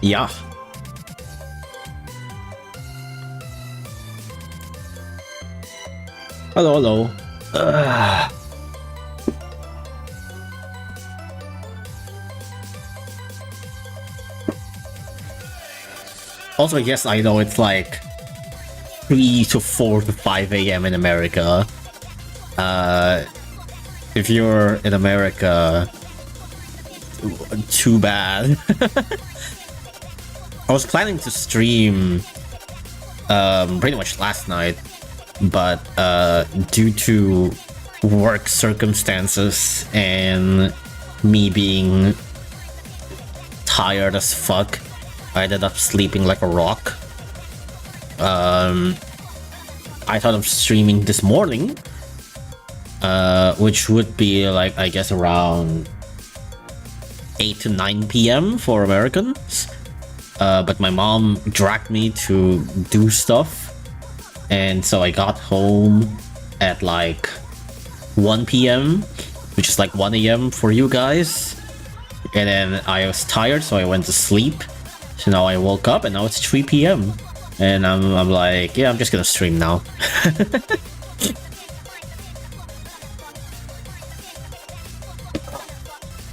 Yeah. Hello, hello. Also, yes, I know it's like 3 to 4 to 5 a.m. in America. If you're in America, too bad. I was planning to stream pretty much last night, but due to work circumstances and me being tired as fuck, I ended up sleeping like a rock. I thought of streaming this morning, which would be like, I guess, around 8 to 9 p.m. for Americans. But my mom dragged me to do stuff, and so I got home at like 1 p.m, which is like 1 a.m. for you guys. And then I was tired, so I went to sleep. So now I woke up, and now it's 3 p.m. And I'm like, yeah, I'm just gonna stream now.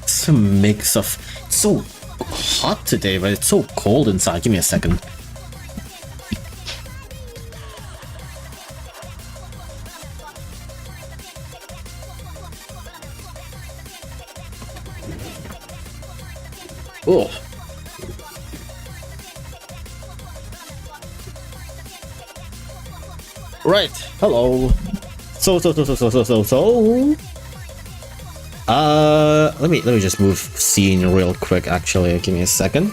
It's a mix of... It's so hot today, but it's so cold inside. Give me a second. Oh. Right. Hello. So. Let me just move scene real quick. Actually, give me a second.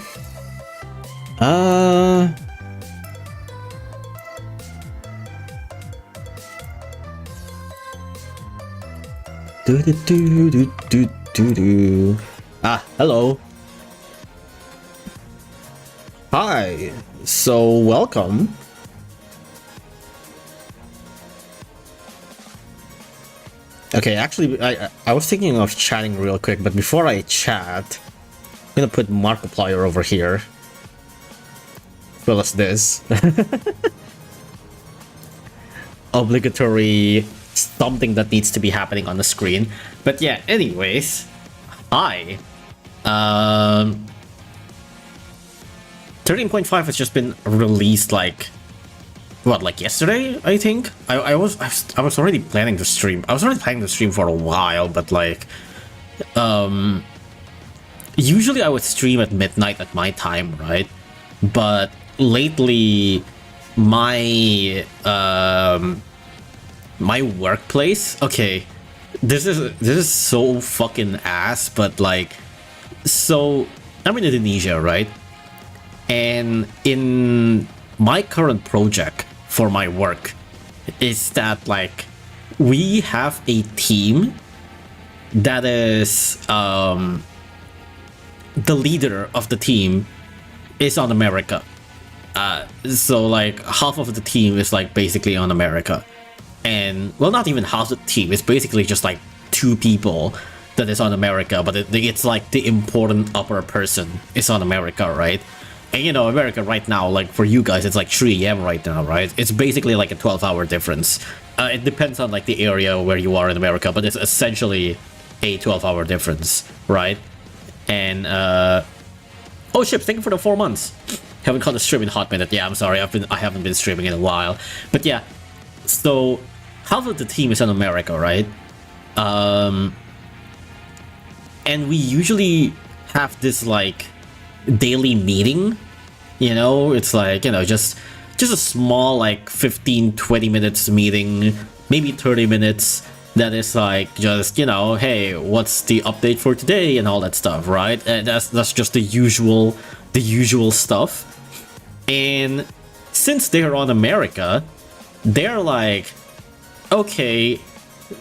Hello. Hi. So welcome. Okay, actually, I was thinking of chatting real quick, but before I chat, I'm gonna put Markiplier over here. Well, as this. Obligatory something that needs to be happening on the screen. But yeah, anyways, hi. 13.5 has just been released like... What, like yesterday, I think? I was already planning to stream. I was already planning to stream for a while, but like... usually I would stream at midnight at my time, right? But lately, my... my workplace... Okay, this is so fucking ass, but like... So, I'm in Indonesia, right? And in my current project for my work is that like we have a team that is the leader of the team is on America. So like half of the team is like basically on America, and well, not even half the team, it's basically just like 2 people that is on America, but it's like the important upper person is on America, right? And you know, America right now, like for you guys, it's like 3 a.m. right now, right? It's basically like a 12-hour difference. It depends on like the area where you are in America, but it's essentially a 12-hour difference, right? And oh shit, thank you for the 4 months. Haven't caught a stream in a hot minute. Yeah, I'm sorry, I haven't been streaming in a while. But yeah, so half of the team is in America, right? And we usually have this like daily meeting, you know, it's like, you know, just a small like 15-20 minutes meeting, maybe 30 minutes, that is like just, you know, hey, what's the update for today and all that stuff, right? And that's just the usual stuff. And since they're on America, they're like, okay,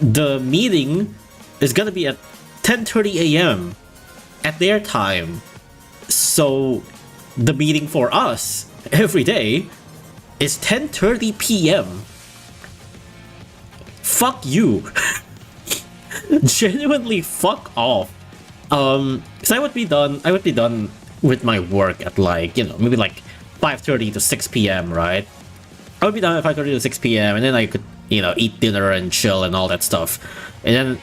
the meeting is gonna be at 10:30 a.m. at their time. So the meeting for us every day is 10:30 p.m. Fuck you. Genuinely fuck off. Because I would be done with my work at like, you know, maybe like 5:30 to 6 p.m., right? I would be done at 5:30 to 6 p.m. and then I could, you know, eat dinner and chill and all that stuff. And then,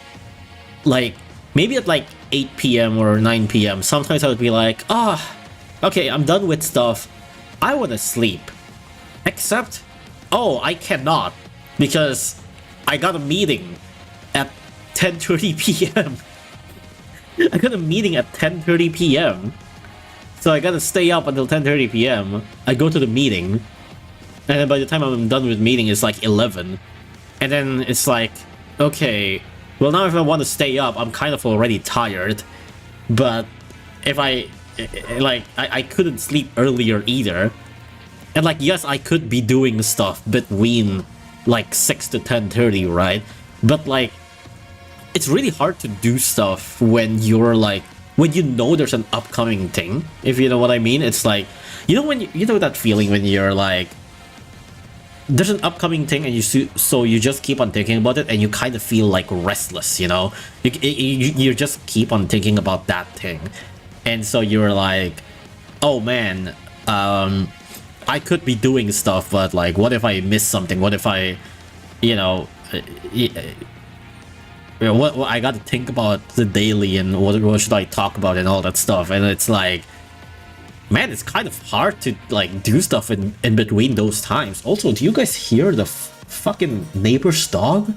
like, maybe at like 8 p.m. or 9 p.m., sometimes I would be like, ah, oh, okay, I'm done with stuff. I want to sleep. Except, oh, I cannot, because I got a meeting at 10:30 p.m. I got a meeting at 10:30 p.m. So I gotta stay up until 10:30 p.m. I go to the meeting, and then by the time I'm done with the meeting, it's like 11. And then it's like, okay, well now if I want to stay up, I'm kind of already tired. But if I couldn't sleep earlier either. And like, yes, I could be doing stuff between like 6 to 10:30, right? But like, it's really hard to do stuff when you're like, when you know there's an upcoming thing, if you know what I mean. It's like, you know, when you know that feeling when you're like, there's an upcoming thing and you just keep on thinking about it and you kind of feel like restless, you know? You just keep on thinking about that thing. And so you're like, oh man, I could be doing stuff, but like, what if I miss something? What if I, you know, what I got to think about the daily and what should I talk about and all that stuff. And it's like, man, it's kind of hard to like do stuff in between those times. Also, do you guys hear the fucking neighbor's dog?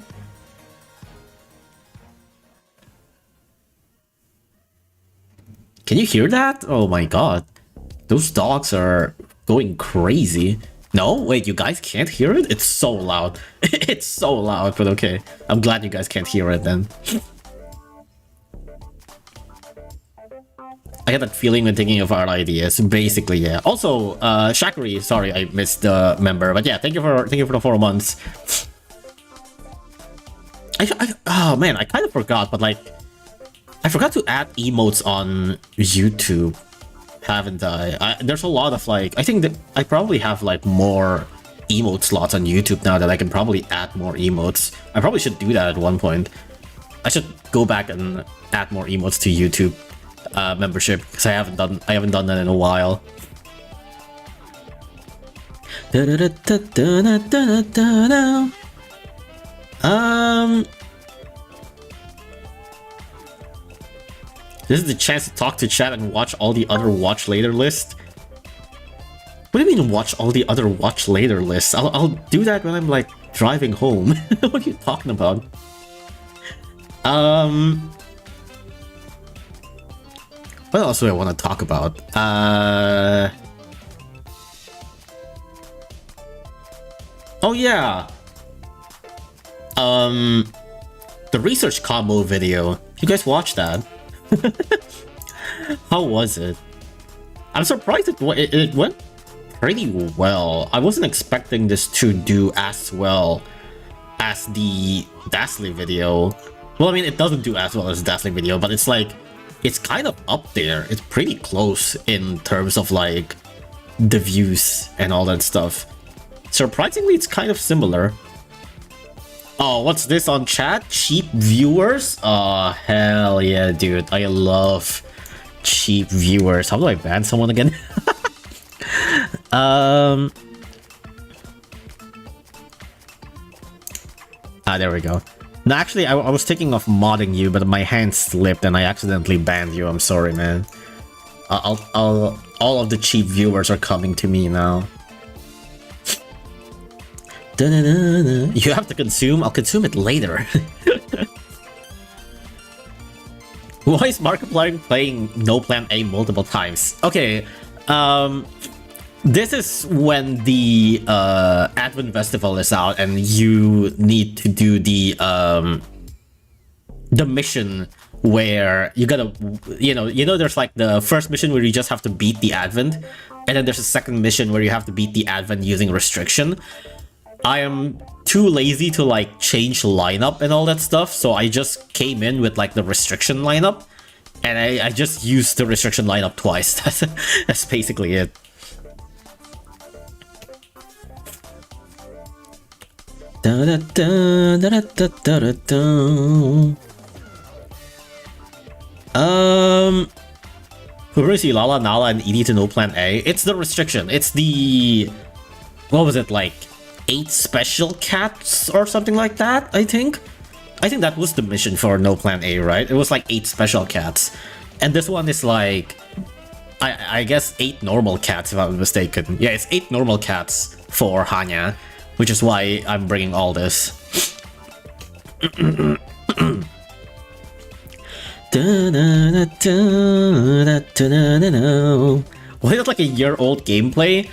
Can you hear that? Oh my god, those dogs are going crazy. No, wait, you guys can't hear it? It's so loud. It's so loud, but okay. I'm glad you guys can't hear it then. I get that feeling when thinking of art ideas. Basically, yeah. Also, Shakari, sorry I missed the member, but yeah, thank you for the 4 months. Oh man, I kind of forgot, but like, I forgot to add emotes on YouTube. Haven't I? There's a lot of like, I think that I probably have like more emote slots on YouTube now that I can probably add more emotes. I probably should do that at one point. I should go back and add more emotes to YouTube membership, because I haven't done that in a while. This is the chance to talk to chat and watch all the other watch later list. What do you mean watch all the other watch later lists? I'll do that when I'm like driving home. What are you talking about? What else do I want to talk about? Oh yeah. The research combo video. You guys watched that? How was it? I'm surprised it went pretty well. I wasn't expecting this to do as well as the Dazzly video. Well, I mean, it doesn't do as well as the Dazzly video, but it's like, it's kind of up there. It's pretty close in terms of like the views and all that stuff. Surprisingly, it's kind of similar. Oh, what's this on chat? Cheap viewers? Oh, hell yeah, dude. I love cheap viewers. How do I ban someone again? There we go. No, actually, I was thinking of modding you, but my hand slipped and I accidentally banned you. I'm sorry, man. All of the cheap viewers are coming to me now. You have to consume? I'll consume it later. Why is Markiplier playing No Plan A multiple times? Okay, this is when the Advent Festival is out and you need to do the mission where you gotta, you know, there's like the first mission where you just have to beat the Advent, and then there's a second mission where you have to beat the Advent using restriction. I am too lazy to like change lineup and all that stuff, so I just came in with like the restriction lineup, and I just used the restriction lineup twice. That's basically it. Ubersi, Lala, Nala, and Edie to no plan A. It's the restriction. It's the... What was it, like 8 special cats or something like that, I think? I think that was the mission for no plan A, right? It was like 8 special cats. And this one is like... I guess 8 normal cats, if I'm not mistaken. Yeah, it's 8 normal cats for Hanya, which is why I'm bringing all this. Was it like a year-old gameplay?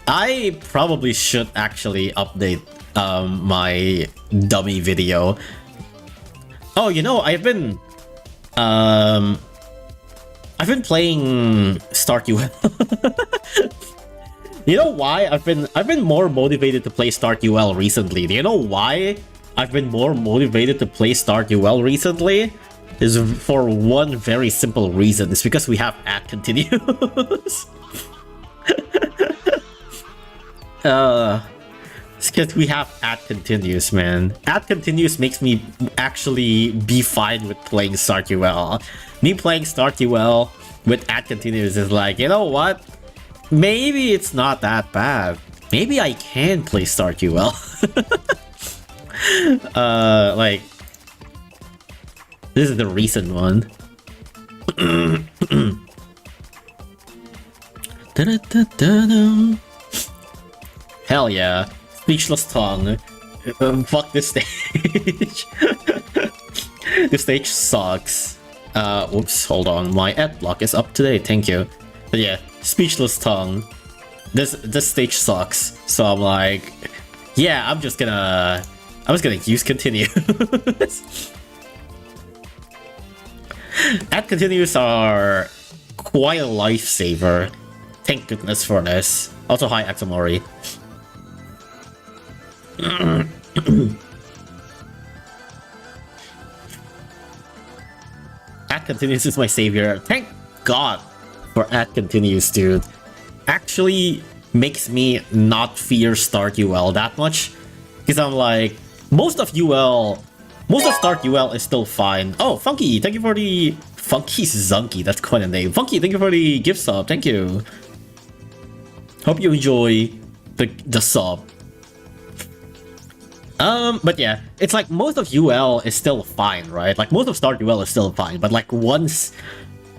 I probably should actually update my dummy video. Oh, you know, I've been playing Stardew. You know why I've been more motivated to play Stardew recently? Do you know why I've been more motivated to play Stardew recently? Is for one very simple reason. It's because we have ad continues. It's because we have ad continues, man. Ad continues makes me actually be fine with playing Stardew. Me playing Stardew with ad continues is like, you know what? Maybe it's not that bad. Maybe I can play Stardew. Like, this is the recent one. Hell yeah. Speechless tongue. Fuck this stage. This stage sucks. Oops, hold on. My ad block is up today, thank you. But yeah, speechless tongue. This stage sucks. So I'm like, yeah, I'm just gonna use continue. Ad continues are quite a lifesaver. Thank goodness for this. Also, hi Axamori. Ad continues is my savior. Thank God for ad continues, dude. Actually makes me not fear Stardew that much. Because I'm like, most of Stardew is still fine. Oh, Funky, thank you for the... Funky Zunky, that's quite a name. Funky, thank you for the gift sub, thank you. Hope you enjoy the sub. But yeah, it's like most of UL is still fine, right? Like most of Stardew is still fine, but like once...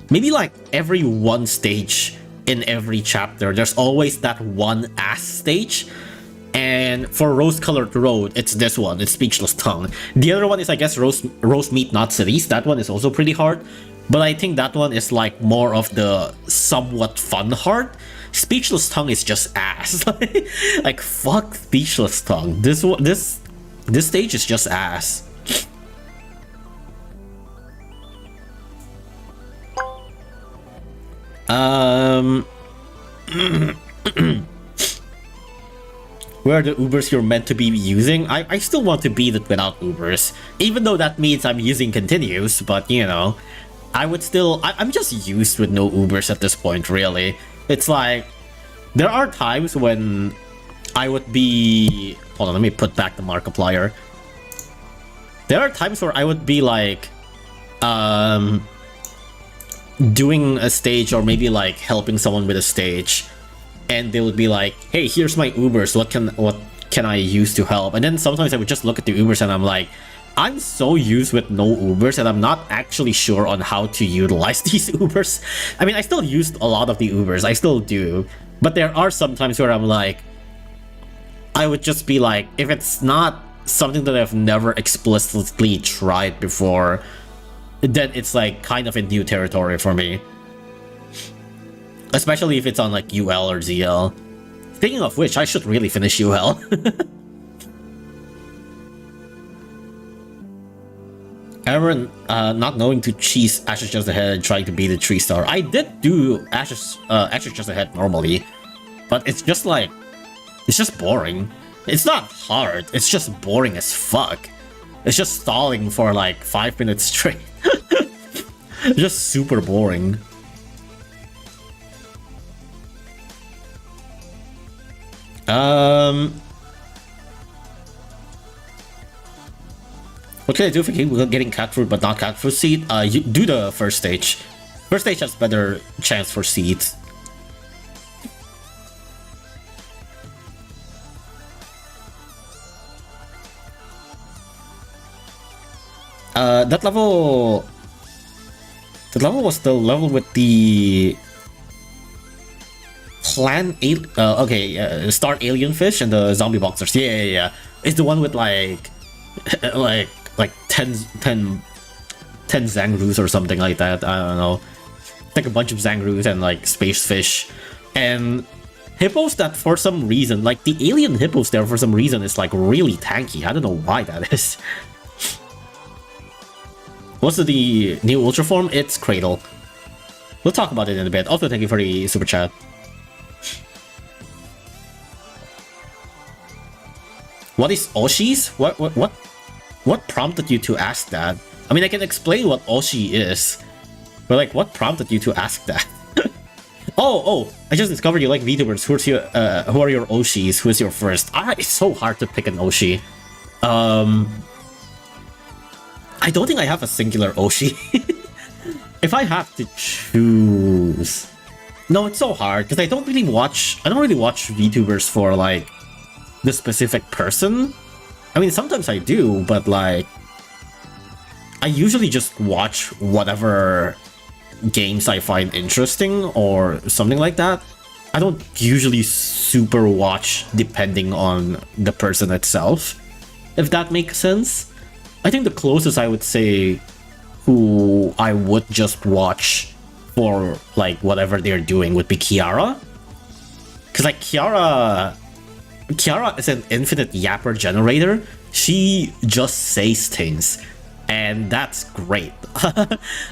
Maybe like every one stage in every chapter, there's always that one ass stage. And for Rose-Colored Road, it's this one, it's Speechless Tongue. The other one is, I guess, Rose Meat Not Cities. That one is also pretty hard. But I think that one is like more of the somewhat fun hard. Speechless Tongue is just ass. Like, fuck Speechless Tongue. This stage is just ass. Where are the Ubers you're meant to be using? I still want to beat it without Ubers. Even though that means I'm using continues, but you know, I would still... I'm just used with no Ubers at this point, really. It's like... There are times when I would be... Hold on, let me put back the Markiplier. There are times where I would be like... doing a stage or maybe like helping someone with a stage. And they would be like, hey, here's my Ubers, what can I use to help? And then sometimes I would just look at the Ubers and I'm like, I'm so used with no Ubers and I'm not actually sure on how to utilize these Ubers. I mean, I still use a lot of the Ubers, I still do. But there are some times where I'm like, I would just be like, if it's not something that I've never explicitly tried before, then it's like kind of a new territory for me. Especially if it's on like UL or ZL. Speaking of which, I should really finish UL. Aaron, not knowing to cheese Ashes Just Ahead and trying to be the 3-star. I did do Ashes Just Ahead normally, but it's just like, it's just boring. It's not hard, it's just boring as fuck. It's just stalling for like 5 minutes straight. Just super boring. What can I do if I keep getting cat food but not cat food seed? You do the first stage. First stage has better chance for seeds. That level was the level with the Star Alien Fish and the zombie boxers. Yeah. It's the one with like 10 Zangroos or something like that. I don't know. Like a bunch of Zangroos and like space fish and hippos that for some reason, like the alien hippos there for some reason is like really tanky. I don't know why that is. What's the new ultra form? It's Cradle. We'll talk about it in a bit. Also, thank you for the super chat. What is Oshi's? What prompted you to ask that? I mean, I can explain what Oshi is, but like, what prompted you to ask that? oh! I just discovered you like VTubers. Who are your Oshis? Who is your first? It's so hard to pick an Oshi. I don't think I have a singular Oshi. If I have to choose, no, it's so hard because I don't really watch VTubers for like the specific person. I mean, sometimes I do, but like I usually just watch whatever games I find interesting or something like that. I don't usually super watch depending on the person itself, if that makes sense. I think the closest I would say who I would just watch for like whatever they're doing would be Kiara. Cause like Kiara is an infinite yapper generator. She just says things and that's great.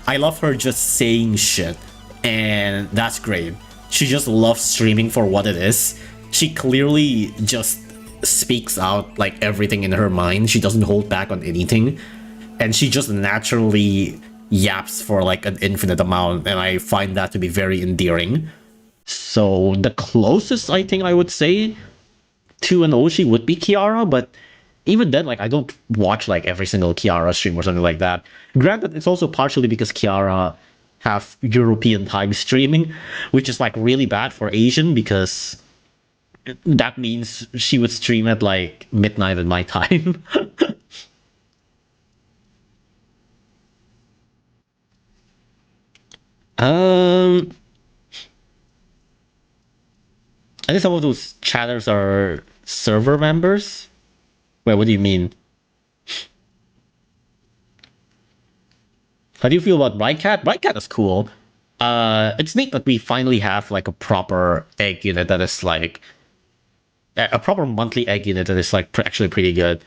I love her just saying shit and that's great. She just loves streaming for what it is. She clearly just speaks out like everything in her mind. She doesn't hold back on anything and she just naturally yaps for like an infinite amount and I find that to be very endearing. So the closest I think I would say to an Oshi would be Kiara, but even then, like I don't watch like every single Kiara stream or something like that. Granted, it's also partially because Kiara have European time streaming, which is like really bad for Asian because that means she would stream at like midnight at my time. I think some of those chatters are server members. Wait, what do you mean? How do you feel about Brightcat? Brightcat is cool. It's neat that we finally have like a proper egg unit that is like a proper monthly egg unit that is like actually pretty good.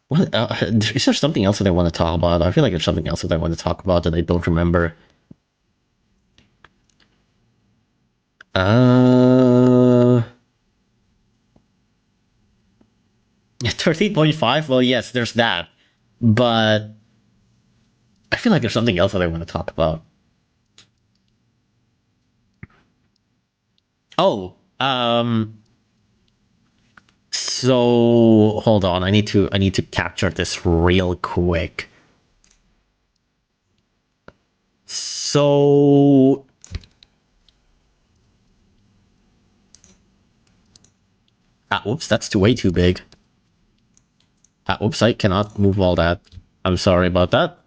What is there something else that I want to talk about? I feel like there's something else that I want to talk about that I don't remember. 13.5? Well, yes, there's that. But I feel like there's something else that I want to talk about. Oh, so hold on, I need to capture this real quick. So oops, that's way too big. Oops, I cannot move all that. I'm sorry about that.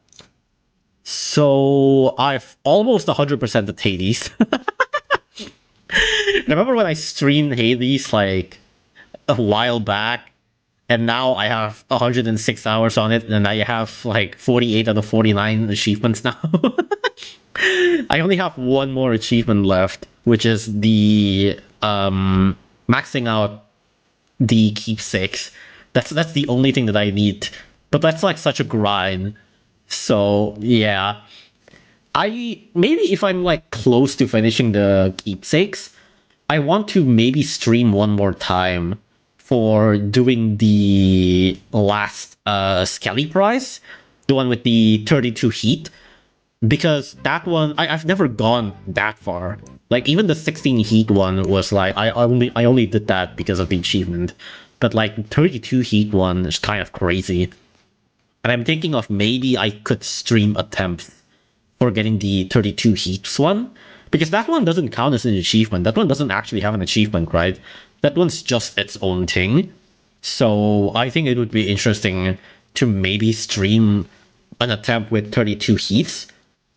So I've almost 100% the Hades. Remember when I streamed Hades like a while back, and now I have 106 hours on it, and I have like 48 out of 49 achievements now. I only have one more achievement left, which is the maxing out the keepsakes. That's the only thing that I need. But that's like such a grind. So yeah. Maybe if I'm like close to finishing the keepsakes, I want to maybe stream one more time for doing the last Skelly prize, the one with the 32 heat, because that one I've never gone that far. Like even the 16 heat one was like I only did that because of the achievement, but like 32 heat one is kind of crazy. And I'm thinking of maybe I could stream attempts for getting the 32 heats one, because that one doesn't count as an achievement. That one doesn't actually have an achievement, right? That one's just its own thing. So I think it would be interesting to maybe stream an attempt with 32 heats.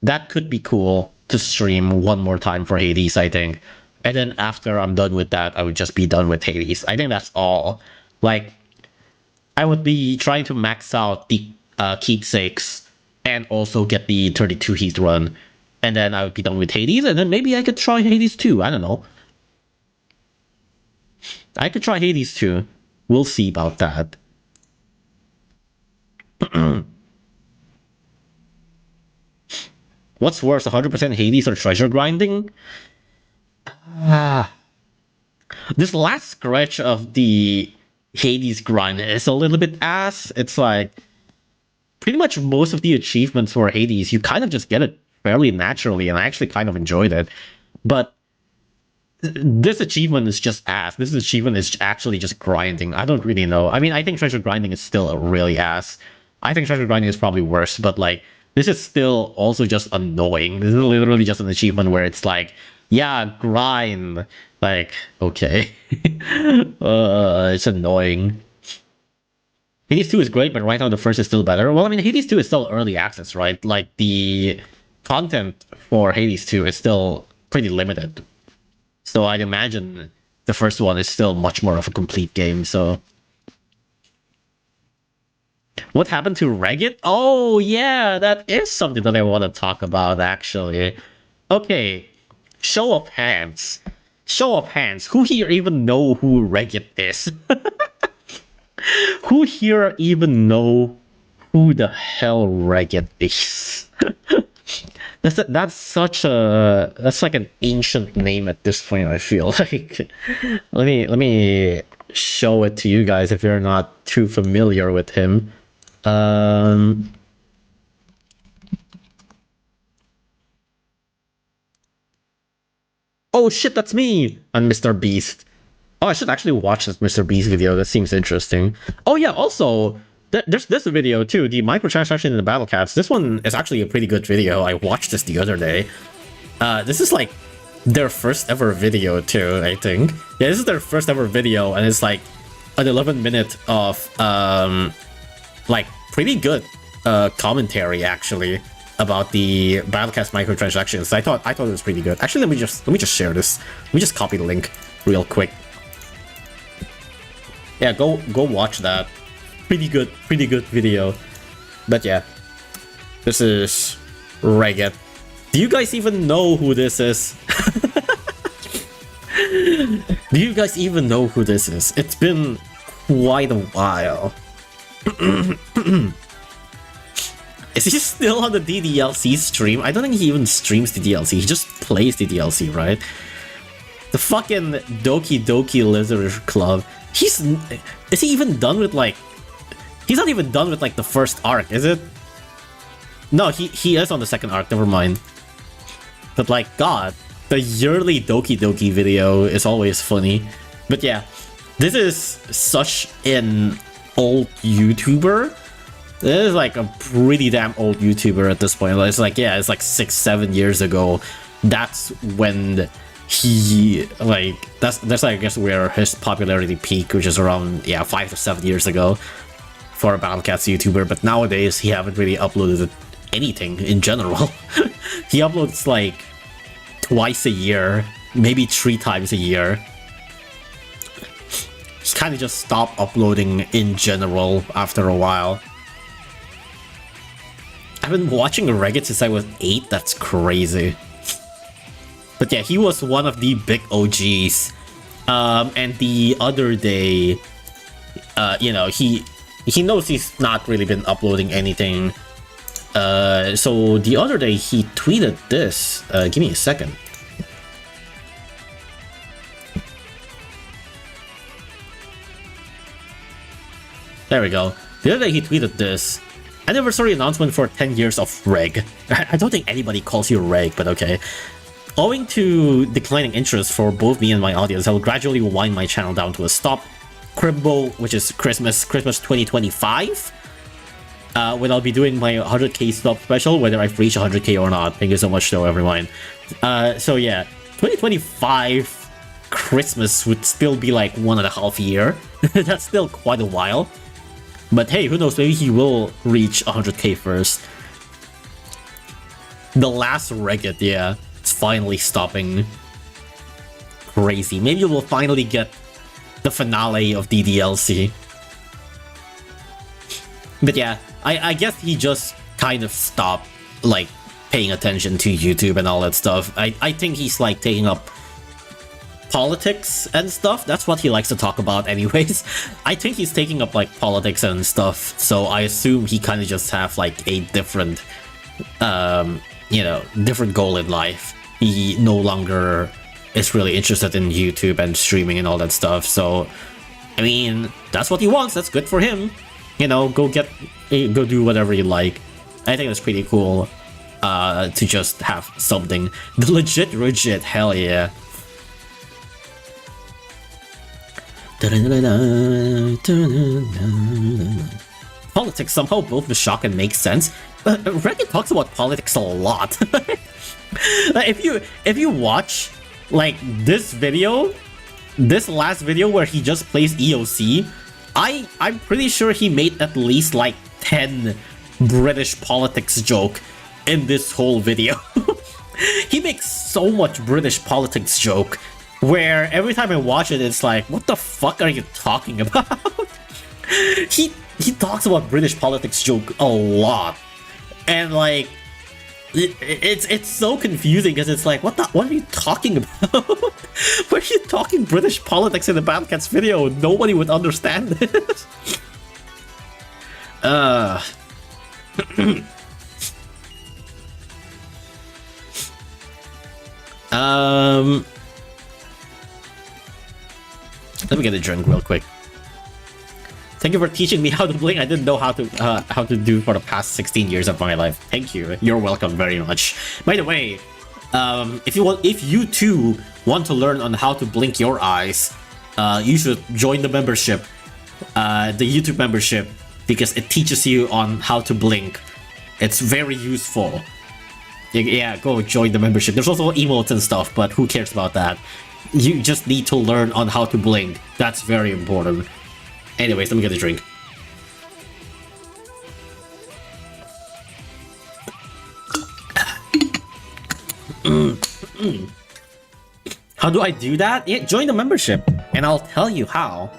That could be cool to stream one more time for Hades, I think. And then after I'm done with that, I would just be done with Hades. I think that's all. Like, I would be trying to max out the keepsakes and also get the 32 heat run. And then I would be done with Hades, and then maybe I could try Hades too. I don't know. I could try Hades too. We'll see about that. What's worse, 100% Hades or treasure grinding? This last stretch of the Hades grind is a little bit ass. It's like pretty much most of the achievements for Hades, you kind of just get it fairly naturally, and I actually kind of enjoyed it. But this achievement is just ass. This achievement is actually just grinding. I don't really know. I mean, I think treasure grinding is still a really ass. I think treasure grinding is probably worse, but like, this is still also just annoying. This is literally just an achievement where it's like, yeah, grind. Like, okay. It's annoying. Hades 2 is great, but right now the first is still better. Well, I mean, Hades 2 is still early access, right? Like, the content for Hades 2 is still pretty limited. So I'd imagine the first one is still much more of a complete game, so... What happened to Regit? Oh, yeah, that is something that I want to talk about, actually. Okay, show of hands. Show of hands. Who here even know who Regit is? Who here even know who the hell Regit is? That's such a like an ancient name at this point. I feel like let me show it to you guys if you're not too familiar with him. Oh shit, that's me on Mr. Beast. Oh, I should actually watch this Mr. Beast video. That seems interesting. Oh yeah, also there's this video too, the microtransaction in the battle cats. This one is actually a pretty good video. I watched this the other day. This is like their first ever video too, I think. Yeah, this is their first ever video, and it's like an 11-minute of like pretty good commentary actually about the Battlecast microtransactions. I thought it was pretty good. Actually, let me just share this. Let me just copy the link real quick. Yeah, go watch that. Pretty good video. But yeah, this is Regit. Do you guys even know who this is? Do you guys even know who this is? It's been quite a while. Is he still on the DDLC stream? I don't think he even streams the DLC. He just plays the DLC, right? The fucking Doki Doki Lizard Club. Is he even done with like... He's not even done with like the first arc, is it? No, he is on the second arc, never mind. But like, god, the yearly Doki Doki video is always funny. But yeah, this is such an old YouTuber. This is like a pretty damn old YouTuber at this point. It's like, yeah, it's like 6-7 years ago. That's when he, like, that's I guess where his popularity peaked, which is around, yeah, 5 to 7 years ago for a Battlecats YouTuber. But nowadays, he haven't really uploaded anything in general. He uploads like twice a year, maybe 3 times a year. He kind of just stopped uploading in general after a while. I've been watching Regit since I was 8, that's crazy. But yeah, he was one of the big OGs. And the other day, you know, he knows he's not really been uploading anything. So the other day he tweeted this. Give me a second. There we go. The other day he tweeted this. Anniversary announcement for 10 years of Reg. I don't think anybody calls you Reg, but okay. owing to declining interest for both me and my audience, I will gradually wind my channel down to a stop. Crimbo, which is Christmas 2025, when I'll be doing my 100k stop special, whether I've reached 100k or not. Thank you so much though, everyone. So yeah, 2025 Christmas would still be like 1.5 years. That's still quite a while. But hey, who knows, maybe he will reach 100k first. The last Regit, yeah, it's finally stopping. Crazy. Maybe we'll finally get the finale of DDLC. But yeah, I guess he just kind of stopped, like, paying attention to YouTube and all that stuff. I think he's, like, taking up politics and stuff. That's what he likes to talk about anyways. I think he's taking up, like, politics and stuff, so I assume he kind of just have, like, a different, you know, different goal in life. He no longer is really interested in YouTube and streaming and all that stuff, so, I mean, that's what he wants. That's good for him. You know, go do whatever you like. I think that's pretty cool, to just have something. The legit Regit, hell yeah. Politics somehow both shock and make sense. Regit talks about politics a lot. If you watch, like, this video, this last video where he just plays EOC, I'm pretty sure he made at least like 10 British politics joke in this whole video. He makes so much British politics joke where every time I watch it, it's like, what the fuck are you talking about? He talks about British politics joke a lot, and like it's so confusing because it's like, what are you talking about? Why are you talking British politics in the Badcats video? Nobody would understand this. Let me get a drink real quick. Thank you for teaching me how to blink. I didn't know how to do for the past 16 years of my life. Thank you. You're welcome very much. By the way, if you too want to learn on how to blink your eyes, you should join the membership, the YouTube membership, because it teaches you on how to blink. It's very useful. Yeah, go join the membership. There's also emotes and stuff, but who cares about that? You just need to learn on how to blink. That's very important. Anyways, let me get a drink. How do I do that? Yeah, join the membership, and I'll tell you how.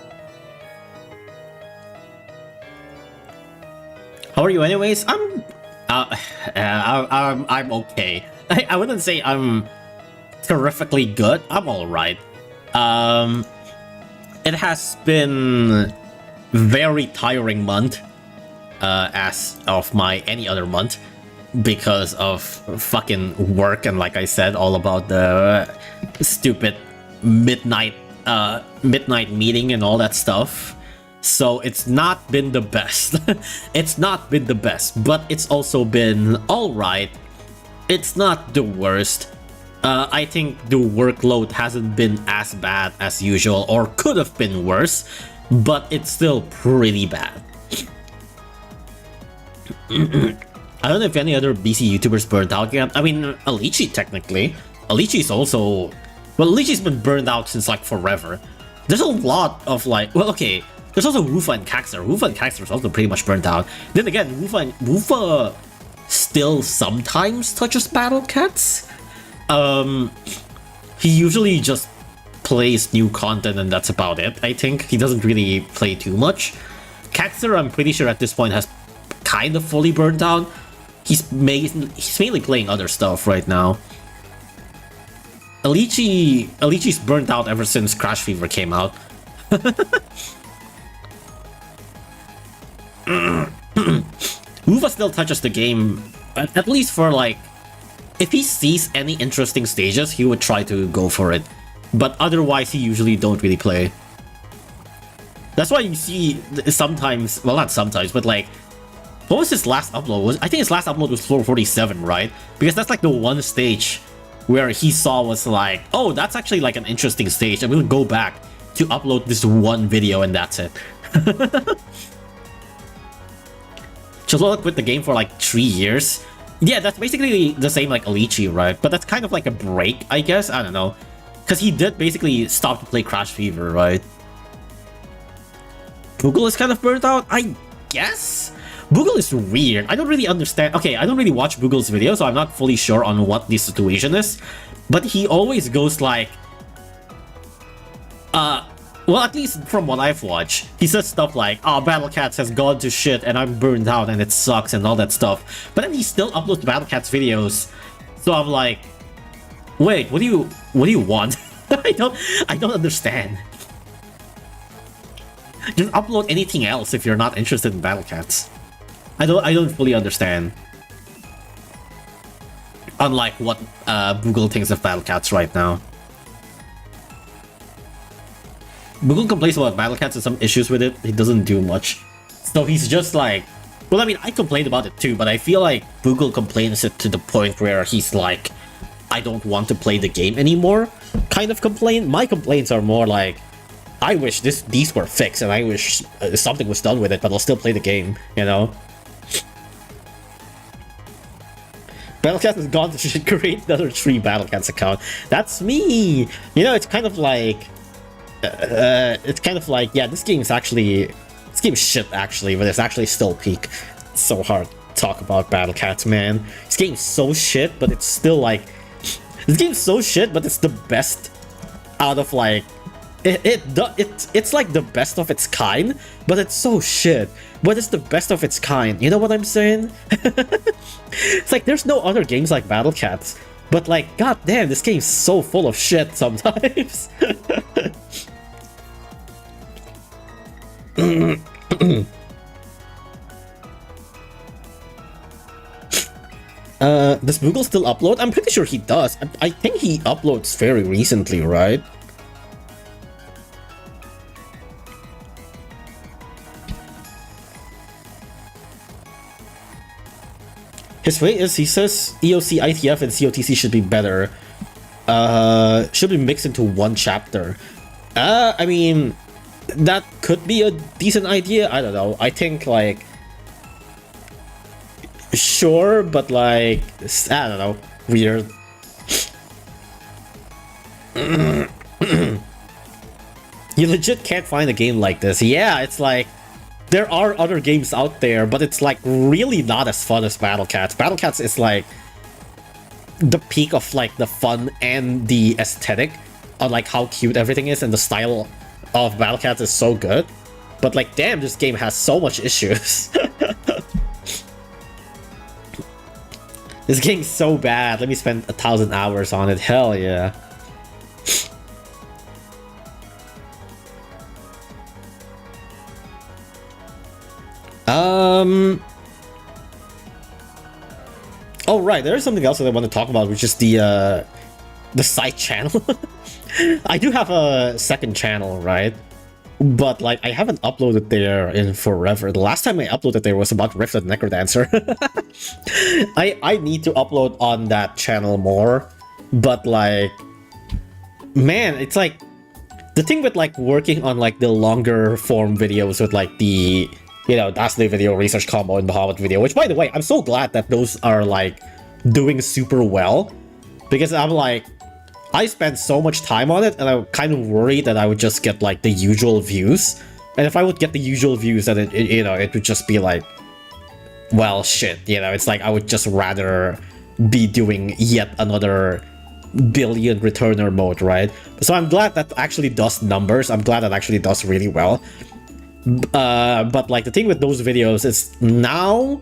How are you, anyways? I'm okay. I wouldn't say I'm terrifically good. I'm all right. It has been very tiring month, as of my any other month, because of fucking work and, like I said, all about the stupid midnight meeting and all that stuff. So it's not been the best. It's not been the best, but it's also been alright. It's not the worst. I think the workload hasn't been as bad as usual, or could have been worse, but it's still pretty bad. I don't know if any other BC YouTubers burned out yet. I mean, Alichi technically. Alichi's also... Well, Alichi's been burned out since like forever. There's a lot of like... Well, okay. There's also Wufa and Caxter. Wufa and Caxter is also pretty much burnt out. Then again, Wufa still sometimes touches Battle Cats. He usually just plays new content and that's about it, I think. He doesn't really play too much. Caxter, I'm pretty sure at this point has kind of fully burned out. He's mainly playing other stuff right now. Alichi's burnt out ever since Crash Fever came out. Wufa still touches the game, at least for like... If he sees any interesting stages, he would try to go for it. But otherwise, he usually don't really play. That's why you see sometimes... Well, not sometimes, but like... What was his last upload? I think his last upload was floor 47, right? Because that's like the one stage where he saw was like, oh, that's actually like an interesting stage. I'm gonna go back to upload this one video and that's it. Chalot quit the game for like 3 years. Yeah, that's basically the same like Alichi, right? But that's kind of like a break, I guess. I don't know. Because he did basically stop to play Crash Fever, right? Boogle is kind of burnt out, I guess? Boogle is weird. I don't really understand. Okay, I don't really watch Boogle's videos, so I'm not fully sure on what the situation is. But he always goes like... well, at least from what I've watched, he says stuff like, oh, Battle Cats has gone to shit and I'm burned out and it sucks and all that stuff. But then he still uploads Battle Cats videos. So I'm like, wait, what do you want? I don't understand. Just upload anything else if you're not interested in Battle Cats. I don't fully understand. Unlike what Boogle thinks of Battle Cats right now. Boogle complains about Battle Cats and some issues with it. He doesn't do much. So he's just like... Well, I mean, I complained about it too, but I feel like Boogle complains it to the point where he's like, I don't want to play the game anymore kind of complaint. My complaints are more like, I wish these were fixed and I wish something was done with it, but I'll still play the game, you know? Battlecats has gone to create another 3 Battlecats account. That's me! You know, it's kind of like... yeah, this game is shit actually, but it's actually still peak. It's so hard to talk about Battle Cats, man. This game's so shit, but it's still like... This game's so shit, but it's the best out of like... It's like the best of its kind, but it's so shit. But it's the best of its kind, you know what I'm saying? It's like there's no other games like Battle Cats, but like, goddamn, this game's so full of shit sometimes. Does Boogle still upload? I'm pretty sure he does. I think he uploads very recently, right? His way is, he says EOC, ITF, and COTC should be better. Should be mixed into one chapter. I mean, that could be a decent idea. I don't know. I think, like... Sure, but like... I don't know. Weird. You legit can't find a game like this. Yeah, it's like... There are other games out there, but it's like really not as fun as Battle Cats. Battle Cats is like the peak of like the fun and the aesthetic of like how cute everything is, and the style of Battle Cats is so good. But like, damn, this game has so much issues. This game's so bad. Let me spend 1,000 hours on it. Hell yeah. Oh right, there is something else that I want to talk about, which is the side channel. I do have a second channel, right? But like, I haven't uploaded there in forever. The last time I uploaded there was about Rift and Necrodancer. I need to upload on that channel more, but like, man, it's like the thing with like working on like the longer form videos with like the, you know, That's the video, Research Combo, and Bahamut video, which by the way, I'm so glad that those are like doing super well, because I'm like, I spent so much time on it and I'm kind of worried that I would just get like the usual views. And if I would get the usual views, then it you know, it would just be like, well, shit, you know, it's like I would just rather be doing yet another billion returner mode, right? So I'm glad that actually does numbers. I'm glad that actually does really well. But like the thing with those videos is now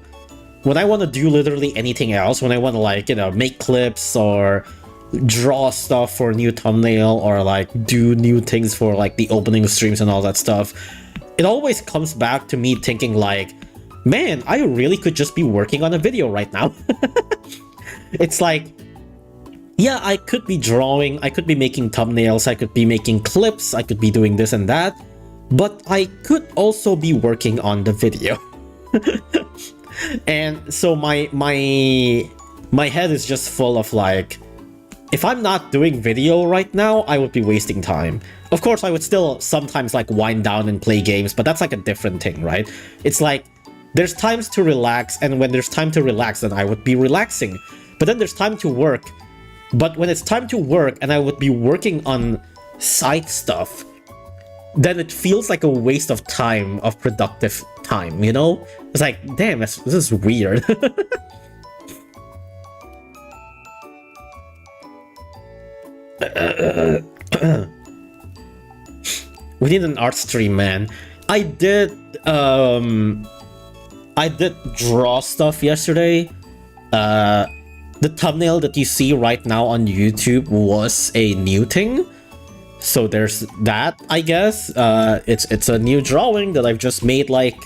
when I want to do literally anything else, when I want to like, you know, make clips or draw stuff for a new thumbnail or like do new things for like the opening streams and all that stuff, it always comes back to me thinking like, man, I really could just be working on a video right now. It's like, yeah, I could be drawing, I could be making thumbnails, I could be making clips, I could be doing this and that, but I could also be working on the video. And so my head is just full of like, if I'm not doing video right now, I would be wasting time. Of course, I would still sometimes like wind down and play games, but that's like a different thing, right? It's like there's times to relax, and when there's time to relax, then I would be relaxing. But then there's time to work. But when it's time to work and I would be working on side stuff, then it feels like a waste of time, of productive time, you know? It's like, damn, this is weird. We need an art stream, man. I did draw stuff yesterday. The thumbnail that you see right now on YouTube was a new thing. So there's that, I guess. It's a new drawing that I've just made like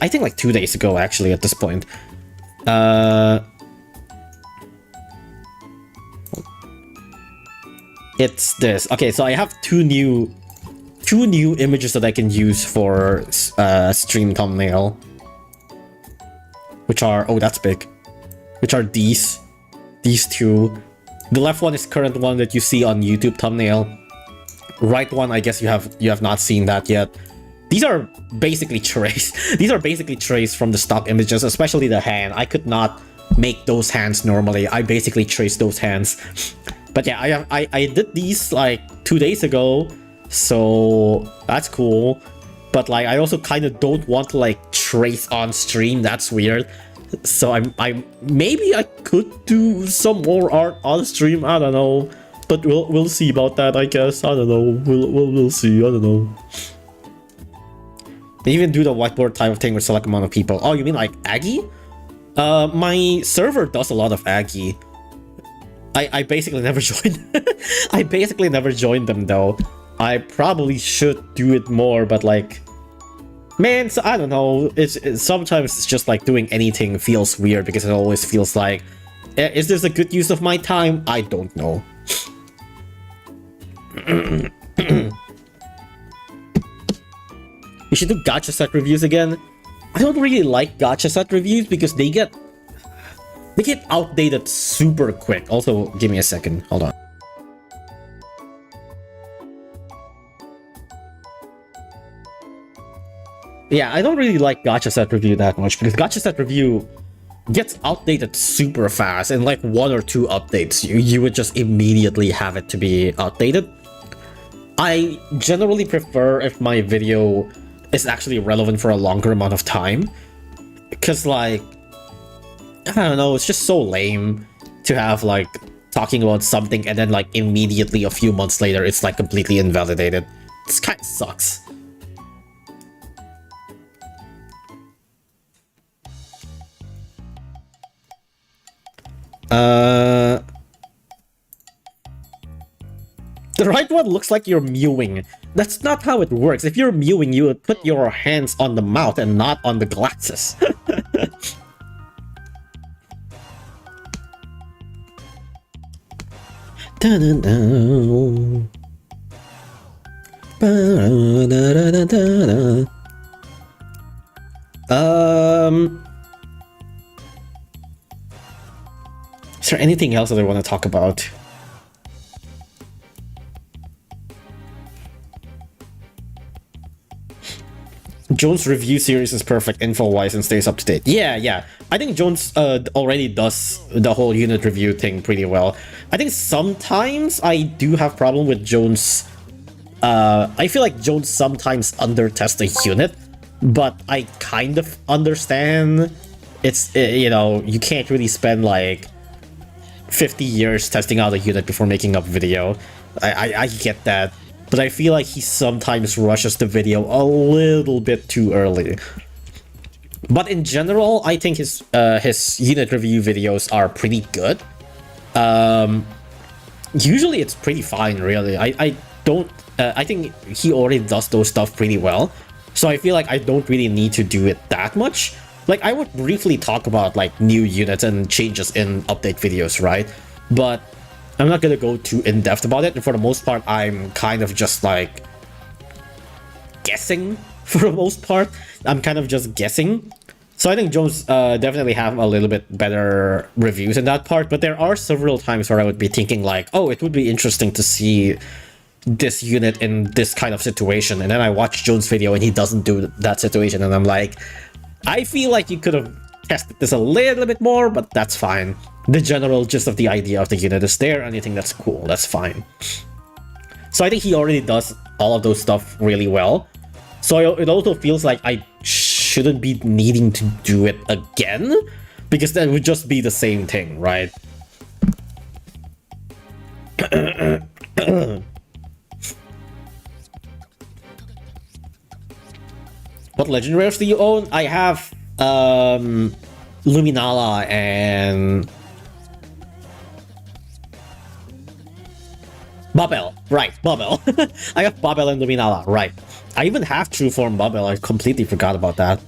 I think like 2 days ago actually at this point. It's this. Okay, so I have two new images that I can use for stream thumbnail. Which are, oh, that's big. Which are these two. The left one is current one that you see on YouTube thumbnail. Right one, I guess you have not seen that yet. These are basically trays. These are basically trays from the stock images, especially the hand. I could not make those hands normally. I basically traced those hands. But yeah, I did these like 2 days ago, so that's cool. But like I also kind of don't want to like trace on stream. That's weird. So I maybe I could do some more art on stream. I don't know, but we'll see about that. I guess I don't know. We'll see. I don't know. They even do the whiteboard type of thing with select amount of people. Oh, you mean like Aggie? My server does a lot of Aggie. I basically never joined. I basically never joined them though. I probably should do it more, but like, man, so I don't know. It's sometimes it's just like doing anything feels weird because it always feels like, is this a good use of my time? I don't know. We should do gacha set reviews again. I don't really like gacha set reviews because they get outdated super quick. Also, give me a second. Hold on. Yeah, I don't really like gacha set review that much because gacha set review gets outdated super fast. In like 1 or 2 updates, you would just immediately have it to be outdated. I generally prefer if my video is actually relevant for a longer amount of time. Because like, I don't know, it's just so lame to have like talking about something and then like immediately a few months later it's like completely invalidated. This kind of sucks. The right one looks like you're mewing. That's not how it works. If you're mewing, you would put your hands on the mouth and not on the glasses. Is there anything else that I want to talk about? Jones' review series is perfect info-wise and stays up to date. Yeah. I think Jones already does the whole unit review thing pretty well. I think sometimes I do have problem with Jones. I feel like Jones sometimes undertests a unit, but I kind of understand. It's, you know, you can't really spend like 50 years testing out a unit before making up video. I get that. But I feel like he sometimes rushes the video a little bit too early. But in general, I think his unit review videos are pretty good. Usually it's pretty fine, really. I think he already does those stuff pretty well. So I feel like I don't really need to do it that much. Like, I would briefly talk about like new units and changes in update videos, right? But I'm not gonna go too in-depth about it, and for the most part, I'm kind of just like guessing for the most part. I'm kind of just guessing. So I think Jones definitely have a little bit better reviews in that part, but there are several times where I would be thinking like, oh, it would be interesting to see this unit in this kind of situation, and then I watch Jones' video and he doesn't do that situation, and I'm like, I feel like you could have tested this a little bit more, but that's fine. The general gist of the idea of the unit is there, and I think that's cool, that's fine. So I think he already does all of those stuff really well. So it also feels like I shouldn't be needing to do it again, because that would just be the same thing, right? What legendaries do you own? I have Luminala and Bubble, right, Bubble. I have Bubble and Luminala, right. I even have True Form Bubble, I completely forgot about that.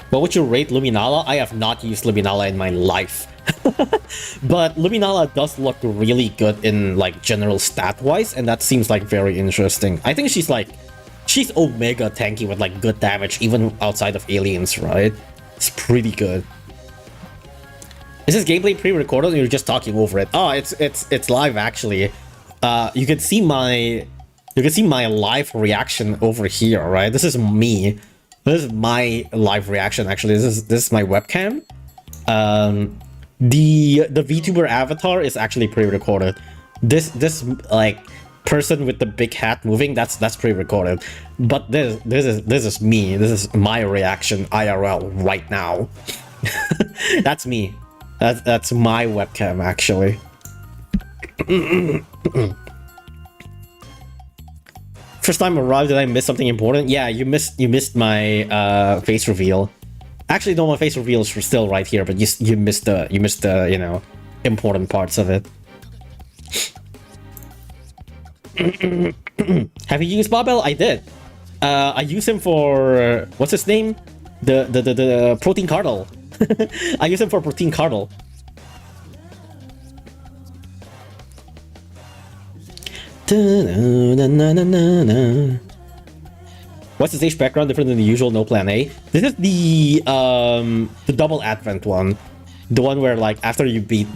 What would you rate Luminala? I have not used Luminala in my life. But Luminala does look really good in like general stat-wise, and that seems like very interesting. I think she's Omega tanky with like good damage even outside of aliens, right? It's pretty good. Is this gameplay pre-recorded or you're just talking over it? Oh, it's live actually. You can see my live reaction over here, right? This is me. This is my live reaction actually. This is my webcam. The VTuber avatar is actually pre-recorded. This like person with the big hat moving, that's pre-recorded. But this is me. This is my reaction IRL right now. That's me. That's my webcam actually. First time arrived, did I miss something important? Yeah, you missed my face reveal. Actually, no, my face reveals were still right here, but you missed the you know, important parts of it. Have you used Barbell? I did. I use him for what's his name? The protein cardle. I use him for protein cardle. What's the stage background different than the usual no plan A? This is the double advent one. The one where like after you beat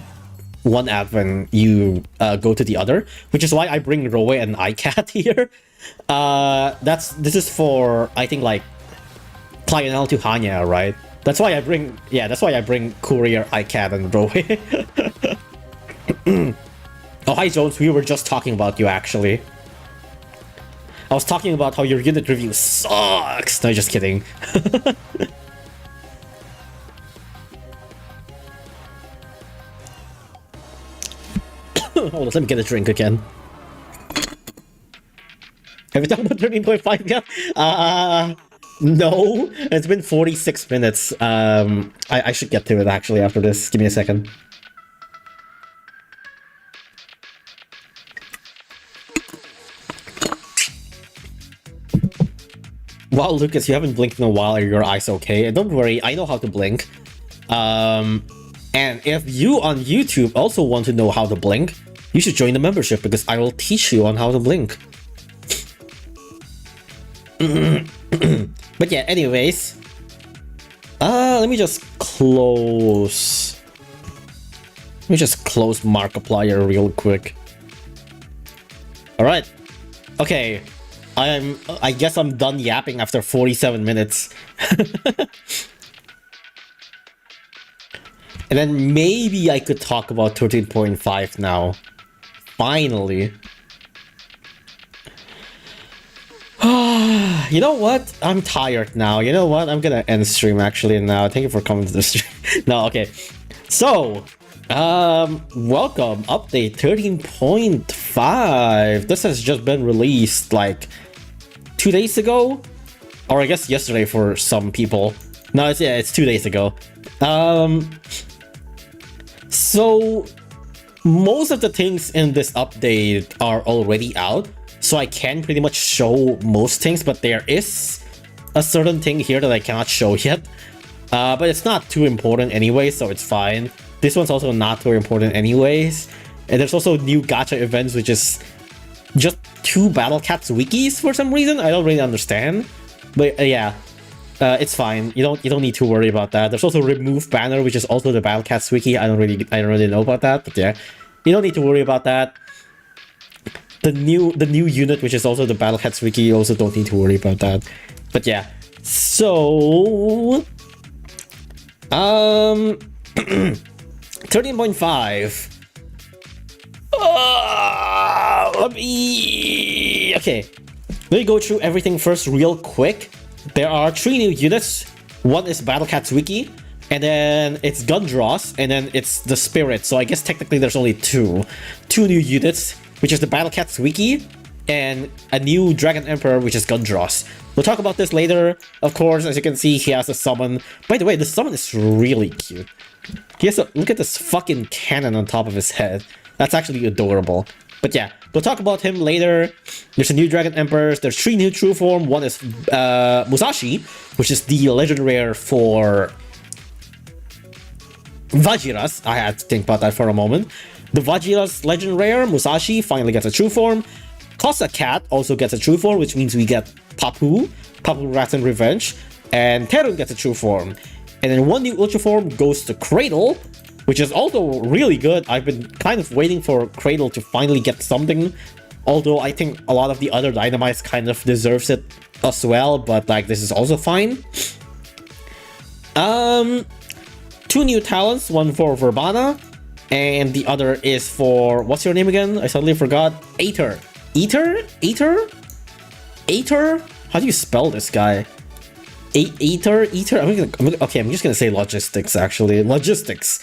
one advent, you go to the other, which is why I bring Roe and iCat here. This is for I think like Techn-Old Hyena, right? That's why I bring Courier, iCat, and Roe. Oh, hi Jones, we were just talking about you actually. I was talking about how your unit review sucks. No, just kidding. Hold on, let me get a drink again. Have you talked about 13.5 yet? No, it's been 46 minutes. I should get to it actually after this. Give me a second. Wow, Lucas, you haven't blinked in a while. Are your eyes okay? Don't worry, I know how to blink. And if you on YouTube also want to know how to blink, you should join the membership because I will teach you on how to blink. But yeah, anyways. Let me just close Markiplier real quick. Alright. Okay. I guess I'm done yapping after 47 minutes. And then maybe I could talk about 13.5 now. Finally. You know what? I'm tired now. You know what? I'm gonna end stream actually now. Thank you for coming to the stream. No, okay. So, welcome. Update 13.5. This has just been released like 2 days ago, or I guess yesterday for some people. No, it's 2 days ago. So most of the things in this update are already out, so I can pretty much show most things, but there is a certain thing here that I cannot show yet. But it's not too important anyway, so it's fine. This one's also not too important anyways. And there's also new gacha events, which is just 2 Battle Cats wikis for some reason. I don't really understand. But yeah, it's fine. You don't need to worry about that. There's also remove banner, which is also the Battle Cats wiki. I don't really know about that, but yeah, you don't need to worry about that. The new unit, which is also the Battle Cats wiki, you also don't need to worry about that. But yeah, so 13.5. Okay, let me go through everything first real quick. There are 3 new units. One is Battle Cats wiki, and then it's Gandross, and then it's the Spirit. So I guess technically there's only 2 new units, which is the Battle Cats wiki and a new Dragon Emperor, which is Gandross. We'll talk about this later. Of course, as you can see, he has a summon. By the way, the summon is really cute. He has a look at this fucking cannon on top of his head. That's actually adorable. But yeah, we'll talk about him later. There's a new Dragon Emperors. There's 3 new True Form. One is Musashi, which is the legend rare for Vajiras. I had to think about that for a moment. The Vajiras legend rare, Musashi, finally gets a True Form. Kosa Cat also gets a True Form, which means we get Papu, Wrath and Revenge, and Terun gets a True Form. And then 1 new Ultra Form goes to Cradle, which is also really good. I've been kind of waiting for Cradle to finally get something, although I think a lot of the other Dynamites kind of deserves it as well, but like this is also fine. 2 new talents, one for Verbana, and the other is for, what's your name again? I suddenly forgot. Aether. Aether? How do you spell this guy? Aether? Okay, I'm just gonna say Logistics, actually. Logistics.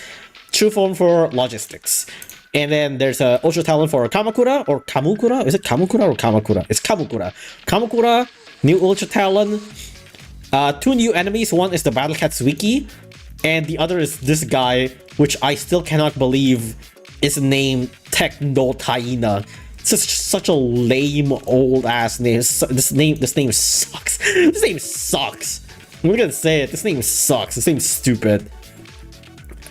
True form for Logistics. And then there's a Ultra Talent for Kamakura, or Kamukura? Is it Kamukura or Kamakura? It's Kamukura. Kamukura, new Ultra Talent. 2 new enemies. One is the Battle Cats wiki, and the other is this guy, which I still cannot believe is named Techn-Old Hyena. Such a lame old ass name. This name sucks. This name sucks. We're gonna say it. This name sucks. This name's stupid.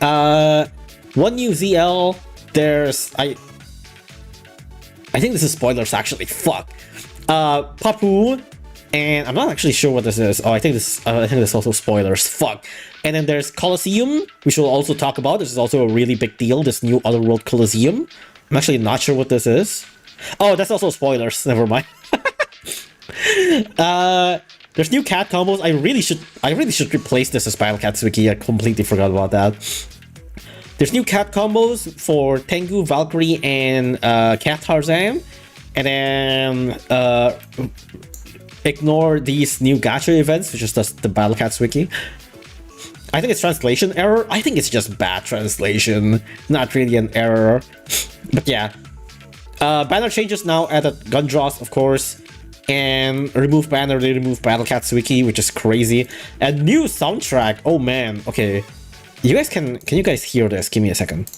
1 new ZL. There's I think this is spoilers actually. Fuck. Papu, and I'm not actually sure what this is. Oh, I think this is also spoilers. Fuck. And then there's Coliseum, which we'll also talk about. This is also a really big deal. This new Otherworld Coliseum. I'm actually not sure what this is. Oh, that's also spoilers. Never mind. There's new cat combos. I really should replace this as Battle Cats wiki. I completely forgot about that. There's new cat combos for Tengu, Valkyrie, and Cat Tarzan. And then ignore these new gacha events, which is just the Battle Cats wiki. I think it's translation error. I think it's just bad translation, not really an error. But yeah. Banner changes now added Gandross, of course. And remove banner, they remove Battle Cats wiki, which is crazy. And new soundtrack. Oh man. Okay. You guys can you guys hear this? Give me a second.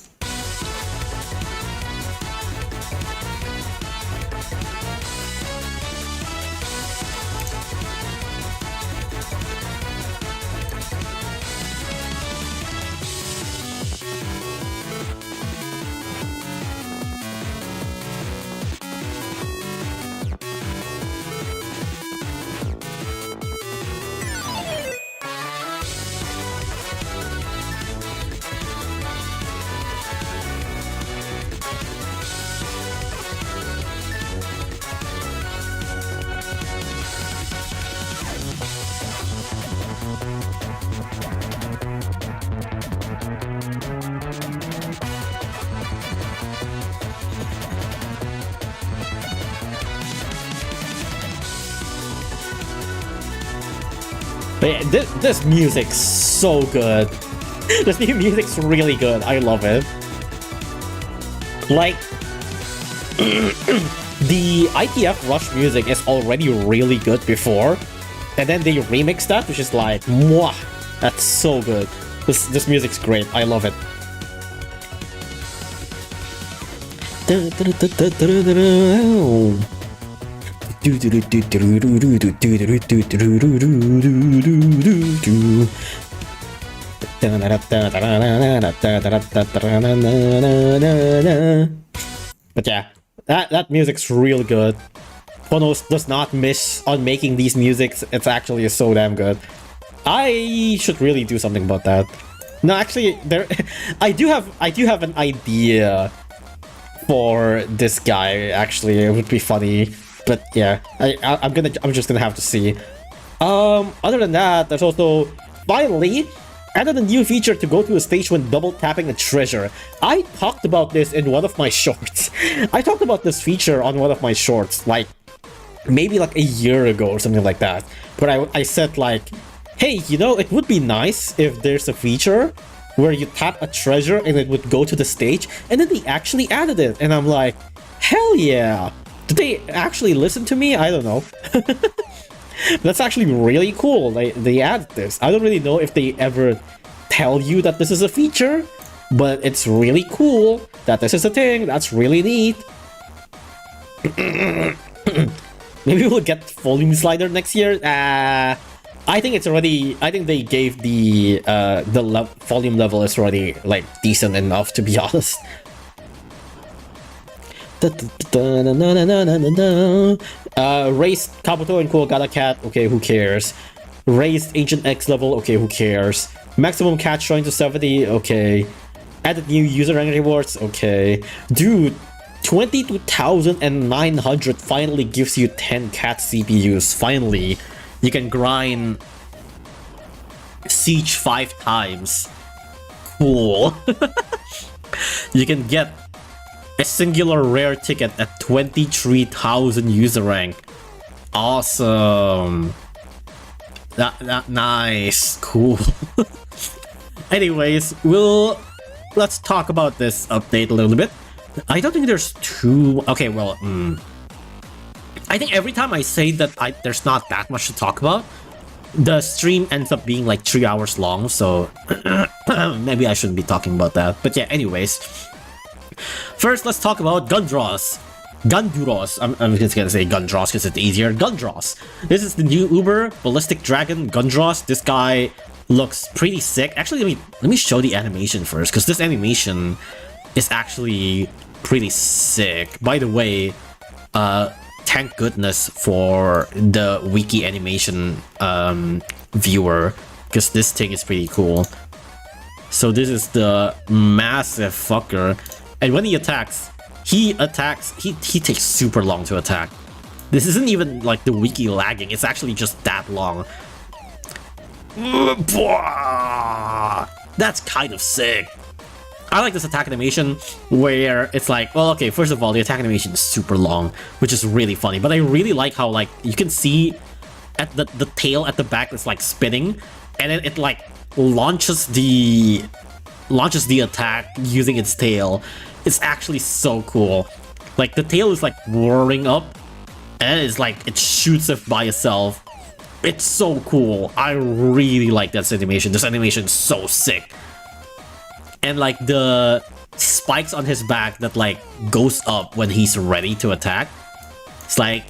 But yeah, this music's so good. This new music's really good. I love it. Like, the ITF Rush music is already really good before, and then they remix that, which is like, mwah, that's so good. This music's great. I love it. But yeah, that music's real good. Phonos does not miss on making these musics. It's actually so damn good. I should really do something about that. No, actually, I do have an idea for this guy. Actually, it would be funny. But yeah, I'm just gonna have to see. Other than that, there's also finally added a new feature to go to a stage when double tapping a treasure. I talked about this in one of my shorts. I talked about this feature on one of my shorts, like maybe like a year ago or something like that. But I said like, hey, you know, it would be nice if there's a feature where you tap a treasure and it would go to the stage, and then they actually added it, and I'm like, hell yeah! Did they actually listen to me? I don't know. That's actually really cool. They added this. I don't really know if they ever tell you that this is a feature, but it's really cool that this is a thing. That's really neat. Maybe we'll get volume slider next year. I think it's already. I think they gave the volume level is already like decent enough, to be honest. Raised Kabuto and Cool Gata Cat, okay, who cares? Raised Ancient X level, okay, who cares? Maximum cat shrine to 70, okay. Added new user rank rewards, okay. Dude, 22,900 finally gives you 10 cat CPUs, finally. You can grind Siege 5 times. Cool. You can get a singular rare ticket at 23,000 user rank. Awesome. That nice. Cool. Anyways, let's talk about this update a little bit. I don't think there's too... Okay, well, I think every time I say that there's not that much to talk about, the stream ends up being like 3 hours long, so maybe I shouldn't be talking about that. But yeah, anyways. First, let's talk about Gandross. I'm just gonna say Gandross because it's easier. Gandross. This is the new Uber Ballistic Dragon Gandross. This guy looks pretty sick. Actually, let me show the animation first, because this animation is actually pretty sick. By the way, thank goodness for the wiki animation viewer, because this thing is pretty cool. So this is the massive fucker, and when he attacks, he takes super long to attack. This isn't even like the wiki lagging, it's actually just that long. That's kind of sick. I like this attack animation where it's like, well, okay, first of all, the attack animation is super long, which is really funny, but I really like how, like, you can see at the tail at the back is like spinning, and then it like launches the attack using its tail. It's actually so cool. Like, the tail is like whirling up, and it's like it shoots it by itself. It's so cool. I really like this animation. This animation is so sick. And like the spikes on his back that like goes up when he's ready to attack. It's like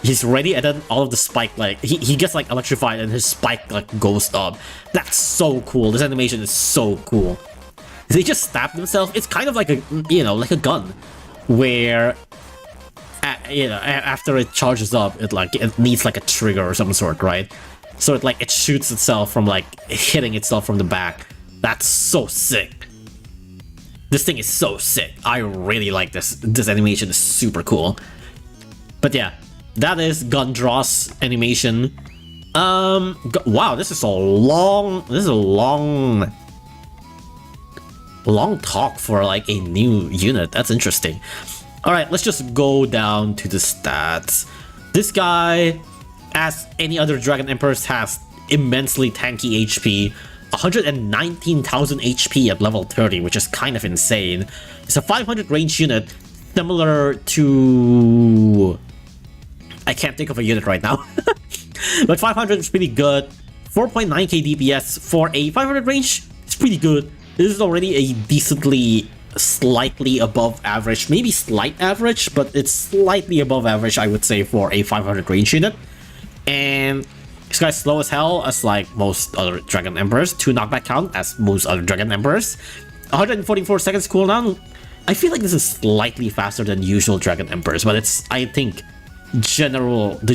he's ready, and then all of the spike, like he gets like electrified and his spike like goes up. That's so cool. This animation is so cool. They just stab themselves. It's kind of like a, you know, like a gun, where you know, after it charges up, it needs like a trigger or some sort, right? So it shoots itself from like hitting itself from the back. That's so sick. This thing is so sick. I really like this. This animation is super cool. But yeah, that is Gandross animation. Wow, this is a long talk for like a new unit. That's interesting. Alright, let's just go down to the stats. This guy, as any other Dragon Emperors, has immensely tanky HP. 119,000 HP at level 30, which is kind of insane. It's a 500 range unit, similar to... I can't think of a unit right now. But 500 is pretty good. 4.9k DPS for a 500 range. It's pretty good. This is already a decently slightly above average, maybe slight average, but it's slightly above average, I would say, for a 500 range unit. And this guy's slow as hell, as like most other Dragon Emperors. 2 knockback count, as most other Dragon Emperors. 144 seconds cooldown. I feel like this is slightly faster than usual Dragon Emperors, but it's, I think, the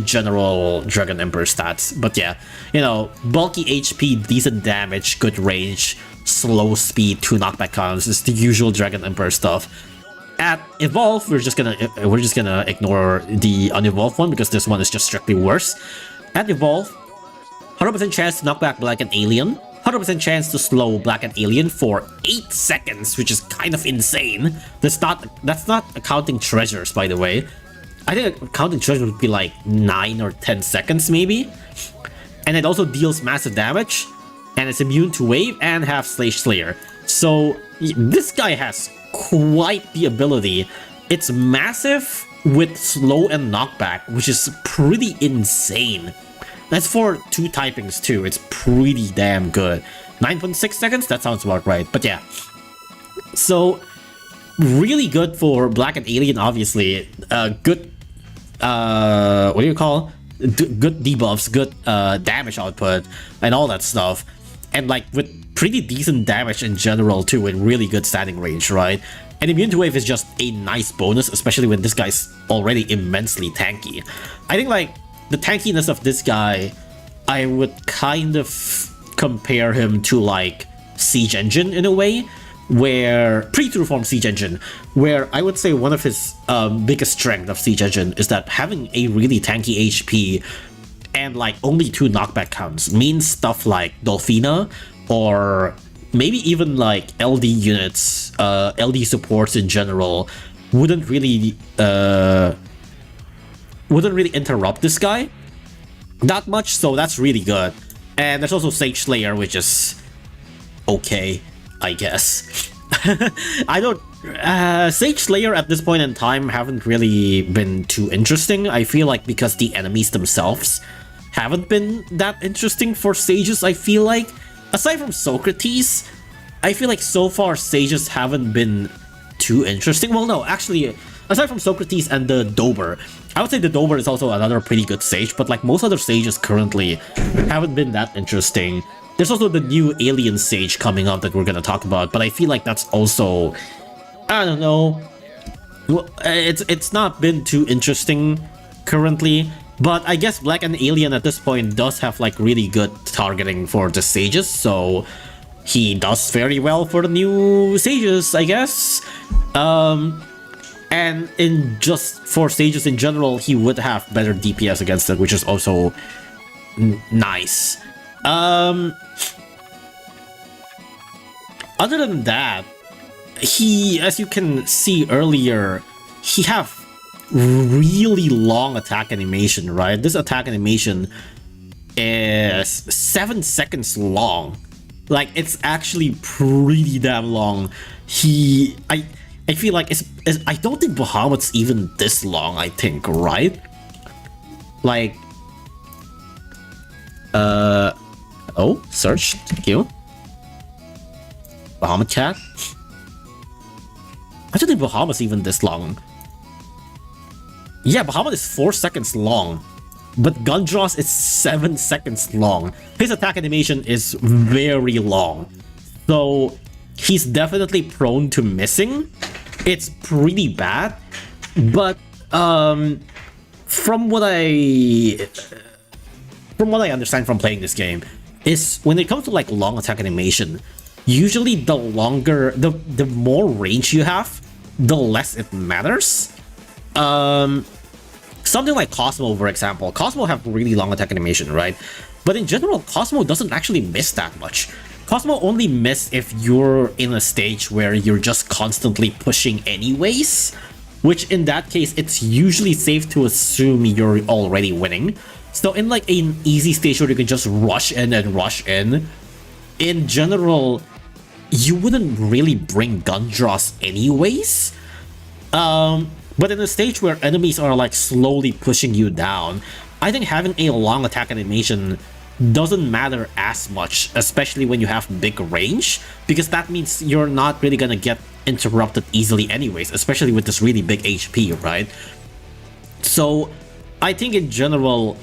general Dragon Emperor stats. But yeah, you know, bulky HP, decent damage, good range, slow speed, 2 knockback counts is the usual Dragon Emperor stuff. At Evolve, we're just gonna ignore the unevolved one because this one is just strictly worse. At Evolve, 100% chance to knock back Black and Alien, 100% chance to slow Black and Alien for 8 seconds, which is kind of insane. That's not accounting treasures, by the way. I think accounting treasures would be like 9 or 10 seconds maybe. And it also deals massive damage, and it's immune to wave and half Slayer. So this guy has quite the ability. It's massive with slow and knockback, which is pretty insane. That's for 2 typings too. It's pretty damn good. 9.6 seconds? That sounds about right. But yeah. So, really good for Black and Alien, obviously. Good, what do you call? Good debuffs, good damage output, and all that stuff. And like, with pretty decent damage in general too, and really good standing range, right? And immune to wave is just a nice bonus, especially when this guy's already immensely tanky. I think like, the tankiness of this guy, I would kind of compare him to like Siege Engine in a way, where pre-true form Siege Engine, where I would say one of his biggest strength of Siege Engine is that having a really tanky HP and like only 2 knockback counts means stuff like Dolphina or maybe even like LD units, LD supports in general wouldn't really interrupt this guy that much, so that's really good. And there's also Sage Slayer, which is okay, I guess. I don't... Sage Slayer at this point in time haven't really been too interesting. I feel like because the enemies themselves haven't been that interesting for Sages, I feel like. Aside from Socrates, I feel like so far Sages haven't been too interesting. Well, no, actually, aside from Socrates and the Dober, I would say the Dober is also another pretty good Sage, but like most other Sages currently haven't been that interesting. There's also the new Alien Sage coming up that we're gonna talk about, but I feel like that's also, I don't know, well, it's not been too interesting currently, but I guess Black and Alien at this point does have like really good targeting for the Sages, so he does very well for the new Sages, I guess. And in just for Sages in general, he would have better DPS against it, which is also nice. Other than that, he, as you can see earlier, he have really long attack animation, right? This attack animation is 7 seconds long. Like, it's actually pretty damn long. I feel like I don't think Bahamut's even this long, I think, right? Like, oh, search, thank you. Bahamut Cat? I don't think Bahamut's even this long. Yeah, Bahamut is 4 seconds long, but Gandross is 7 seconds long. His attack animation is very long, so he's definitely prone to missing. It's pretty bad, but from what I understand from playing this game, is when it comes to like long attack animation, usually the longer, the more range you have, the less it matters. Something like Cosmo, for example. Cosmo have really long attack animation, right? But in general, Cosmo doesn't actually miss that much. Cosmo only miss if you're in a stage where you're just constantly pushing anyways, which in that case, it's usually safe to assume you're already winning. So in like an easy stage where you can just rush in and rush in general, you wouldn't really bring Gandross anyways. But in a stage where enemies are like slowly pushing you down, I think having a long attack animation doesn't matter as much, especially when you have big range, because that means you're not really gonna get interrupted easily anyways, especially with this really big HP, right? So I think in general,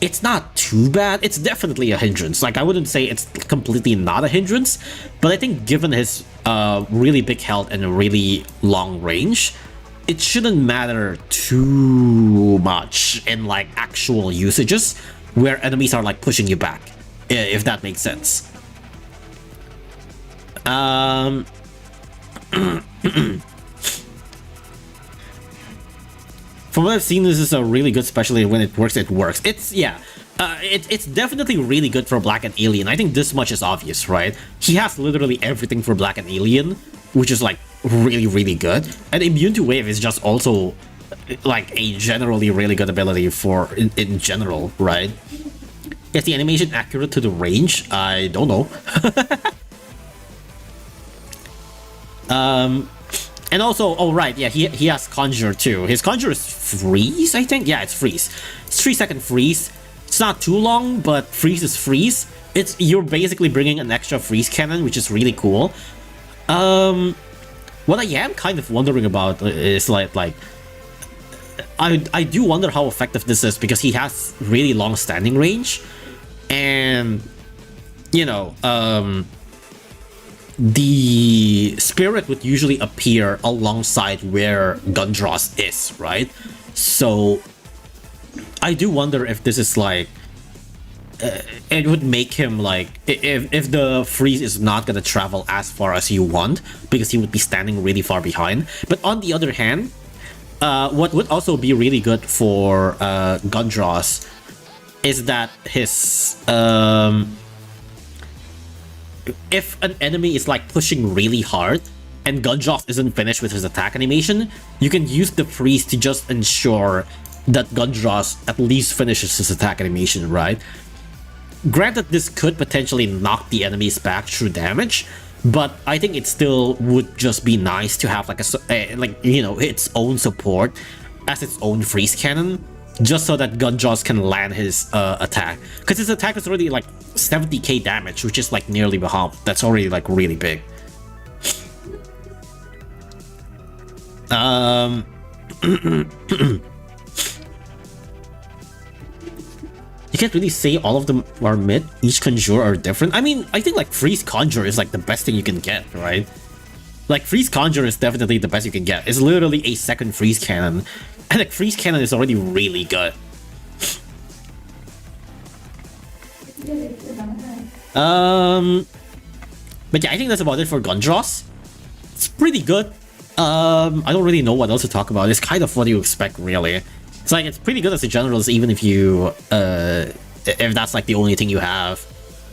it's not too bad. It's definitely a hindrance. Like, I wouldn't say it's completely not a hindrance, but I think given his really big health and a really long range, it shouldn't matter too much in like actual usages where enemies are like pushing you back, if that makes sense. From what I've seen, this is a really good, especially when it works, it works. It's, yeah, it's definitely really good for Black and Alien. I think this much is obvious, right? He has literally everything for Black and Alien, which is like really, really good. And Immune to Wave is just also like a generally really good ability for in general, right? Is the animation accurate to the range? I don't know. And also, oh right, yeah, he has Conjure too. His Conjure is Freeze, I think? Yeah, it's Freeze. It's 3-second Freeze. It's not too long, but Freeze is Freeze. You're basically bringing an extra Freeze cannon, which is really cool. What I am kind of wondering about is like I do wonder how effective this is, because he has really long standing range, and you know, the spirit would usually appear alongside where Gandross is, right? So I do wonder if this is like it would make him like, if the freeze is not gonna travel as far as you want, because he would be standing really far behind. But on the other hand, what would also be really good for Gandross is that his if an enemy is like pushing really hard and Gandross isn't finished with his attack animation, you can use the freeze to just ensure that Gandross at least finishes his attack animation, right? Granted, this could potentially knock the enemies back through damage, but I think it still would just be nice to have like like, you know, its own support as its own freeze cannon, just so that Gandross can land his attack, because his attack is already like 70k damage, which is like nearly Bahamut. That's already like really big. You can't really say all of them are mid. Each Conjure are different. I mean, I think like Freeze Conjure is like the best thing you can get, right? Like Freeze Conjure is definitely the best you can get. It's literally a second Freeze Cannon, and like Freeze Cannon is already really good. But yeah, I think that's about it for Gandross. It's pretty good. I don't really know what else to talk about. It's kind of what you expect, really. It's like, it's pretty good as a generalist, even if you, if that's like the only thing you have.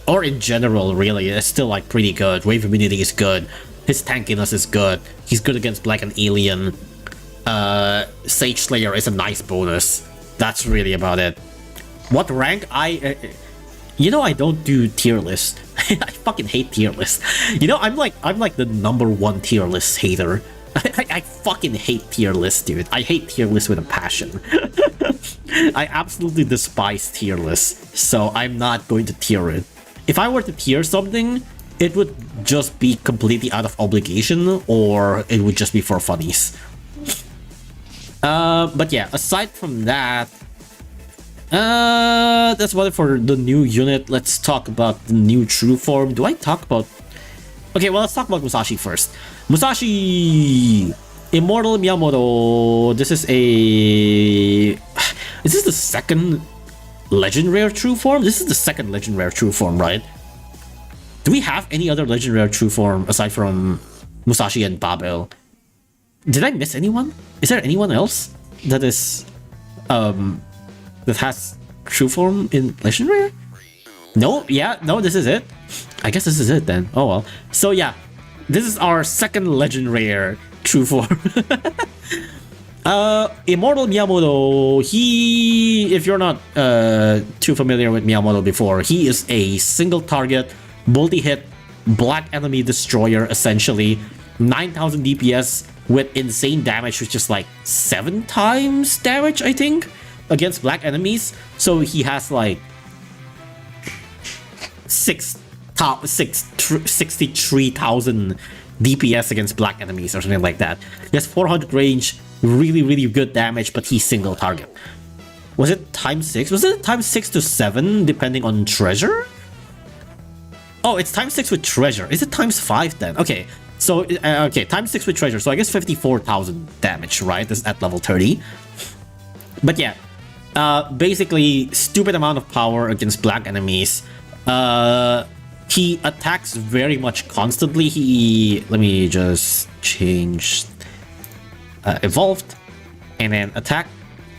Or in general, really, it's still like pretty good. Wave immunity is good. His tankiness is good. He's good against Black and Alien. Sage Slayer is a nice bonus. That's really about it. What rank? You know, I don't do tier list. I fucking hate tier list. You know, I'm like the #1 tier list hater. I fucking hate tier lists, dude. I hate tier lists with a passion. I absolutely despise tier lists, so I'm not going to tier it. If I were to tier something, it would just be completely out of obligation, or it would just be for funnies. But yeah, aside from that, that's about it for the new unit. Let's talk about the new true form. Do I talk about... Okay, well, let's talk about Musashi first. Musashi! Immortal Miyamoto. This is a... Is this the second Legend Rare True Form? This is the second Legend Rare True Form, right? Do we have any other Legend Rare True Form aside from Musashi and Babel? Did I miss anyone? Is there anyone else that is... that has True Form in Legend Rare? No, yeah, no, this is it. I guess this is it then. Oh well. So yeah, this is our second Legend Rare True Form. Immortal Miyamoto, he... If you're not too familiar with Miyamoto before, he is a single target, multi-hit, black enemy destroyer, essentially. 9,000 DPS with insane damage, which is like 7 times damage, I think, against black enemies. So he has like 63,000 DPS against black enemies or something like that. He has 400 range, really good damage, but he's single target. Was it times 6? Was it times 6 to 7 depending on treasure? Oh, it's times 6 with treasure. Is it times 5 then? Okay, so okay, times 6 with treasure. So I guess 54,000 damage, right? This is at level 30. But yeah, basically stupid amount of power against black enemies. He attacks very much constantly. Let me just change evolved and then attack.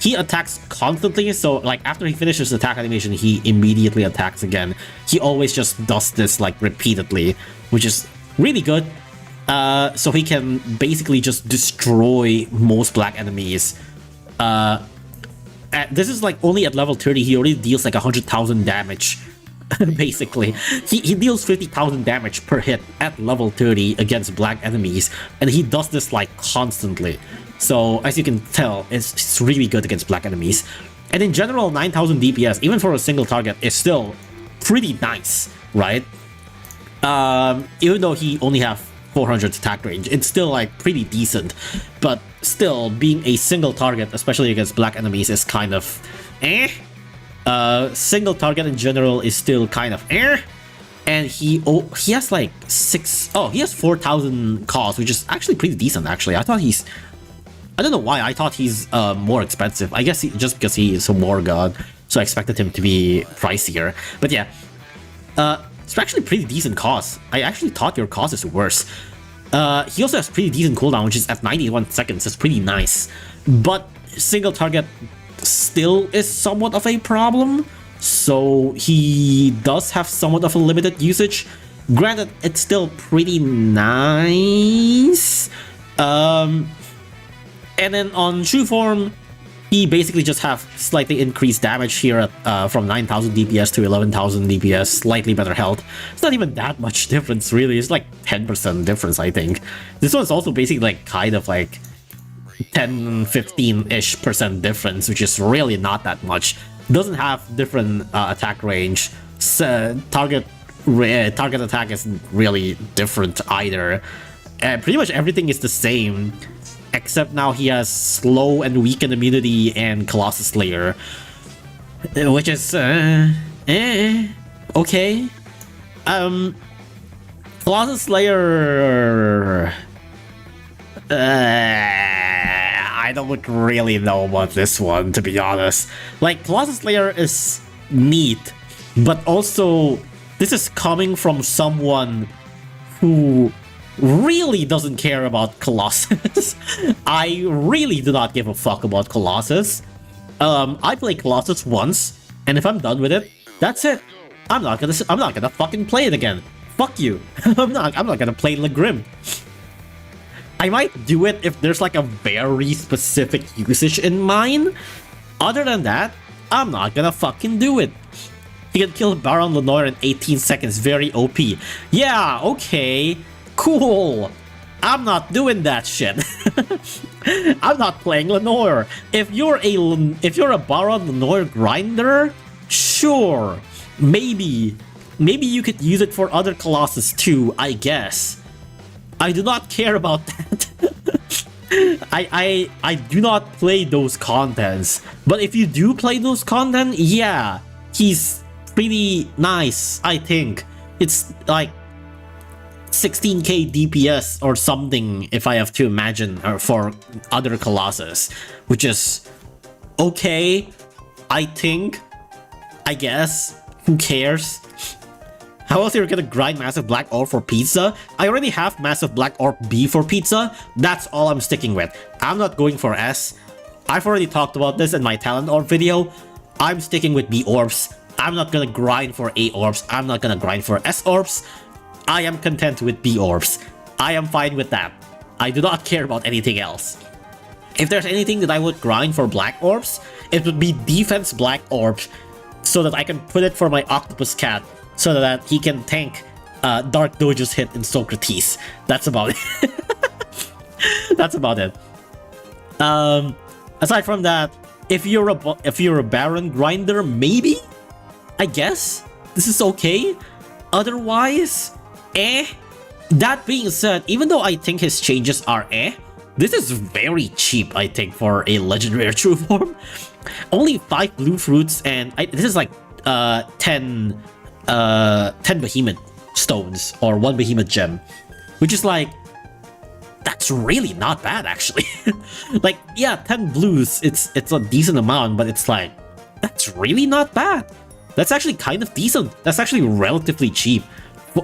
He attacks constantly, so like after he finishes the attack animation, he immediately attacks again. He always just does this like repeatedly, which is really good. So he can basically just destroy most black enemies. This is like only at level 30, he already deals like 100,000 damage. Basically, he deals 50,000 damage per hit at level 30 against black enemies, and he does this like constantly. So as you can tell, it's really good against black enemies. And in general, 9,000 DPS, even for a single target, is still pretty nice, right? Even though he only have 400 attack range, it's still like pretty decent. But still, being a single target, especially against black enemies, is kind of eh. Single target in general is still kind of eh. And he has like he has 4,000 cost, which is actually pretty decent. Actually, I don't know why I thought he's more expensive. I guess just because he is a war god, so I expected him to be pricier. But yeah, it's actually pretty decent cost. I actually thought your cost is worse. He also has pretty decent cooldown, which is at 91 seconds. It's pretty nice. But single target still is somewhat of a problem. So he does have somewhat of a limited usage. Granted, it's still pretty nice. And then on true form, he basically just have slightly increased damage here at, from 9,000 DPS to 11,000 DPS, slightly better health. It's not even that much difference, really. It's like 10% difference, I think. This one's also basically like kind of like 10-15-ish% difference, which is really not that much. Doesn't have different attack range. Target attack isn't really different either. Pretty much everything is the same, except now he has slow and weakened immunity and Colossus Slayer, which is okay. Colossus Slayer, I don't really know about this one, to be honest. Like, Colossus Slayer is neat, but also this is coming from someone who really doesn't care about Colossus. I really do not give a fuck about Colossus. I played Colossus once, and if I'm done with it, that's it. I'm not gonna fucking play it again. Fuck you. I'm not gonna play Legrim. I might do it if there's like a very specific usage in mind. Other than that, I'm not gonna fucking do it. He can kill Baron Lenoir in 18 seconds, very OP. Yeah, okay. Cool. I'm not doing that shit. I'm not playing Lenoir. If you're a Baron Lenoir grinder, sure. Maybe you could use it for other Colossus too, I guess. I do not care about that. I do not play those contents. But if you do play those content, yeah, he's pretty nice, I think. It's like 16k DPS or something, if I have to imagine, for other Colossus, which is okay, I think, I guess. Who cares? How else are you gonna grind Massive Black Orb for pizza? I already have Massive Black Orb B for pizza. That's all I'm sticking with. I'm not going for S. I've already talked about this in my Talent Orb video. I'm sticking with B Orbs. I'm not gonna grind for A Orbs. I'm not gonna grind for S Orbs. I am content with B Orbs. I am fine with that. I do not care about anything else. If there's anything that I would grind for Black Orbs, it would be Defense Black Orbs, so that I can put it for my Octopus Cat, so that he can tank Dark Dojo's hit in Socrates. That's about it. That's about it. Aside from that, if you're a Baron grinder, maybe, I guess this is okay. Otherwise, That being said, even though I think his changes are this is very cheap, I think, for a legendary true form. Only 5 blue fruits, and this is like 10 behemoth stones or 1 behemoth gem, which is like, that's really not bad actually. Like, yeah, 10 blues, it's a decent amount, but it's like, that's really not bad. That's actually kind of decent. That's actually relatively cheap,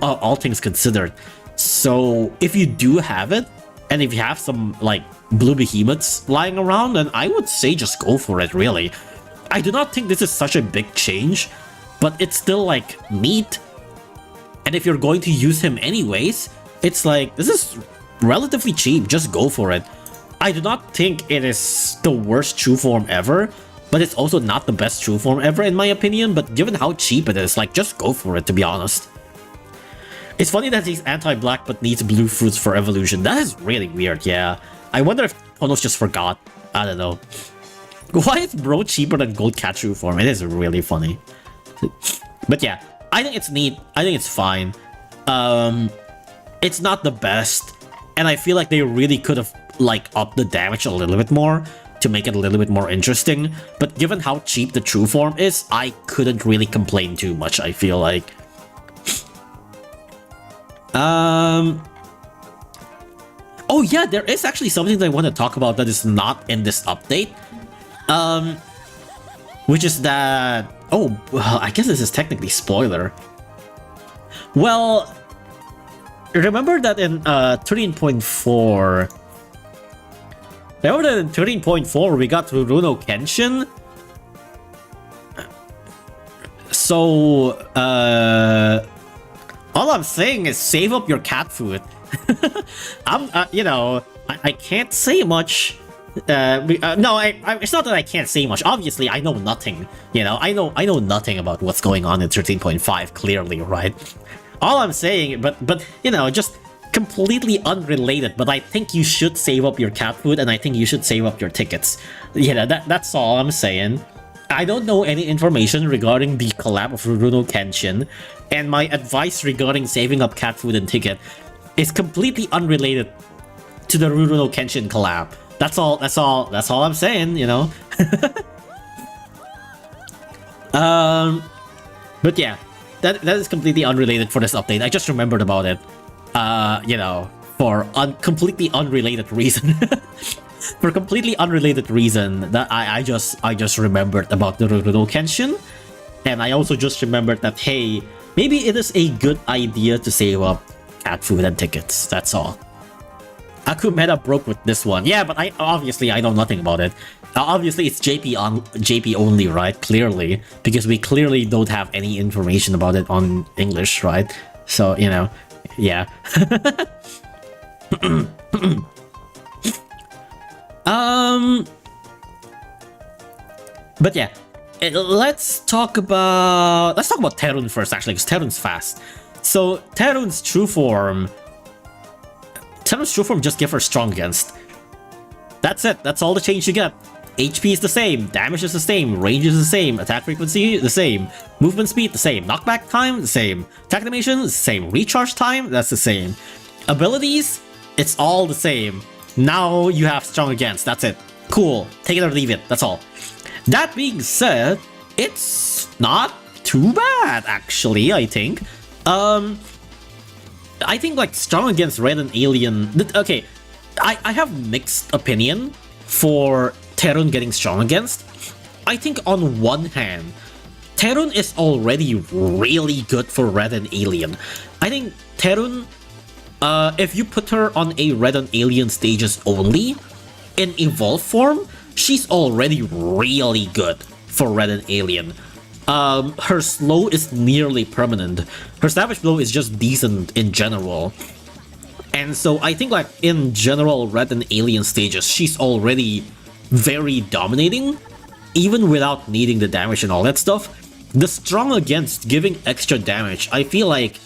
all things considered. So if you do have it, and if you have some like blue behemoths lying around, then I would say just go for it, really. I do not think this is such a big change, but it's still like neat. And if you're going to use him anyways, it's like, this is relatively cheap, just go for it. I do not think it is the worst true form ever, but it's also not the best true form ever in my opinion, but given how cheap it is, like, just go for it, to be honest. It's funny that he's anti-black but needs blue fruits for evolution. That is really weird, yeah. I wonder if Konos just forgot. I don't know. Why is bro cheaper than gold cat true form? It is really funny. But yeah, I think it's neat. I think it's fine. It's not the best, and I feel like they really could have like upped the damage a little bit more to make it a little bit more interesting. But given how cheap the true form is, I couldn't really complain too much, I feel like. Oh yeah, there is actually something that I want to talk about that is not in this update. Which is that... Oh, well, I guess this is technically spoiler. Well, remember that in 13.4... Remember that in 13.4 we got to Runo Kenshin? So, all I'm saying is save up your cat food. You know, I can't say much. No, it's not that I can't say much. Obviously, I know nothing. You know, I know nothing about what's going on in 13.5. Clearly, right? All I'm saying, but you know, just completely unrelated. But I think you should save up your cat food, and I think you should save up your tickets. You know, that's all I'm saying. I don't know any information regarding the collab of Rurouni Kenshin, and my advice regarding saving up cat food and ticket is completely unrelated to the Rurouni Kenshin collab. That's all I'm saying, you know. But yeah, that is completely unrelated for this update. I just remembered about it, you know, for completely unrelated reason. For completely unrelated reason, that I just remembered about the Rurouni Kenshin, and I also just remembered that, hey, maybe it is a good idea to save up cat food and tickets. That's all. Akumeta broke with this one. Yeah, but I know nothing about it. Obviously, it's JP only, right? Clearly, because we clearly don't have any information about it on English, right? So, you know, yeah. But yeah, let's talk about Terun first, actually, because Terun's fast. So Terun's true form just give her strong against. That's it. That's all the change you get. HP is the same, damage is the same, range is the same, attack frequency the same, movement speed the same, knockback time the same, attack animation the same, recharge time that's the same, abilities it's all the same. Now you have strong against. That's it. Cool. Take it or leave it. That's all. That being said, it's not too bad actually. I think. I think like strong against red and alien. Okay, I have mixed opinion for Terun getting strong against. I think on one hand, Terun is already really good for red and alien. I think Terun, if you put her on a red and alien stages only, in evolved form, she's already really good for red and alien. Her slow is nearly permanent. Her savage blow is just decent in general. And so I think like in general red and alien stages, she's already very dominating, even without needing the damage and all that stuff. The strong against giving extra damage, I feel like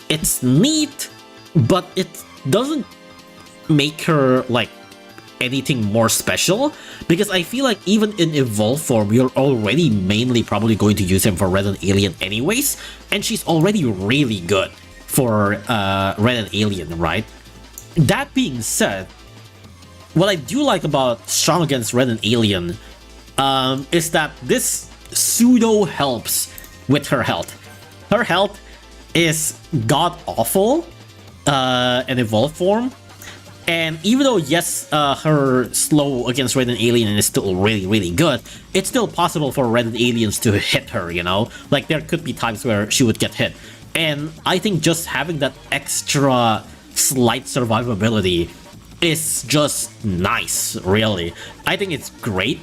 it's neat, but it doesn't make her like anything more special, because I feel like even in evolved form you're already mainly probably going to use him for red and alien anyways, and she's already really good for Red and Alien, right? That being said, what I do like about Strong against Red and Alien is that this pseudo helps with her health. Her health is god-awful in evolved form. And even though, yes, her slow against Red and Alien is still really, really good, it's still possible for Red and Aliens to hit her, you know? Like, there could be times where she would get hit. And I think just having that extra slight survivability is just nice, really. I think it's great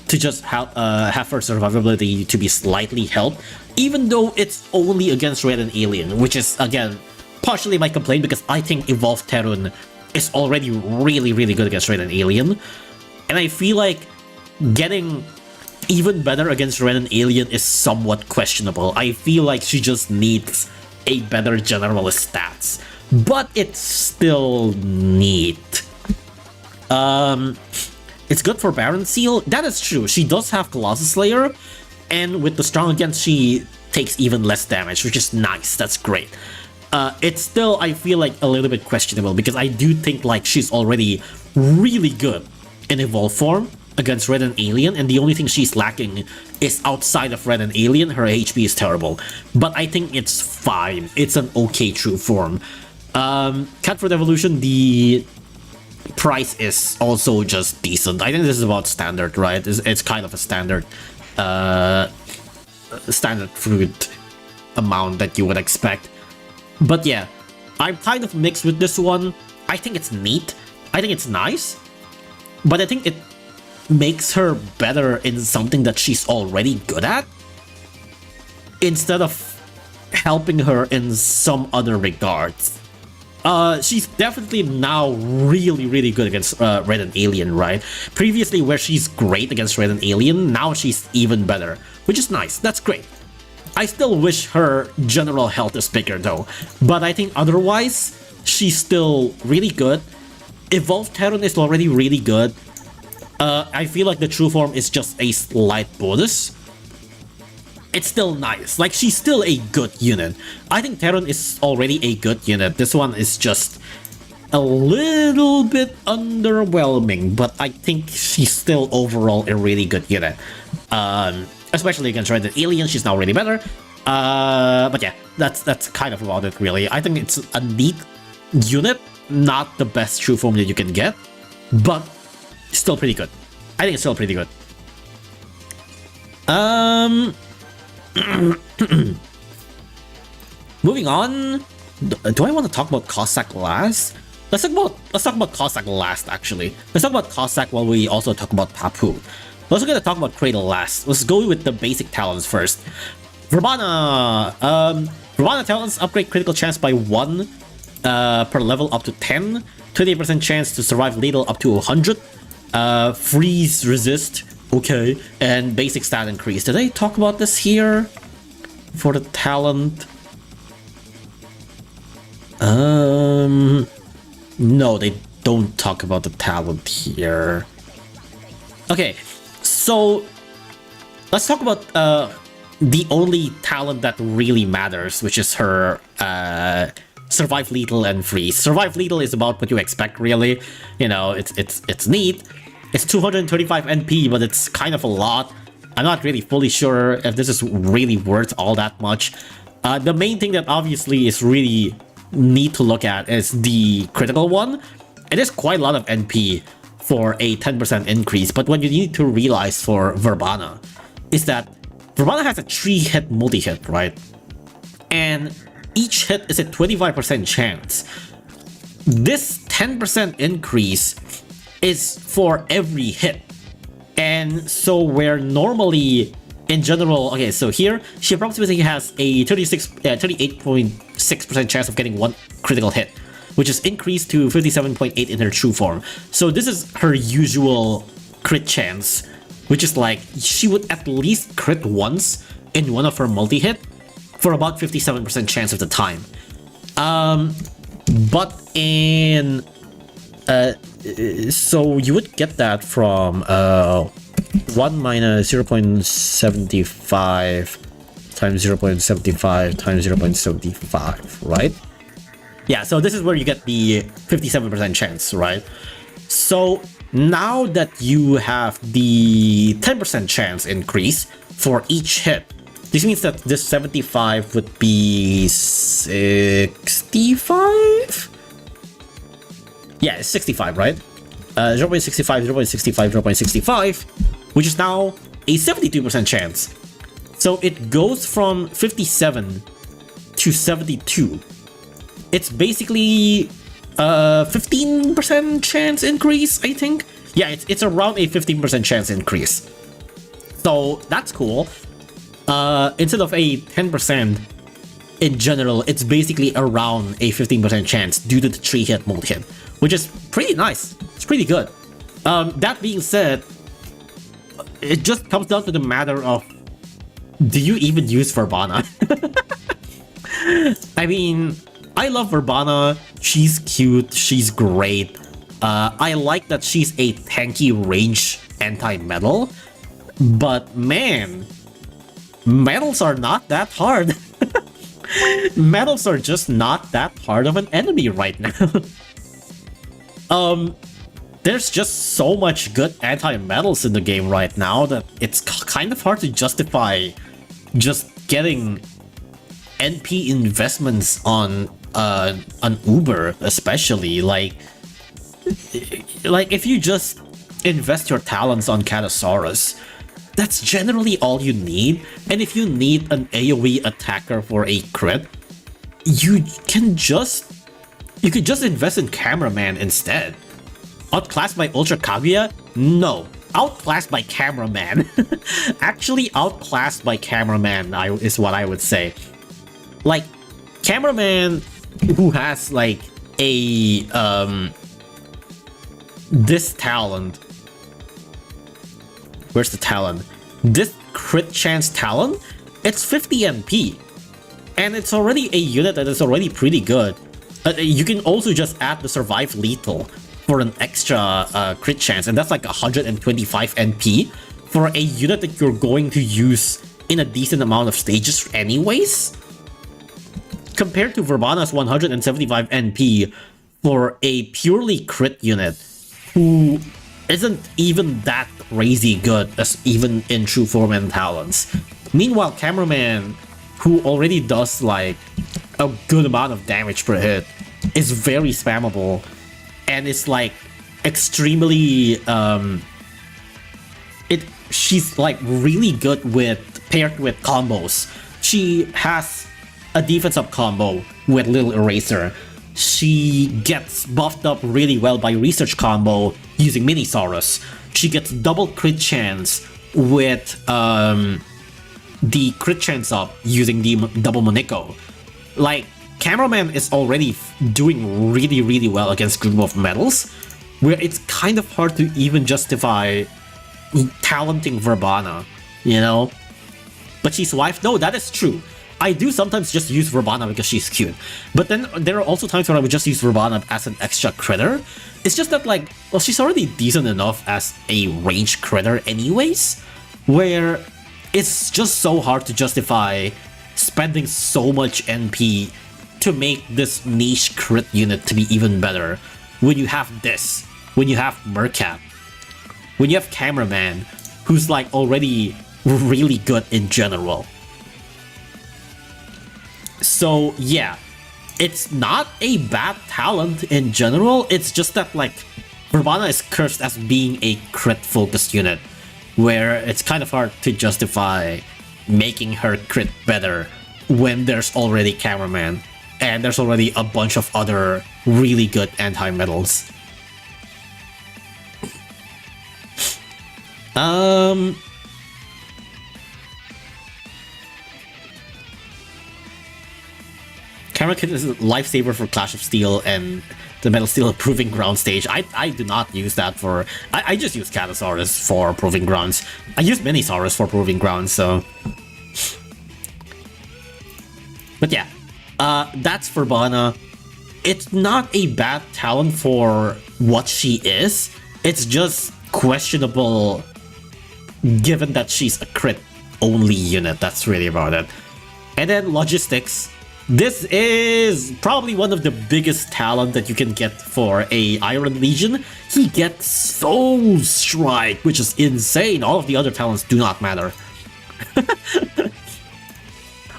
to just have her survivability to be slightly helped, even though it's only against Red and Alien, which is, again, partially my complaint because I think Evolved Terun is already really, really good against Red and Alien. And I feel like getting even better against Red and Alien is somewhat questionable. I feel like she just needs a better generalist stats. But it's still neat. It's good for Baron Seal. That is true. She does have Colossus Slayer. And with the Strong Against, she takes even less damage, which is nice. That's great. It's still, I feel like, a little bit questionable because I do think like she's already really good in Evolved form against Red and Alien, and the only thing she's lacking is outside of Red and Alien. Her HP is terrible, but I think it's fine. It's an okay true form. Catford Evolution, the price is also just decent. I think this is about standard, right? It's kind of a standard standard fruit amount that you would expect. But yeah, I'm kind of mixed with this one. I think it's neat. I think it's nice. But I think it makes her better in something that she's already good at, instead of helping her in some other regards. She's definitely now really, really good against Red and Alien, right? Previously, where she's great against Red and Alien, now she's even better, which is nice. That's great. I still wish her general health is bigger though, but I think otherwise, she's still really good. Evolved Terran is already really good. I feel like the true form is just a slight bonus. It's still nice. Like, she's still a good unit. I think Terran is already a good unit. This one is just a little bit underwhelming, but I think she's still overall a really good unit. Especially against Red and Alien, she's now really better. But yeah, that's kind of about it, really. I think it's a neat unit, not the best true form that you can get, but still pretty good. I think it's still pretty good. Moving on. Do I want to talk about Cossack last? Let's talk about Cossack last, actually. Let's talk about Cossack while we also talk about Papu. We're also gonna talk about Cradle last. Let's go with the basic talents first. Verbana. Verbana talents upgrade critical chance by 1 per level up to 10. 28% chance to survive lethal up to 100. Freeze resist. Okay. And basic stat increase. Did I talk about this here? For the talent? No, they don't talk about the talent here. Okay. So, let's talk about the only talent that really matters, which is her Survive Lethal and Freeze. Survive Lethal is about what you expect, really. You know, it's neat. It's 235 NP, but it's kind of a lot. I'm not really fully sure if this is really worth all that much. The main thing that obviously is really neat to look at is the critical one. It is quite a lot of NP for a 10% increase, but what you need to realize for Verbana is that Verbana has a 3-hit multi-hit, right? And each hit is a 25% chance. This 10% increase is for every hit. And so where normally, in general, okay, so here, she approximately has a 38.6% chance of getting 1 critical hit, which is increased to 57.8 in her true form. So this is her usual crit chance, which is like, she would at least crit once in one of her multi-hit for about 57% chance of the time. But in... so you would get that from 1 minus 0.75 times 0.75 times 0.75, right? Yeah, so this is where you get the 57% chance, right? So now that you have the 10% chance increase for each hit, this means that this 75 would be 65? Yeah, it's 65, right? 0.65, 0.65, 0.65, which is now a 72% chance. So it goes from 57 to 72. It's basically a 15% chance increase, I think. Yeah, it's around a 15% chance increase. So that's cool. Instead of a 10%, in general, it's basically around a 15% chance due to the 3-hit multi-hit, which is pretty nice. It's pretty good. That being said, it just comes down to the matter of, do you even use Verbana? I mean, I love Verbana. She's cute. She's great. I like that she's a tanky range anti-metal. But man, metals are not that hard. Metals are just not that hard of an enemy right now. There's just so much good anti-metals in the game right now that it's kind of hard to justify just getting NP investments on an Uber, especially. Like if you just invest your talents on Catasaurus, that's generally all you need. And if you need an AoE attacker for a crit, you could just invest in Cameraman instead. Outclassed by Ultra Kaguya? No. Outclassed by Cameraman. Actually outclassed by Cameraman is what I would say. Like, Cameraman, who has like a this talent. Where's the talent? This crit chance talent, it's 50 NP. And it's already a unit that is already pretty good. You can also just add the survive lethal for an extra crit chance, and that's like 125 NP for a unit that you're going to use in a decent amount of stages anyways. Compared to Verbana's 175 NP for a purely crit unit who isn't even that crazy good as even in true form and talents. Meanwhile, Cameraman, who already does like a good amount of damage per hit, is very spammable and is like extremely she's like really good paired with combos. She has a defense up combo with Little Eraser. She gets buffed up really well by research combo using Minisaurus. She gets double crit chance with the crit chance up using the double Moniko. Like, Cameraman is already doing really well against group of metals, where it's kind of hard to even justify talenting Verbana, you know? But she's wife? No, that is true. I do sometimes just use Verbana because she's cute. But then there are also times where I would just use Verbana as an extra critter. It's just that, like, well, she's already decent enough as a range critter anyways, where it's just so hard to justify spending so much NP to make this niche crit unit to be even better when you have this, when you have Mercat, when you have Cameraman, who's like already really good in general. So yeah, it's not a bad talent in general, it's just that like Verbana is cursed as being a crit focused unit, where it's kind of hard to justify making her crit better when there's already Cameraman and there's already a bunch of other really good anti-metals. Camera Kit is a lifesaver for Clash of Steel and the Metal Steel Proving Ground stage. I do not use that for... I just use Catasaurus for Proving Grounds. I use Minisaurus for Proving Grounds, so... But yeah, that's Verbana. It's not a bad talent for what she is. It's just questionable given that she's a crit-only unit. That's really about it. And then Logistics. This is probably one of the biggest talent that you can get for a Iron Legion. He gets Soul Strike, which is insane. All of the other talents do not matter.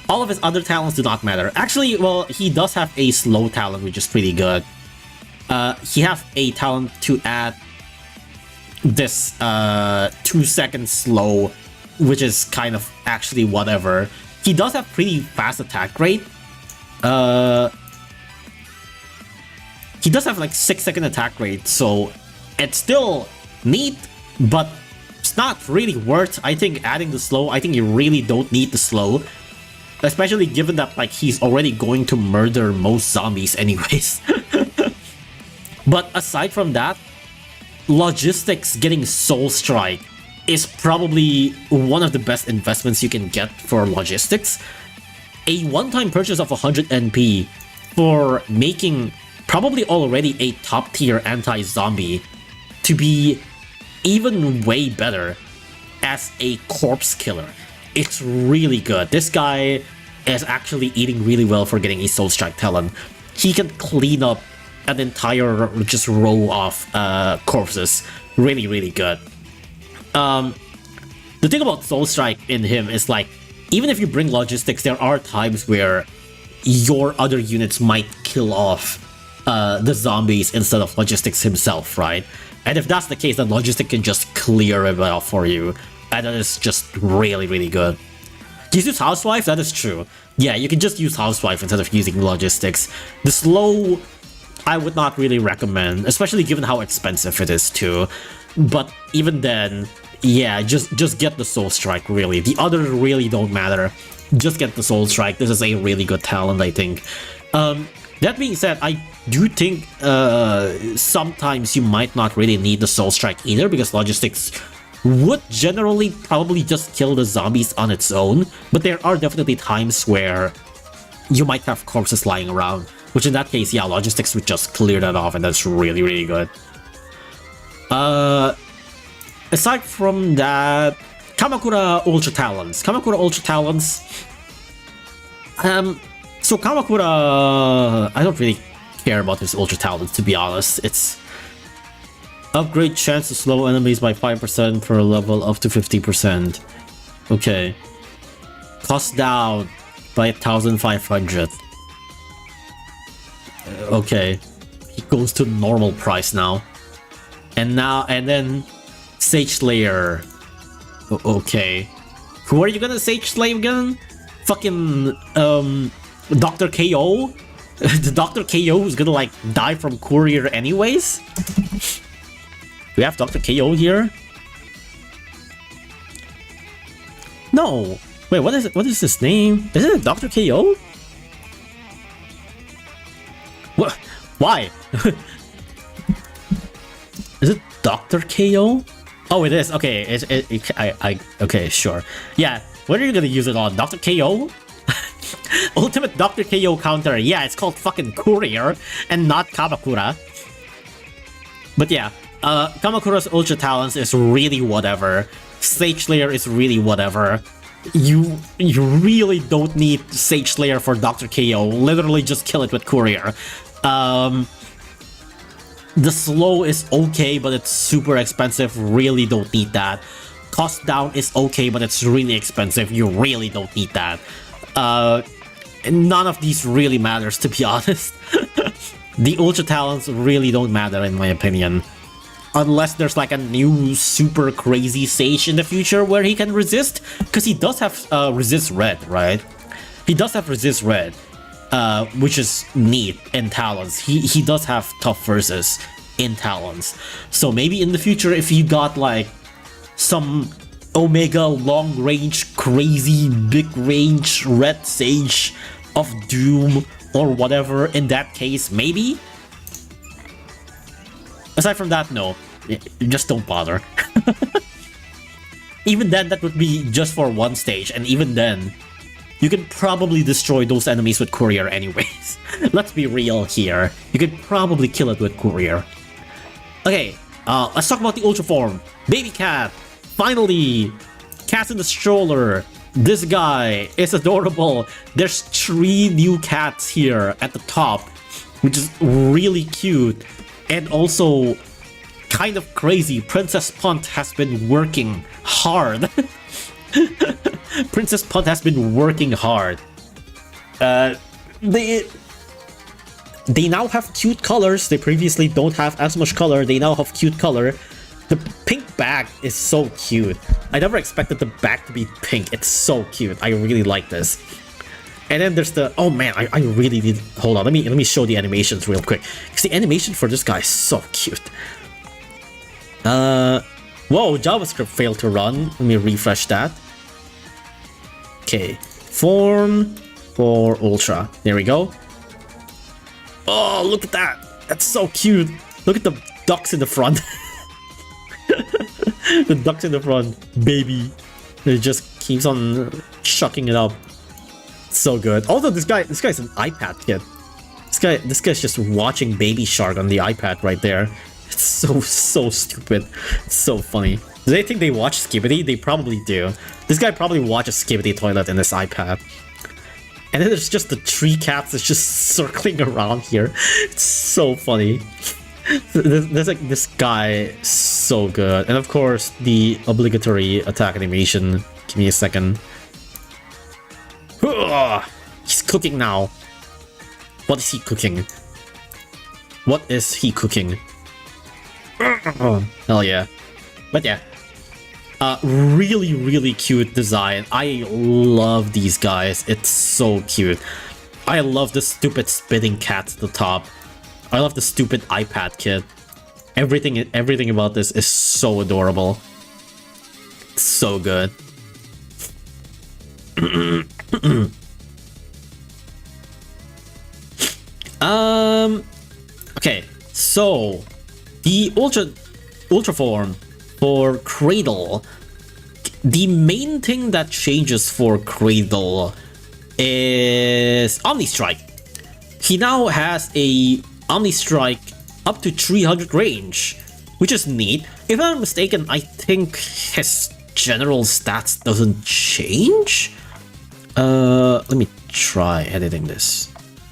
All of his other talents do not matter. Actually, well, he does have a slow talent, which is pretty good. He has a talent to add this 2-second slow, which is kind of actually whatever. He does have pretty fast attack rate. He does have like 6-second attack rate, so it's still neat, but it's not really worth, I think, adding the slow. I think you really don't need the slow, especially given that like he's already going to murder most zombies anyways. But aside from that, logistics getting Soul Strike is probably one of the best investments you can get for logistics. A one-time purchase of 100 NP for making probably already a top-tier anti-zombie to be even way better as a corpse killer. It's really good. This guy is actually eating really well for getting a Soul Strike talent. He can clean up an entire just row of corpses. Really, really good. The thing about Soul Strike in him is like, even if you bring logistics, there are times where your other units might kill off the zombies instead of logistics himself, right? And if that's the case, then logistic can just clear it off for you. And that is just really, really good. You use Housewife? That is true. Yeah, you can just use Housewife instead of using logistics. The slow, I would not really recommend, especially given how expensive it is too. But even then, yeah, just get the Soul Strike, really. The others really don't matter. Just get the Soul Strike. This is a really good talent, I think. That being said, I do think sometimes you might not really need the Soul Strike either, because logistics would generally probably just kill the zombies on its own. But there are definitely times where you might have corpses lying around, which in that case, yeah, logistics would just clear that off, and that's really, really good. Aside from that, Kamakura Ultra Talents. Kamakura Ultra Talents. So Kamakura, I don't really care about his Ultra Talents, to be honest. It's upgrade chance to slow enemies by 5% per level up to 50%. Okay. Cost down by 1,500. Okay. He goes to normal price now. And then Sage Slayer. Okay. Who are you gonna Sage Slay again? Fucking Dr. KO? The Dr. KO who's gonna like die from courier anyways? Do we have Dr. KO here? No. Wait, what is it? What is his name? Is it Dr. KO? What? Why? Is it Dr. KO? Oh, it is. Okay, okay, sure. Yeah, what are you gonna use it on? Dr. KO? Ultimate Dr. KO counter. Yeah, it's called fucking Courier and not Kamakura. But yeah, Kamakura's Ultra Talents is really whatever. Sage Slayer is really whatever. You really don't need Sage Slayer for Dr. KO. Literally just kill it with Courier. The slow is okay, but it's super expensive. Really don't need that. Cost down is okay, but it's really expensive. You really don't need that. None of these really matters, to be honest. The Ultra Talents really don't matter, in my opinion. Unless there's like a new super crazy Sage in the future where he can resist. Because he does have resist red, right? He does have resist red. Which is neat in Talons. He does have tough versus in Talons. So maybe in the future, if you got like some Omega long range, crazy big range red Sage of Doom or whatever, in that case, maybe. Aside from that, no. Just don't bother. Even then, that would be just for one stage, and even then, you can probably destroy those enemies with Courier anyways. Let's be real here. You could probably kill it with Courier. Okay, let's talk about the Ultra Form. Baby Cat! Finally! Cat in the stroller. This guy is adorable. There's 3 new cats here at the top, which is really cute. And also kind of crazy. Princess Punt has been working hard. Princess Punt has been working hard. They now have cute colors. They previously don't have as much color. They now have cute color. The pink bag is so cute. I never expected the bag to be pink. It's so cute. I really like this. And then there's the... Oh man, I really need... Hold on, let me show the animations real quick. Because the animation for this guy is so cute. Whoa, JavaScript failed to run. Let me refresh that. Okay, form for Ultra. There we go. Oh, look at that. That's so cute. Look at the ducks in the front. The ducks in the front, baby. It just keeps on shucking it up. So good. Although this guy's an iPad kid. This guy's just watching Baby Shark on the iPad right there. It's so stupid. It's so funny. Do they think they watch Skibidi? They probably do. This guy probably watches Skibidi Toilet in his iPad. And then there's just the 3 cats that's just circling around here. It's so funny. There's like this guy, so good. And of course, the obligatory attack animation. Give me a second. He's cooking now. What is he cooking? What is he cooking? Hell yeah. But yeah. Really cute design. I love these guys. It's so cute. I love the stupid spitting cat at the top. I love the stupid iPad kid. Everything about this is so adorable. It's so good. Okay, so the ultra form for Cradle. The main thing that changes for Cradle is Omni Strike. He now has a Omni Strike up to 300 range, which is neat. If I'm not mistaken, I think his general stats doesn't change. Let me try editing this.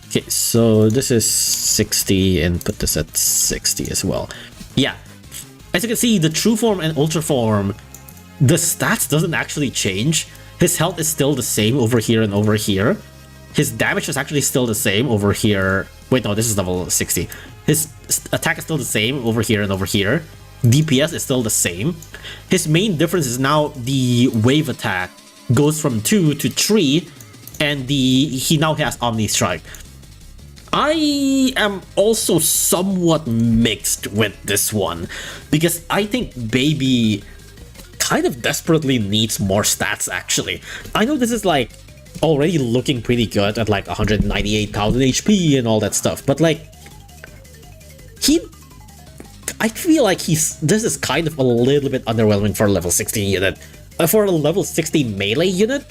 Okay, so this is 60 and put this at 60 as well. Yeah, as you can see, the true form and ultra form, the stats doesn't actually change. His health is still the same over here and over here. His damage is actually still the same over here. Wait, no, this is level 60. His attack is still the same over here and over here. DPS is still the same. His main difference is now the wave attack goes from 2 to 3, and he now has Omni Strike. I am also somewhat mixed with this one, because I think Baby kind of desperately needs more stats, actually. I know this is like already looking pretty good at like 198,000 HP and all that stuff, but like I feel like this is kind of a little bit underwhelming for a level 60 unit. For a level 60 melee unit,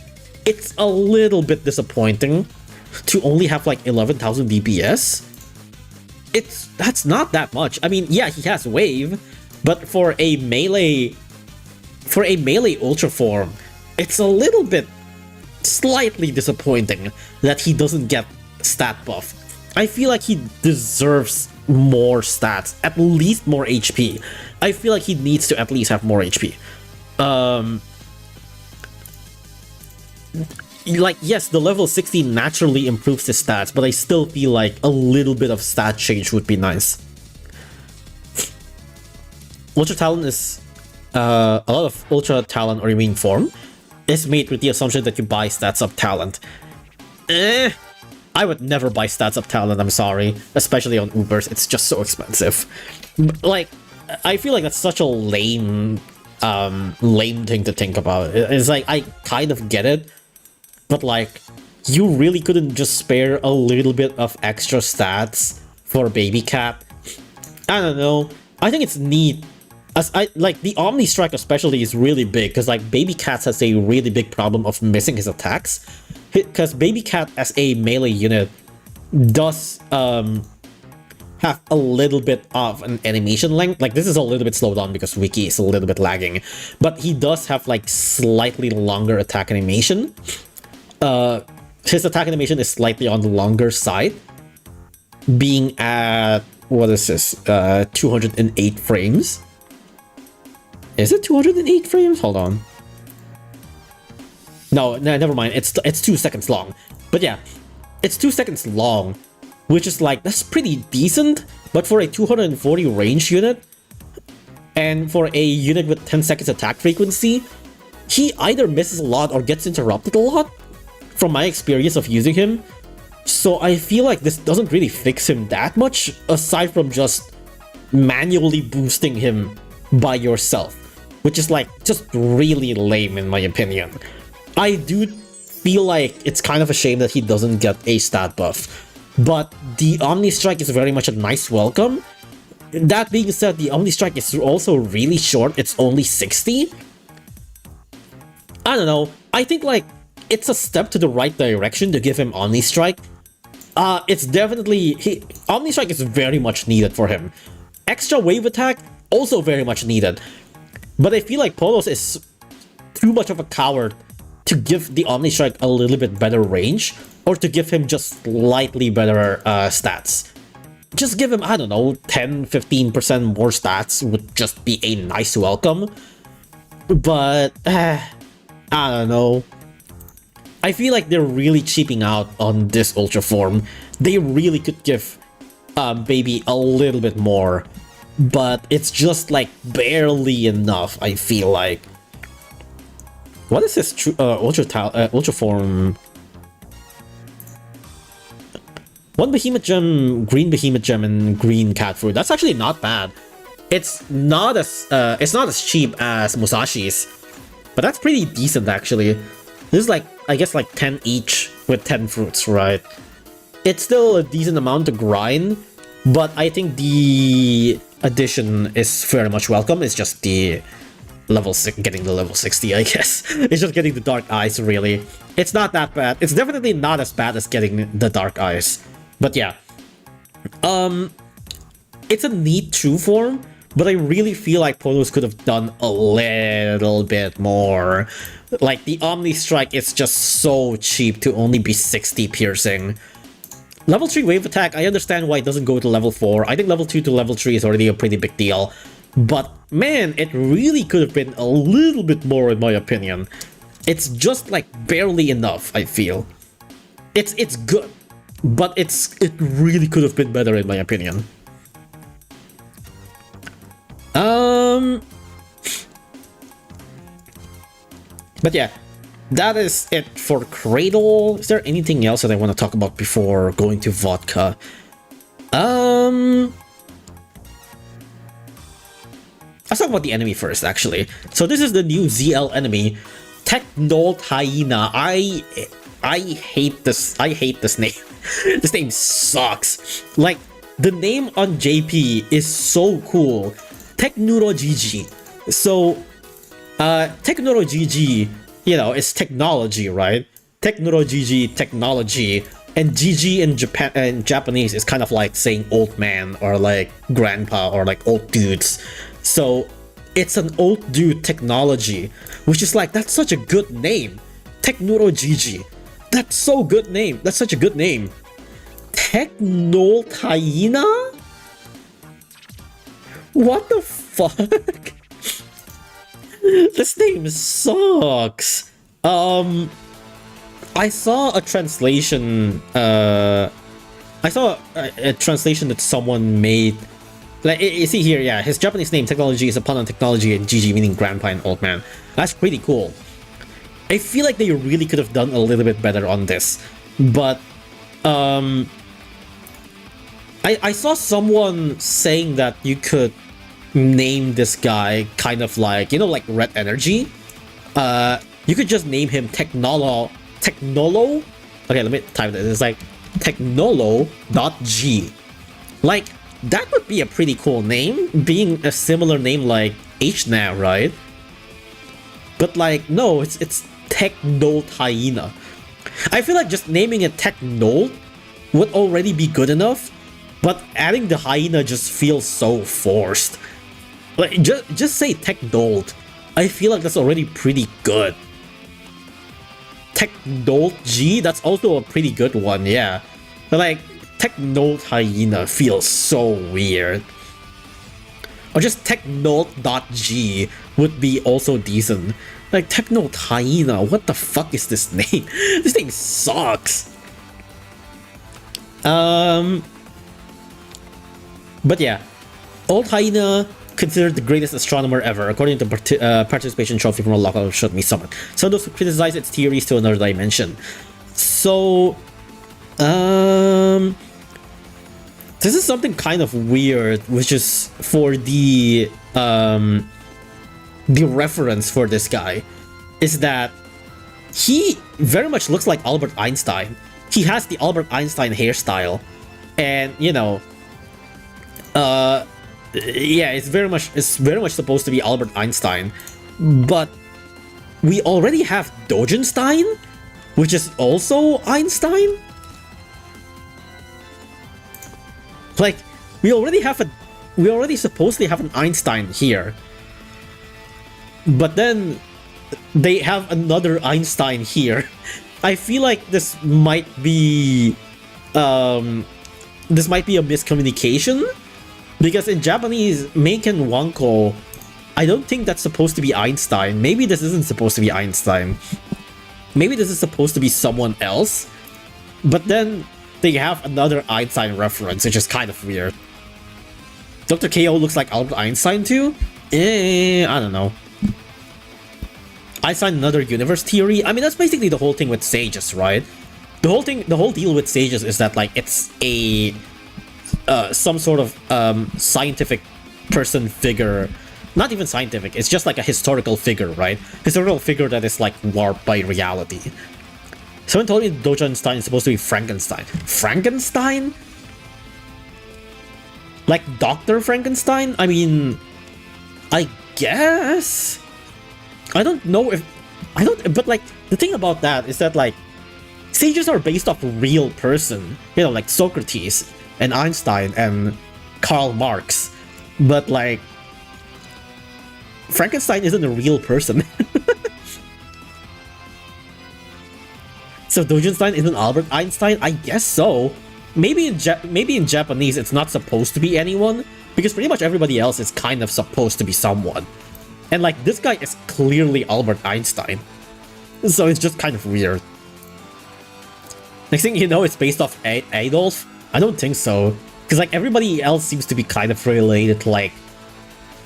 it's a little bit disappointing to only have like 11,000 DPS. That's not that much. I mean, yeah, he has wave, but for a melee ultra form, it's a little bit slightly disappointing that he doesn't get stat buff. I feel like he deserves more stats, at least more HP. I feel like he needs to at least have more HP. Like, yes, the level 60 naturally improves his stats, but I still feel like a little bit of stat change would be nice. Ultra Talent is... a lot of Ultra Talent, or you mean form, is made with the assumption that you buy stats up talent. I would never buy stats up talent, I'm sorry. Especially on Ubers, it's just so expensive. Like, I feel like that's such a lame thing to think about. It's like, I kind of get it, but like, you really couldn't just spare a little bit of extra stats for Baby Cat? I don't know. I think it's neat. As like, the Omni Strike especially is really big, because like Baby Cat has a really big problem of missing his attacks. Because Baby Cat as a melee unit does have a little bit of an animation length. Like, this is a little bit slowed down because Wiki is a little bit lagging, but he does have like slightly longer attack animation. His attack animation is slightly on the longer side, being at, what is this, 208 frames. Is it 208 frames? Hold on. No, never mind. It's 2 seconds long. But yeah, it's 2 seconds long, which is like, that's pretty decent. But for a 240 range unit, and for a unit with 10 seconds attack frequency, he either misses a lot or gets interrupted a lot, from my experience of using him. So I feel like this doesn't really fix him that much, aside from just manually boosting him by yourself, which is like just really lame in my opinion. I do feel like it's kind of a shame that he doesn't get a stat buff, but the Omni Strike is very much a nice welcome. That being said, the Omni Strike is also really short. It's only 60. I don't know. I think like it's a step to the right direction to give him Omni Strike. It's definitely... Omni Strike is very much needed for him. Extra wave attack, also very much needed. But I feel like Polos is too much of a coward to give the Omni Strike a little bit better range, or to give him just slightly better stats. Just give him, I don't know, 10-15% more stats would just be a nice welcome. But, I don't know. I feel like they're really cheaping out on this Ultra form. They really could give Baby a little bit more, but it's just like barely enough, I feel like. What is this Ultra form? One Behemoth Gem, Green Behemoth Gem, and Green Cat Food. That's actually not bad. It's not as cheap as Musashi's, but that's pretty decent actually. This is like, I guess like 10 each with 10 fruits, right? It's still a decent amount to grind, but I think the addition is very much welcome. It's just the level 6, getting the level 60, I guess. It's just getting the Dark Eyes, really. It's not that bad. It's definitely not as bad as getting the Dark Eyes. But yeah. It's a neat true form, but I really feel like Polos could have done a little bit more. Like, the Omni Strike is just so cheap to only be 60 piercing. Level 3 wave attack, I understand why it doesn't go to level 4. I think level 2 to level 3 is already a pretty big deal. But man, it really could have been a little bit more in my opinion. It's just like barely enough, I feel. It's good, but it really could have been better in my opinion. But yeah, that is it for Cradle. Is there anything else that I want to talk about before going to Vodka? Let's talk about the enemy first, actually. So this is the new ZL enemy, Techn-Old Hyena. I hate this. I hate this name. This name sucks. Like, the name on JP is so cool. Technuro GG. So, Technuro GG, you know, is technology, right? Technuro GG, technology. And GG in Japan and Japanese is kind of like saying old man or like grandpa or like old dudes. So it's an old dude technology, which is like, that's such a good name. Technuro GG. That's so good name. That's such a good name. Techn-Old Hyena? What the fuck? This name sucks. I saw a translation. I saw a translation that someone made. Like, you see here, yeah, his Japanese name, technology, is a pun on technology, and GG meaning grandpa and old man. That's pretty cool. I feel like they really could have done a little bit better on this, but I saw someone saying that you could name this guy kind of like, you know, like Red Energy. You could just name him Technolo. Okay, let me type this. It's like Technolo.g. Like, that would be a pretty cool name, being a similar name like HNAV, right? But like, no, it's Techn-Old Hyena. I feel like just naming it Techn-Old would already be good enough, but adding the hyena just feels so forced. Like, just say Techn-Old. I feel like that's already pretty good. Techn-Old G, that's also a pretty good one, yeah. But like, Techn-Old Hyena feels so weird. Or just Techn-Old.G would be also decent. Like, Techn-Old Hyena, what the fuck is this name? This thing sucks. But yeah, Old Hyena, considered the greatest astronomer ever, according to participation trophy from a local Showed Me Summon. Some those who criticize its theories to another dimension. So, this is something kind of weird, which is for the reference for this guy, is that he very much looks like Albert Einstein. He has the Albert Einstein hairstyle, and you know, yeah, it's very much supposed to be Albert Einstein, but we already have Dogenstein, which is also Einstein. Like, we already supposedly have an Einstein here, but then they have another Einstein here. I feel like this might be a miscommunication, because in Japanese, Meiken Wanko, I don't think that's supposed to be Einstein. Maybe this isn't supposed to be Einstein. Maybe this is supposed to be someone else, but then they have another Einstein reference, which is kind of weird. Dr. KO looks like Albert Einstein too? I don't know. Einstein another universe theory? I mean, that's basically the whole thing with sages, right? The whole deal with sages is that, like, it's a some sort of scientific person figure. Not even scientific, it's just like a historical figure, right? Historical figure that is like warped by reality. Someone told me Dogenstein is supposed to be Frankenstein. Frankenstein? Like Dr. Frankenstein? I mean, I guess? I don't know if... but like, the thing about that is that, like, sages are based off a real person. You know, like Socrates and Einstein and Karl Marx. But like, Frankenstein isn't a real person. So Dogenstein isn't Albert Einstein? I guess so. Maybe in Japanese it's not supposed to be anyone, because pretty much everybody else is kind of supposed to be someone. And like, this guy is clearly Albert Einstein. So it's just kind of weird. Next thing you know, it's based off Adolf? I don't think so. Because like, everybody else seems to be kind of related to like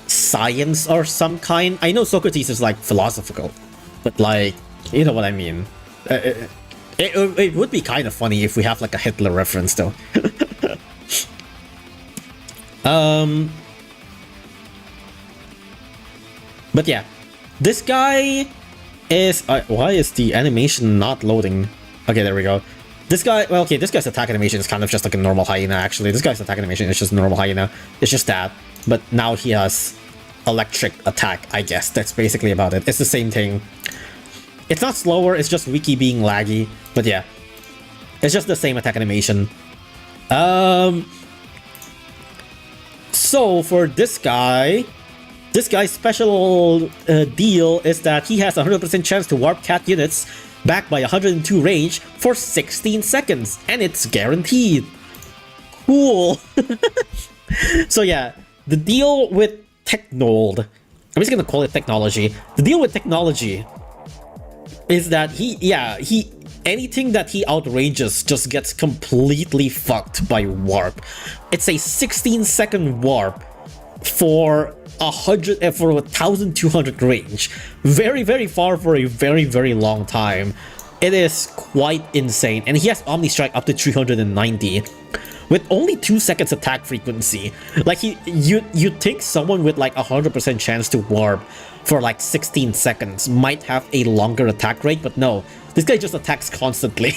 science or some kind. I know Socrates is like philosophical, but like, you know what I mean. It would be kind of funny if we have like a Hitler reference though. But yeah, this guy is... why is the animation not loading? Okay, there we go. This guy... well, okay, this guy's attack animation is kind of just like a normal hyena, actually. This guy's attack animation is just normal hyena. It's just that. But now he has electric attack, I guess. That's basically about it. It's the same thing. It's not slower, it's just Wiki being laggy. But yeah, it's just the same attack animation. So for this guy's special deal is that he has a 100% chance to warp cat units back by 102 range for 16 seconds, and it's guaranteed. Cool. So yeah, the deal with Techn-Old, I'm just gonna call it technology. The deal with technology is that anything that he outranges just gets completely fucked by warp. It's a 16-second warp for 1,200 range. Very, very far for a very, very long time. It is quite insane. And he has Omni Strike up to 390 with only 2 seconds attack frequency. Like, you'd think someone with like 100% chance to warp for like 16 seconds might have a longer attack rate, but no, this guy just attacks constantly.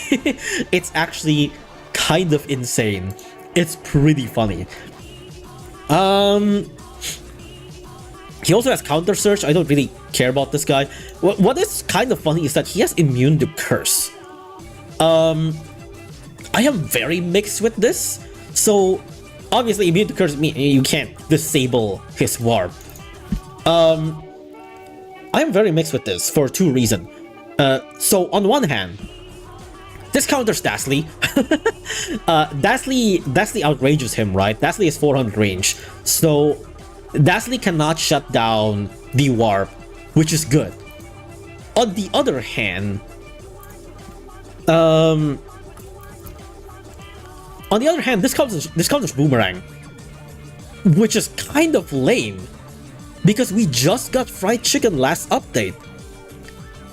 It's actually kind of insane. It's pretty funny. He also has counter search. I don't really care about this guy. What is kind of funny is that he has immune to curse. I am very mixed with this. So obviously immune to curse means you can't disable his warp. I'm very mixed with this for two reasons. So on one hand, this counters Dastly. Dastly outrages him, right? Dastly is 400 range, so Dastly cannot shut down the warp, which is good. On the other hand, this counters Boomerang, which is kind of lame, because we just got Fried Chicken last update.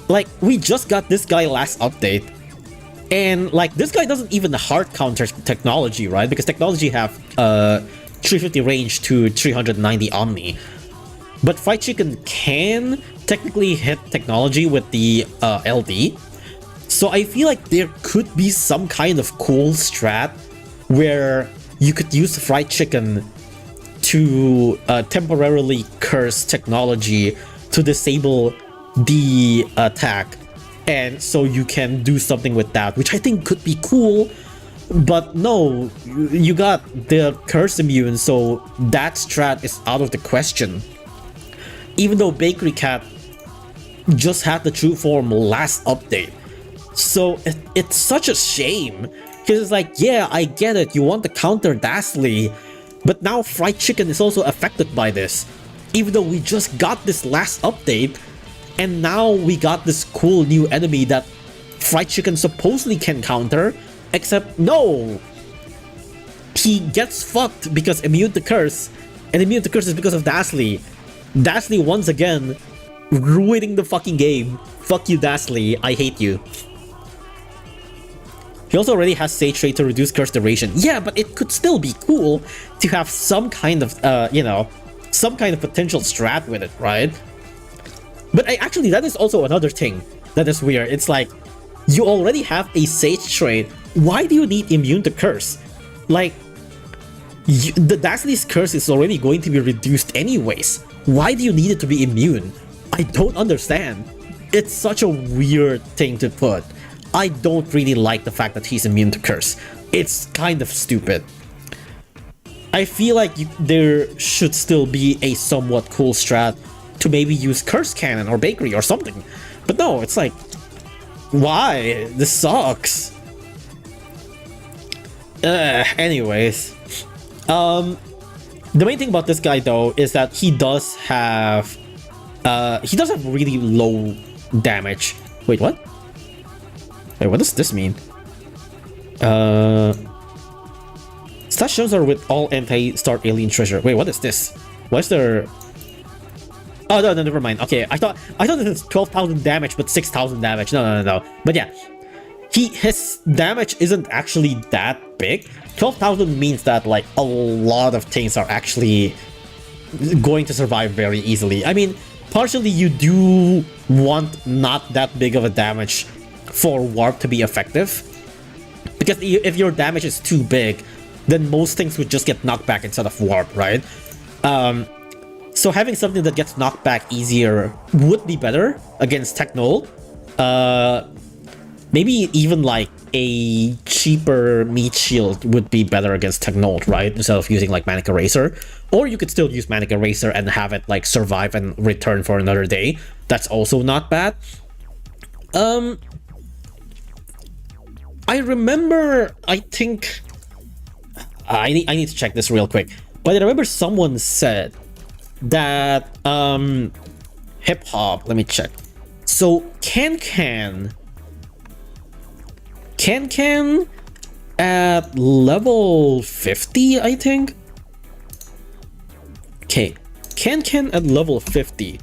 Like, we just got this guy last update, and like, this guy doesn't even hard counter technology, right? Because technology have 350 range to 390 Omni, but Fried Chicken can technically hit technology with the LD. So I feel like there could be some kind of cool strat where you could use Fried Chicken to temporarily curse technology to disable the attack, and so you can do something with that, which I think could be cool. But no, you got the curse immune, so that strat is out of the question. Even though Bakery Cat just had the true form last update. So it's such a shame, because it's like, yeah, I get it, you want to counter Dastly, but now Fried Chicken is also affected by this. Even though we just got this last update, and now we got this cool new enemy that Fried Chicken supposedly can counter, except no! He gets fucked because immune to curse, and immune to curse is because of Dastly. Dastly once again ruining the fucking game. Fuck you, Dastly, I hate you. He also already has Sage Trait to reduce curse duration. Yeah, but it could still be cool to have some kind of, you know, some kind of potential strat with it, right? But actually, that is also another thing that is weird. It's like, you already have a Sage Trait. Why do you need immune to curse? Like, the Dastly's curse is already going to be reduced anyways. Why do you need it to be immune? I don't understand. It's such a weird thing to put. I don't really like the fact that he's immune to curse. It's kind of stupid. I feel like there should still be a somewhat cool strat to maybe use Curse Cannon or Bakery or something. But no, it's like, why? This sucks. Anyways. The main thing about this guy though is that he does have really low damage. Wait, what? Wait, what does this mean? Stat shows are with all anti-star alien treasure. Wait, what is this? Why is there... Oh, no, never mind. Okay, I thought this is 12,000 damage, but 6,000 damage. No. But yeah, his damage isn't actually that big. 12,000 means that, like, a lot of things are actually going to survive very easily. I mean, partially you do want not that big of a damage for warp to be effective, because if your damage is too big, then most things would just get knocked back instead of warp, right? So having something that gets knocked back easier would be better against Techn-Old. Maybe even like a cheaper meat shield would be better against Techn-Old, right? Instead of using like Manic Eraser. Or you could still use Manic Eraser and have it like survive and return for another day. That's also not bad. I remember, I think... I need to check this real quick. But I remember someone said that hip hop, let me check. So Can at level 50, I think. Okay, Can at level 50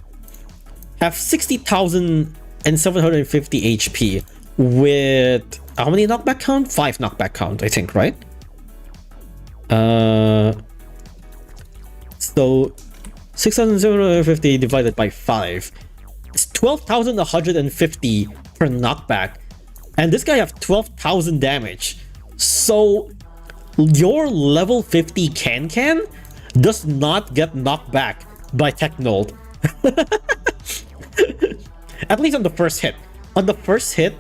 have 60,750 HP with how many knockback count? 5 knockback count, I think, right? So 6,750 divided by 5 is 12,150 per knockback, and this guy have 12,000 damage. So your level 50 Can does not get knocked back by Techn-Old. At least on the first hit. On the first hit,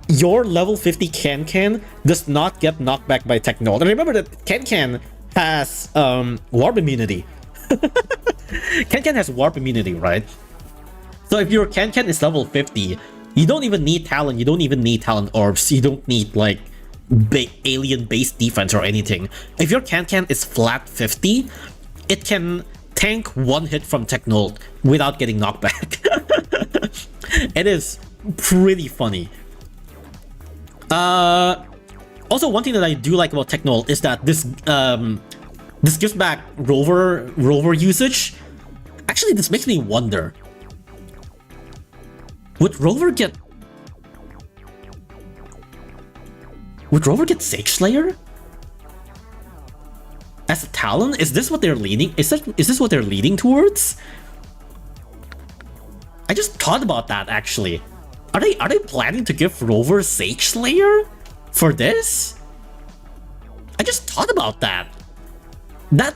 your level 50 Can does not get knocked back by Techn-Old. And remember that Can has warp immunity. Ken has warp immunity, right? So if your Ken is level 50, you don't even need talent, you don't even need talent orbs, you don't need like alien based defense or anything. If your Ken is flat 50, it can tank one hit from Techn-Old without getting knocked back. It is pretty funny. Also, one thing that I do like about Techn-Old is that this gives back rover usage. Actually, this makes me wonder, would Rover get Sage Slayer as a talent? Is this what they're leaning? Is this what they're leading towards? I just thought about that actually. Are they planning to give Rover Sage Slayer for this? I just thought about that. That's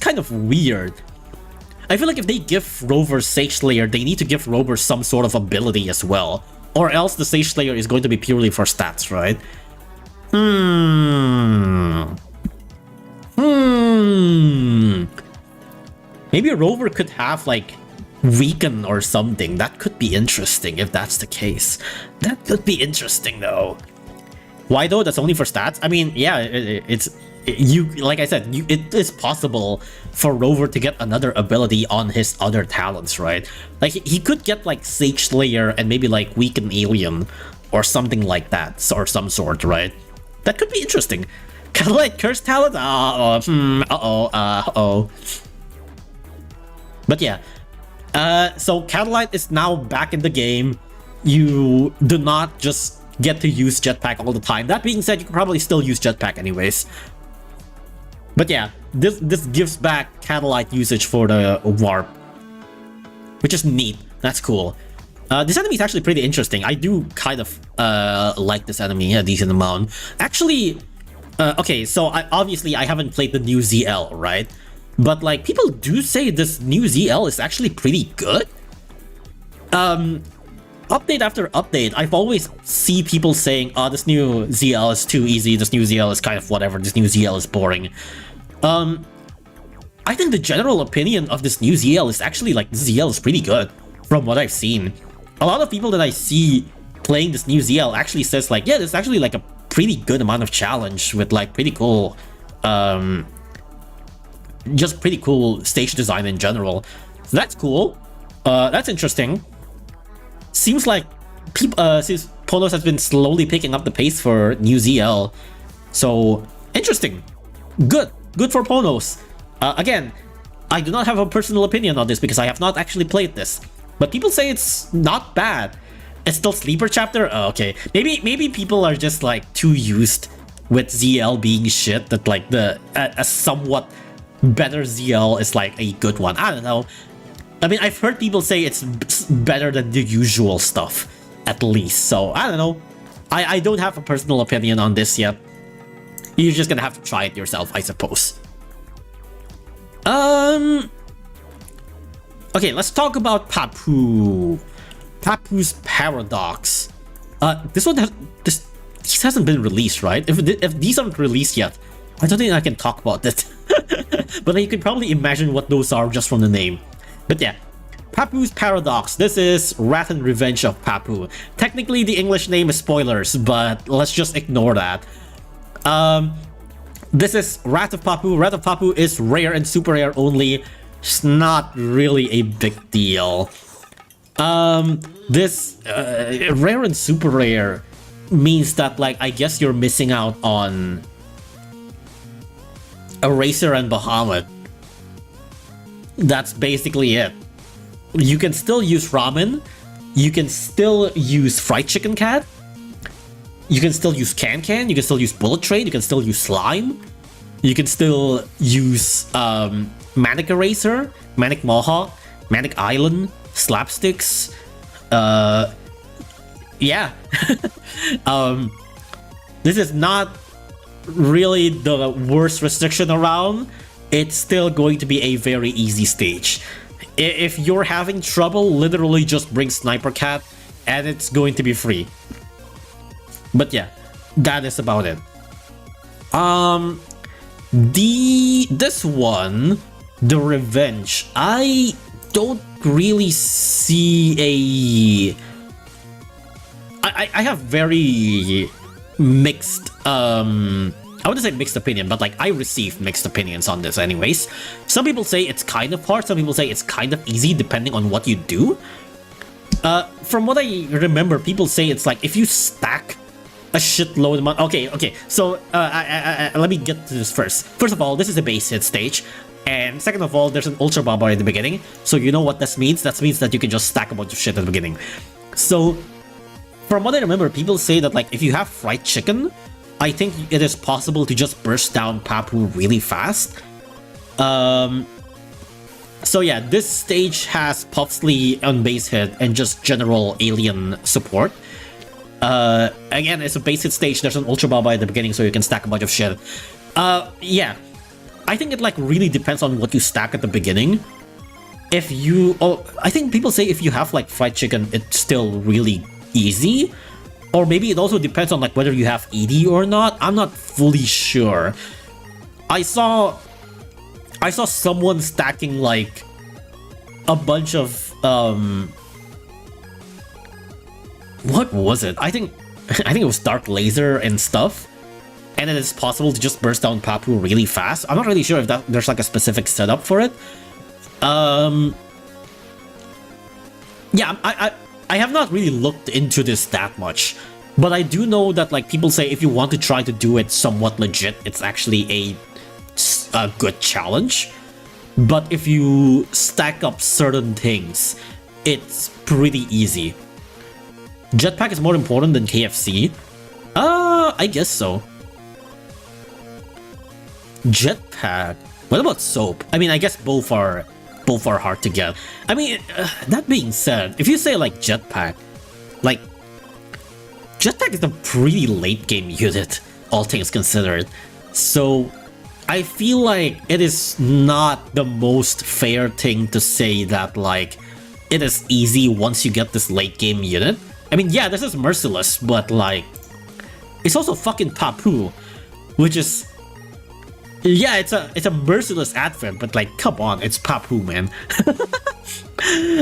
kind of weird. I feel like if they give Rover Sage Slayer, they need to give Rover some sort of ability as well. Or else the Sage Slayer is going to be purely for stats, right? Maybe Rover could have like Weaken or something. That could be interesting if that's the case. That could be interesting though. Why though? That's only for stats? I mean, yeah, like I said, it is possible for Rover to get another ability on his other talents, right? Like he could get like Sage Slayer and maybe like Weaken Alien or something like that, or some sort, right? That could be interesting. Catalyte Curse talent? But yeah, so Catalyte is now back in the game. You do not just get to use Jetpack all the time. That being said, you can probably still use Jetpack anyways. But yeah, this gives back Catalyte usage for the warp, which is neat. That's cool. This enemy is actually pretty interesting. I do kind of like this enemy a decent amount. Actually, okay, so obviously I haven't played the new ZL, right? But like people do say this new ZL is actually pretty good. Update after update, I've always see people saying, oh, this new ZL is too easy, this new ZL is kind of whatever, this new ZL is boring. I think the general opinion of this new ZL is actually like, this ZL is pretty good from what I've seen. A lot of people that I see playing this new ZL actually says like, yeah, there's actually like a pretty good amount of challenge with like pretty cool, just pretty cool stage design in general. So that's cool. That's interesting. Seems like since Ponos has been slowly picking up the pace for new ZL. So interesting. Good for Ponos. Again, I do not have a personal opinion on this because I have not actually played this. But people say it's not bad. It's still Sleeper Chapter? Oh, okay. Maybe people are just like too used with ZL being shit that like a somewhat better ZL is like a good one. I don't know. I mean, I've heard people say it's better than the usual stuff, at least. So, I don't know. I don't have a personal opinion on this yet. You're just gonna have to try it yourself, I suppose. Okay, let's talk about Papu. Papu's Paradox. This hasn't been released, right? If these aren't released yet, I don't think I can talk about it. But you can probably imagine what those are just from the name. But yeah, Papu's Paradox. This is Wrath and Revenge of Papu. Technically, the English name is spoilers, but let's just ignore that. This is Wrath of Papu. Wrath of Papu is rare and super rare only. It's not really a big deal. This rare and super rare means that, like, I guess you're missing out on Eraser and Bahamut. That's basically it. You can still use Ramen. You can still use Fried Chicken Cat. You can still use Can. You can still use Bullet Train. You can still use Slime. You can still use Manic Eraser, Manic Mohawk, Manic Island, Slapsticks. Yeah. This is not really the worst restriction around. It's still going to be a very easy stage. If you're having trouble, literally just bring Sniper Cat and it's going to be free. But yeah, that is about it. This one, the revenge, I don't really see a... I have very mixed, I wouldn't say mixed opinion, but like I received mixed opinions on this anyways. Some people say it's kind of hard, some people say it's kind of easy depending on what you do. From what I remember, people say it's like if you stack a shitload amount. Okay, so let me get to this first. First of all, this is a base hit stage. And second of all, there's an Ultra Baba at the beginning. So you know what this means? That means that you can just stack a bunch of shit at the beginning. So, from what I remember, people say that like if you have fried chicken, I think it is possible to just burst down Papu really fast. So yeah, this stage has Puffsly on base hit and just general alien support. Again, it's a base hit stage, there's an Ultra Baba at the beginning so you can stack a bunch of shit. Yeah. I think it like really depends on what you stack at the beginning. If you... Oh, I think people say if you have like fried chicken, it's still really easy. Or maybe it also depends on like whether you have ED or not. I'm not fully sure. I saw someone stacking like a bunch of what was it? I think it was Dark Laser and stuff. And it is possible to just burst down Papu really fast. I'm not really sure if there's like a specific setup for it. Yeah, I have not really looked into this that much. But I do know that like people say if you want to try to do it somewhat legit, it's actually a good challenge. But if you stack up certain things, it's pretty easy. Jetpack is more important than KFC? I guess so. Jetpack. What about soap? I mean, I guess both are hard to get. I mean, that being said, if you say like jetpack is a pretty late game unit, all things considered. So I feel like it is not the most fair thing to say that like it is easy once you get this late game unit. I mean, yeah, this is merciless, but like it's also fucking Papu, which is... Yeah, it's a merciless advert, but like, come on, it's Papu, man.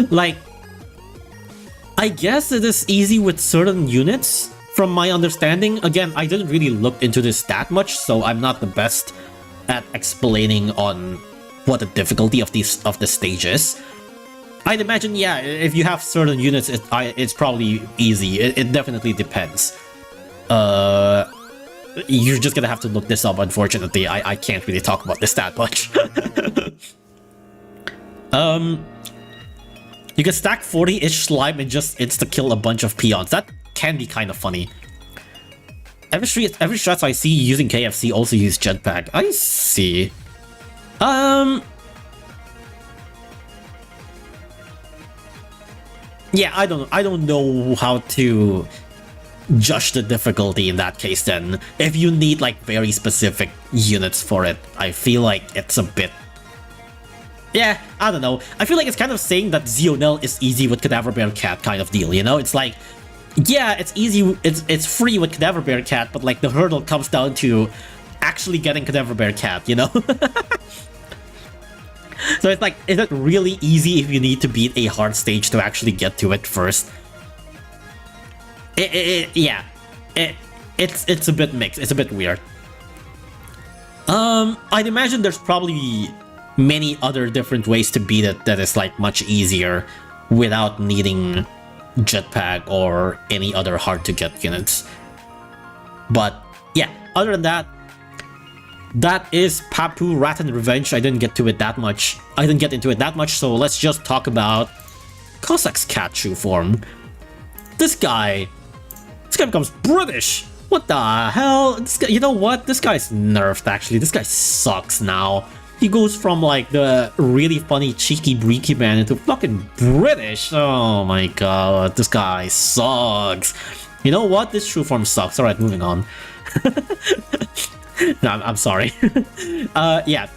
Like, I guess it is easy with certain units, from my understanding. Again, I didn't really look into this that much, so I'm not the best at explaining on what the difficulty of the stage is. I'd imagine, yeah, if you have certain units, it's probably easy. It definitely depends. You're just gonna have to look this up, unfortunately. I can't really talk about this that much. You can stack 40-ish slime and just insta-kill a bunch of peons. That can be kind of funny. Every strats I see using KFC also use jetpack. I see. Yeah, I don't know how to judge the difficulty in that case then. If you need like very specific units for it, I feel like it's a bit... Yeah, I don't know. I feel like it's kind of saying that Zionel is easy with Cadaver Bear Cat kind of deal, you know? It's like, yeah, it's easy, it's free with Cadaver Bear Cat, but like the hurdle comes down to actually getting Cadaver Bear Cat, you know? So it's like, is it really easy if you need to beat a hard stage to actually get to it first? Yeah, it's a bit mixed. It's a bit weird. I'd imagine there's probably many other different ways to beat it that is like much easier without needing jetpack or any other hard to get units. But yeah, other than that, that is Papu Rat and Revenge. I didn't get into it that much, so let's just talk about Cossack's cat shoe form. This guy becomes British! What the hell? This guy, you know what? This guy's nerfed, actually. This guy sucks now. He goes from, like, the really funny, cheeky, breaky man into fucking British. Oh my god, this guy sucks. You know what? This shoe form sucks. Alright, moving on. No, I'm sorry. Yeah.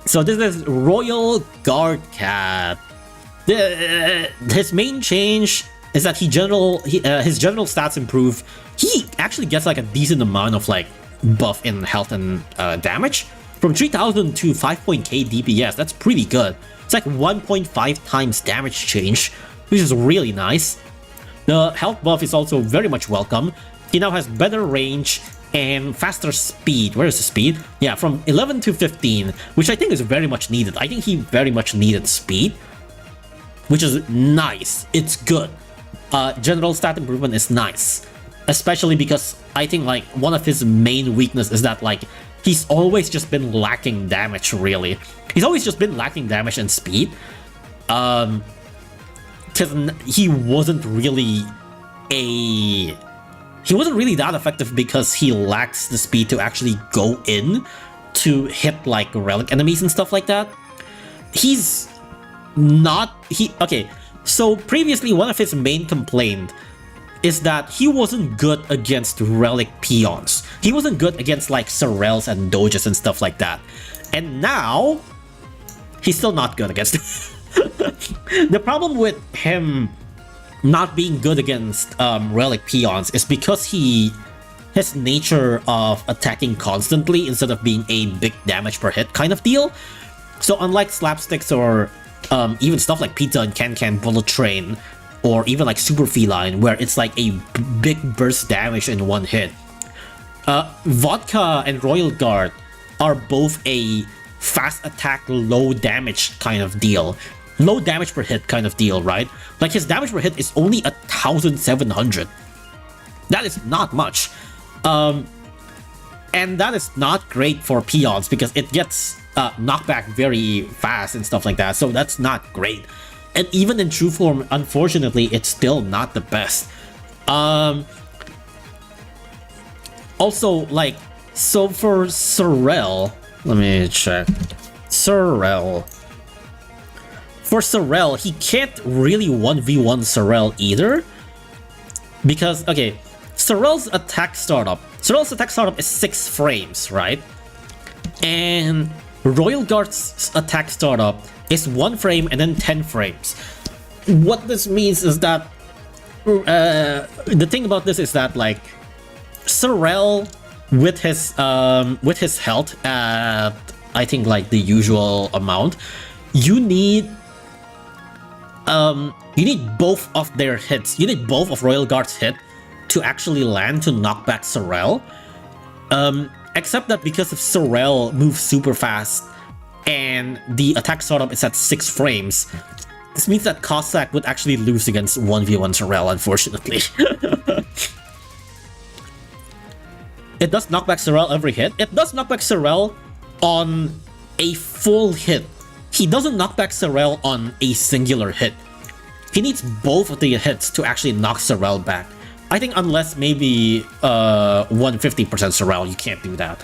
So this is Royal Guard Cat. His main change is that his general stats improve. He actually gets like a decent amount of like buff in health and damage. From 3000 to 5.k DPS, that's pretty good. It's like 1.5 times damage change, which is really nice. The health buff is also very much welcome. He now has better range and faster speed. Where is the speed? Yeah, from 11 to 15, which I think is very much needed. I think he very much needed speed, which is nice. It's good. General stat improvement is nice, especially because I think like one of his main weaknesses is that like he's always just been lacking damage, really. He's always just been lacking damage and speed. Because he wasn't really that effective because he lacks the speed to actually go in to hit like relic enemies and stuff like that. Okay, so previously one of his main complaints is that he wasn't good against relic peons. He wasn't good against like Sorels and Doges and stuff like that. And now, he's still not good against it. The problem with him not being good against relic peons is because his nature of attacking constantly instead of being a big damage per hit kind of deal. So unlike slapsticks or even stuff like Pizza and Can Bullet Train, or even like Super Feline, where it's like a big burst damage in one hit, Vodka and Royal Guard are both a fast attack, low damage kind of deal. Low damage per hit kind of deal, right? Like his damage per hit is only 1,700. That is not much. And that is not great for peons because it gets knocked back very fast and stuff like that. So that's not great. And even in true form, unfortunately, it's still not the best. Also, like, so for Sorel, let me check. Sorel. For Sorel, he can't really 1v1 Sorel either. Because, okay, Sorel's attack startup is 6 frames, right? And Royal Guard's attack startup is 1 frame and then 10 frames. What this means is that the thing about this is that like Sorel with his health at I think like the usual amount, you need both of their hits. You need both of Royal Guard's hit to actually land to knock back Sorel. Except that because if Sorel moves super fast and the attack startup is at 6 frames, this means that Cossack would actually lose against 1v1 Sorel, unfortunately. It does knock back Sorel every hit. It does knock back Sorel on a full hit. He doesn't knock back Sorel on a singular hit. He needs both of the hits to actually knock Sorel back. I think unless maybe 150% Sorel, you can't do that.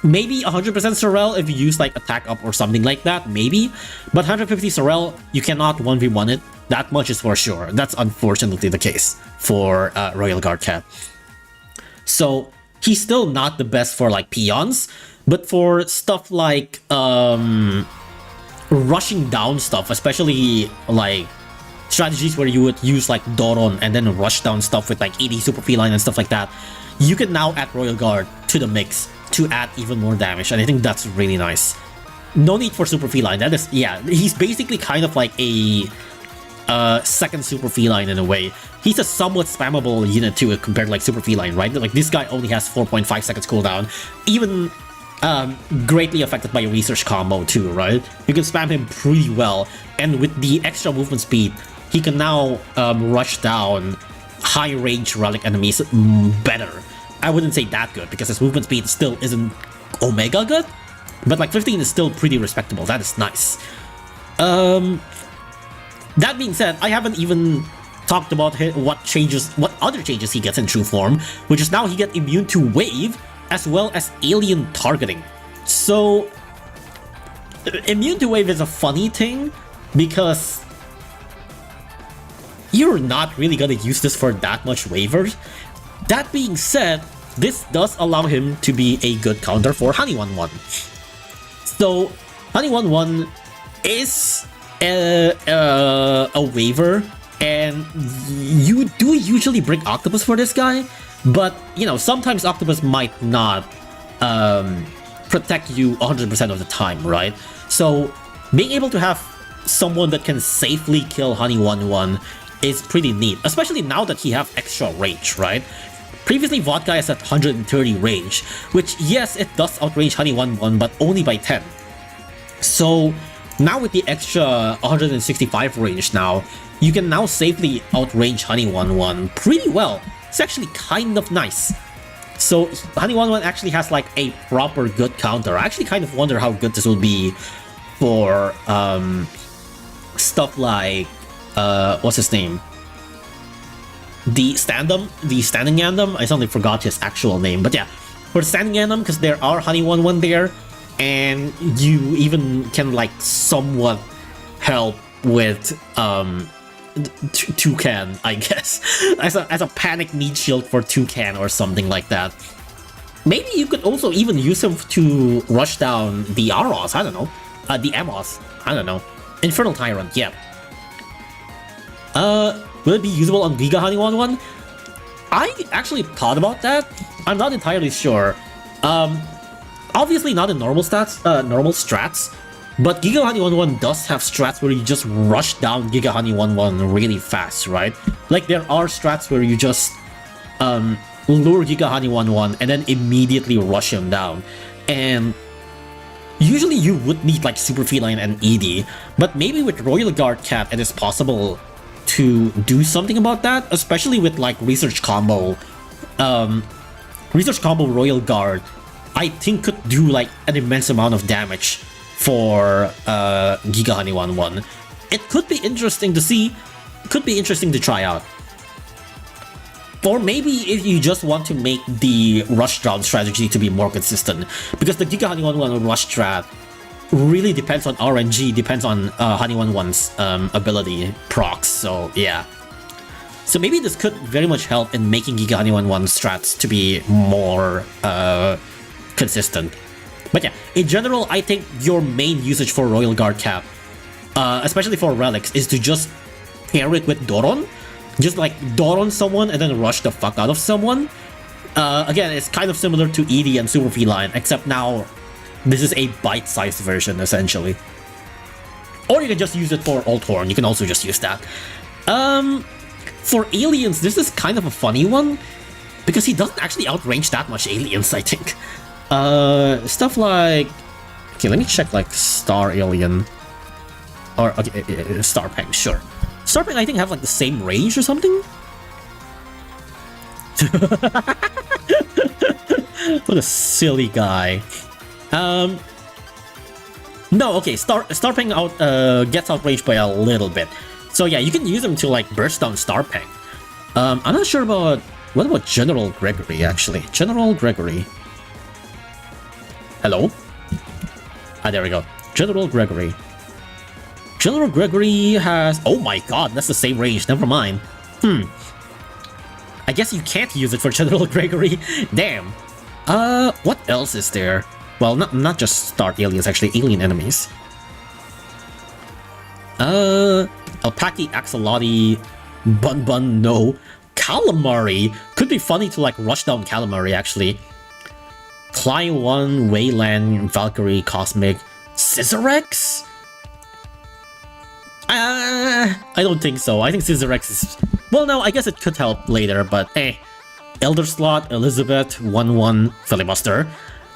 Maybe 100% Sorel if you use like attack up or something like that, maybe. But 150 Sorel, you cannot 1v1 it. That much is for sure. That's unfortunately the case for Royal Guard Cat. So he's still not the best for like peons, but for stuff like rushing down stuff, especially like strategies where you would use like Doron and then rush down stuff with like 80 Super Feline and stuff like that, you can now add Royal Guard to the mix to add even more damage, and I think that's really nice. No need for Super Feline. That is, yeah, he's basically kind of like a second Super Feline in a way. He's a somewhat spammable unit too compared to like Super Feline, right? Like this guy only has 4.5 seconds cooldown, even greatly affected by a research combo too, right? You can spam him pretty well, and with the extra movement speed, he can now rush down high range relic enemies better. I wouldn't say that good because his movement speed still isn't Omega good, but like 15 is still pretty respectable. That is nice. That being said, I haven't even talked about what other changes he gets in true form, which is now he gets immune to wave as well as alien targeting. So immune to wave is a funny thing because you're not really gonna use this for that much waivers. That being said, this does allow him to be a good counter for Honey 1-1. So Honey 1-1 is a waiver, and you do usually bring Octopus for this guy, But, you know, sometimes Octopus might not protect you 100% of the time, right? So being able to have someone that can safely kill Honey 1-1 is pretty neat, especially now that he have extra range, right? Previously, Vodka is at 130 range, which, yes, it does outrange Honey 1-1, but only by 10. So now with the extra 165 range now, you can now safely outrange Honey 1-1 pretty well. It's actually kind of nice. So Honey 1-1 actually has like a proper good counter. I actually kind of wonder how good this will be for stuff like what's his name? The standing Gandam. I suddenly forgot his actual name, but yeah, for the standing Gandam, because there are Honey 1-1 there, and you even can like somewhat help with Toucan, I guess, as a panic need shield for Toucan or something like that. Maybe you could also even use him to rush down the Aros, I don't know. The Amos, I don't know. Infernal Tyrant, yeah. Will it be usable on Giga Honey 1-1? I actually thought about that. I'm not entirely sure. Obviously not in normal strats, but Giga Honey 1-1 does have strats where you just rush down Giga Honey 1-1 really fast, right? Like there are strats where you just lure Giga Honey 1-1 and then immediately rush him down. And usually you would need like Super Feline and ED, but maybe with Royal Guard Cat it is possible to do something about that, especially with like Research Combo. Research Combo Royal Guard, I think could do like an immense amount of damage for Giga Honey 1-1. It could be interesting to see, could be interesting to try out. Or maybe if you just want to make the rush down strategy to be more consistent, because the Giga Honey 1-1 rush strat really depends on RNG, depends on Honey 1-1's ability procs, so yeah. So maybe this could very much help in making Giga Honey 1-1 strats to be more consistent. But yeah, in general, I think your main usage for Royal Guard Cap, especially for relics, is to just pair it with Doron. Just like Doron someone and then rush the fuck out of someone. Again, it's kind of similar to ED and Super Feline, except now this is a bite-sized version, essentially. Or you can just use it for Alt Horn, you can also just use that. For aliens, this is kind of a funny one, because he doesn't actually outrange that much aliens, I think. Stuff like... Okay, let me check like Star Alien. Or, okay, Starpeng, sure. Starpeng, I think, have like the same range or something? What a silly guy. No, okay, Starpeng gets outraged by a little bit. So yeah, you can use him to like burst down Starpeng. I'm not sure about... What about General Gregory, actually? General Gregory. Hello? Ah, there we go. General Gregory. General Gregory has... Oh my god, that's the same range, never mind. I guess you can't use it for General Gregory. Damn. What else is there? Well, not just Star Aliens, actually, alien enemies. Alpaki, Axolotl, Bun, no. Calamari! Could be funny to, like, rush down Calamari, actually. Cly 1, Wayland, Valkyrie, Cosmic, Scissorex? I don't think so. I think Scissorex is... Well, no, I guess it could help later, but eh. Elder Slot, Elizabeth, 1-1, Filibuster,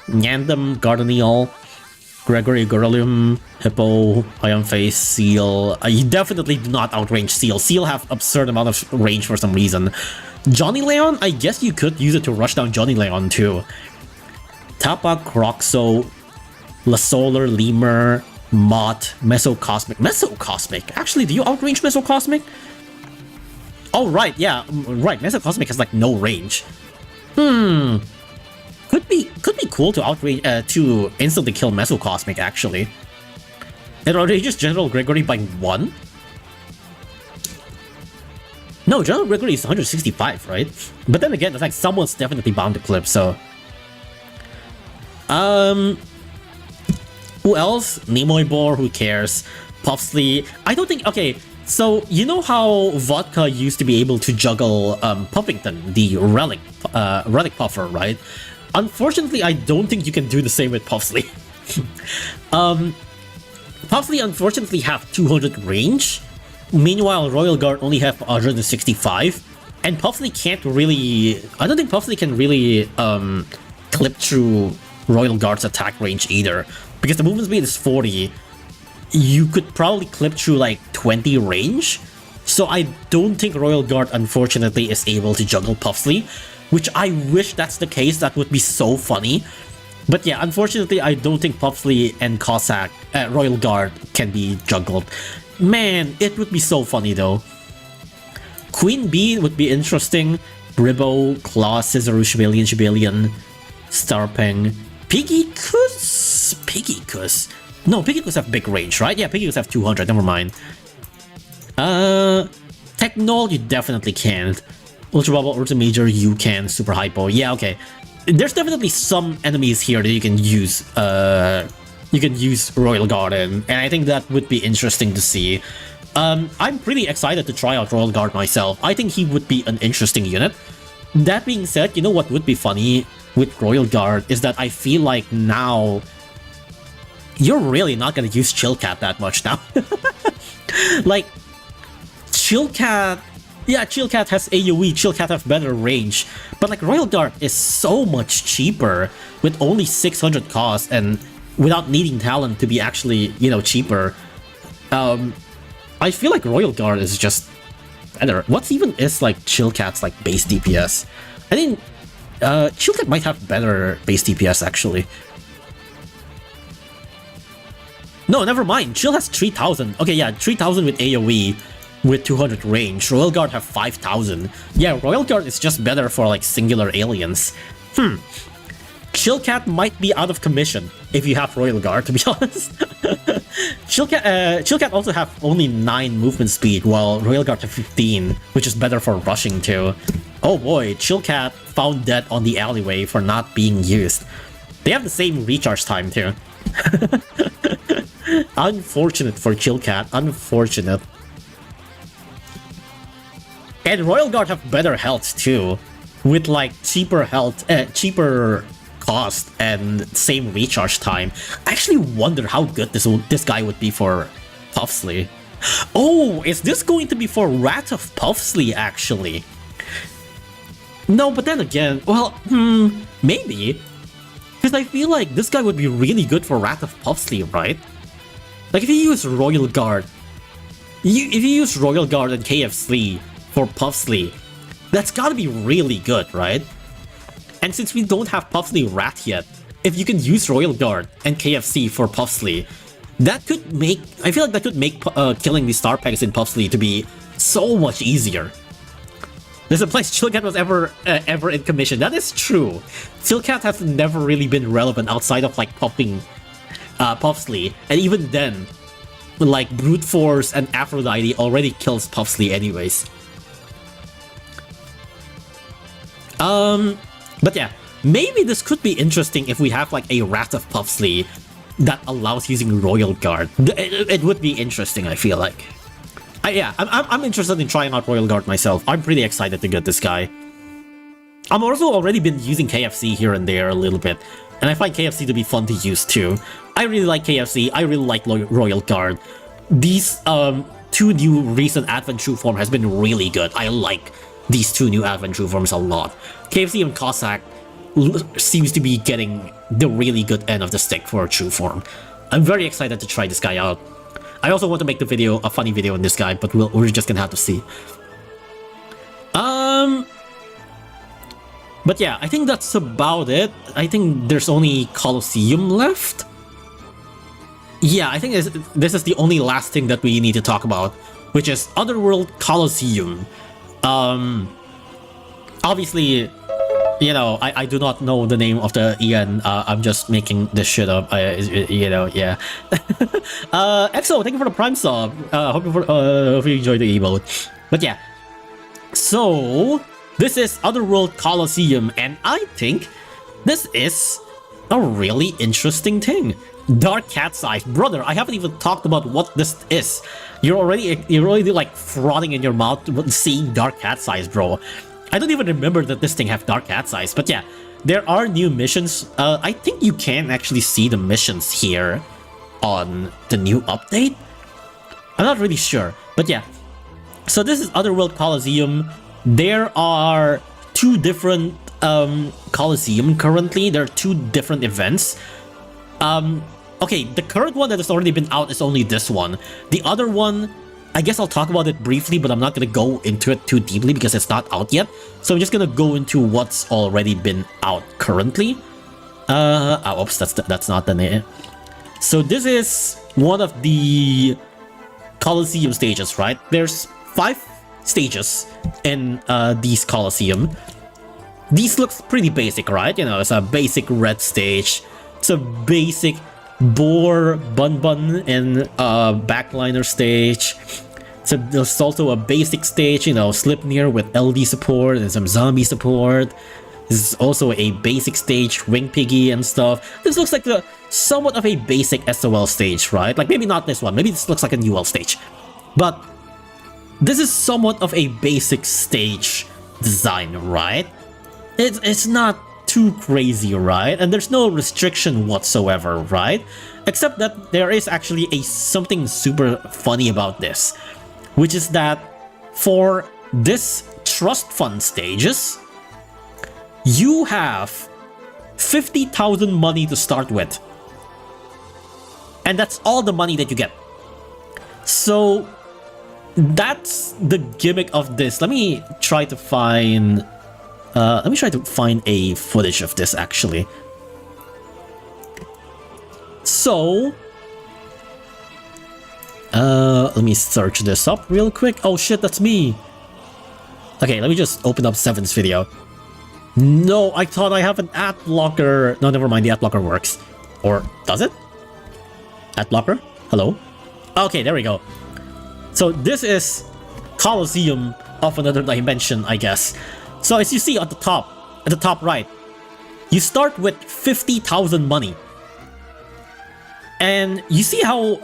Nyandem, Gardeneal, Gregory, Gorelium, Hippo, Iron Face, Seal. You definitely do not outrange Seal. Seal have absurd amount of range for some reason. Johnny Leon? I guess you could use it to rush down Johnny Leon too. Tapa, Croxo, La Solar, Lemur, Mott, Mesocosmic. Mesocosmic? Actually, do you outrange Mesocosmic? Oh, right, yeah, right. Mesocosmic has like no range. Could be cool to outrange to instantly kill Mesocosmic, actually. It outrages General Gregory by 1? No, General Gregory is 165, right? But then again, it's like someone's definitely bound to clip, so... Who else? Nimoy Boar, who cares? Puffsly. I don't think... Okay, So, you know how Vodka used to be able to juggle Puffington, the relic puffer, right? Unfortunately, I don't think you can do the same with Puffsley. Puffsley unfortunately have 200 range. Meanwhile, Royal Guard only have 165. And Puffsley can't really... I don't think Puffsley can really clip through Royal Guard's attack range either. Because the movement speed is 40. You could probably clip through like 20 range. So I don't think Royal Guard unfortunately is able to juggle Puffsley. Which I wish that's the case, that would be so funny. But yeah, unfortunately I don't think Puffsley and Cossack, Royal Guard can be juggled. Man, it would be so funny though. Queen Bee would be interesting. Ribbo, Claw, Scissoroo, Shibelian, Starping, Piggycus. No, Piggycus have big range, right? Yeah, Piggycus have 200, never mind. Techn-Old, you definitely can't. Ultra Bubble, Ultra Major, you can. Super Hypo, yeah, okay. There's definitely some enemies here that you can use. You can use Royal Guard in, and I think that would be interesting to see. I'm pretty excited to try out Royal Guard myself. I think he would be an interesting unit. That being said, you know what would be funny with Royal Guard is that I feel like now you're really not gonna use Chillcat that much now. Like, Chillcat... Yeah, Chillcat has AoE, Chillcat have better range, but like Royal Guard is so much cheaper with only 600 cost and without needing talent to be actually, you know, cheaper. I feel like Royal Guard is just better. What even is like Chillcat's like base DPS? I think Chillcat might have better base DPS actually. No, never mind. Chill has 3000. Okay, yeah, 3000 with AoE with 200 range. Royal Guard have 5000. Yeah, Royal Guard is just better for like singular aliens. Chillcat might be out of commission if you have Royal Guard, to be honest. Chillcat also have only 9 movement speed, while Royal Guard have 15, which is better for rushing too. Oh boy, Chillcat found dead on the alleyway for not being used. They have the same recharge time too. Unfortunate for Chillcat, unfortunate. And Royal Guard have better health too, with like cheaper health, cheaper cost and same recharge time. I actually wonder how good this guy would be for Puffsley. Oh, is this going to be for Wrath of Puffsley actually? No, but then again, well, maybe. Because I feel like this guy would be really good for Wrath of Puffsley, right? Like if you use Royal Guard, if you use Royal Guard and KFC for Puffsley, that's gotta be really good, right? And since we don't have Puffsley Rat yet, if you can use Royal Guard and KFC for Puffsley, that could make... I feel like that could make killing the star packs in Puffsley to be so much easier. There's a place Chillcat was ever in commission. That is true. Chillcat has never really been relevant outside of like popping Puffsley, and even then, like Brute Force and Aphrodite already kills Puffsley anyways. But yeah, maybe this could be interesting if we have like a Wrath of Puffsley that allows using Royal Guard. It would be interesting, I feel like. I'm interested in trying out Royal Guard myself. I'm pretty excited to get this guy. I'm also already been using KFC here and there a little bit, and I find KFC to be fun to use too. I really like KFC, I really like Royal Guard. These two new recent Advent True Form has been really good. I like these two new Advent True Forms a lot. KFC and Cossack seems to be getting the really good end of the stick for a True Form. I'm very excited to try this guy out. I also want to make the video a funny video on this guy, but we're just gonna have to see. But yeah, I think that's about it. I think there's only Coliseum left. Yeah, I think this is the only last thing that we need to talk about, which is Otherworld Coliseum. Obviously, you know, I do not know the name of the Ian. I'm just making this shit up. You know, yeah. EXO, thank you for the Prime sub. Hope you enjoyed the emote. But yeah, so this is Otherworld Coliseum, and I think this is a really interesting thing. Dark Cat's Eyes. Brother, I haven't even talked about what this is. You're already like frothing in your mouth seeing Dark Cat's Eyes, bro. I don't even remember that this thing have Dark Cat's Eyes, but yeah, there are new missions. I think you can actually see the missions here on the new update. I'm not really sure, but yeah. So this is Otherworld Coliseum. There are two different Coliseum currently. There are two different events. Okay, the current one that has already been out is only this one. The other one, I guess I'll talk about it briefly, but I'm not going to go into it too deeply because it's not out yet. So I'm just going to go into what's already been out currently. Oops, that's not the name. So this is one of the Coliseum stages, right? There's 5 stages in these Coliseum. These looks pretty basic, right? You know, it's a basic red stage. It's a basic Boar, Bun and backliner stage. There's also a basic stage, you know, Slipnir with LD support and some zombie support. This is also a basic stage, Wing Piggy and stuff. This looks like somewhat of a basic SOL stage, right? Like maybe not this one, maybe this looks like a UL stage. But this is somewhat of a basic stage design, right? It's not too crazy, right? And there's no restriction whatsoever, right? Except that there is actually something super funny about this, which is that for this trust fund stages, you have 50,000 money to start with. And that's all the money that you get. So that's the gimmick of this. Let me try to find a footage of this actually. So let me search this up real quick. Oh shit, that's me. Okay, let me just open up Seven's video. No, I thought I have an ad blocker. No, never mind, the ad blocker works. Or does it? Ad blocker? Hello? Okay, there we go. So this is Coliseum of another dimension, I guess. So as you see at the top right, you start with 50,000 money. And you see how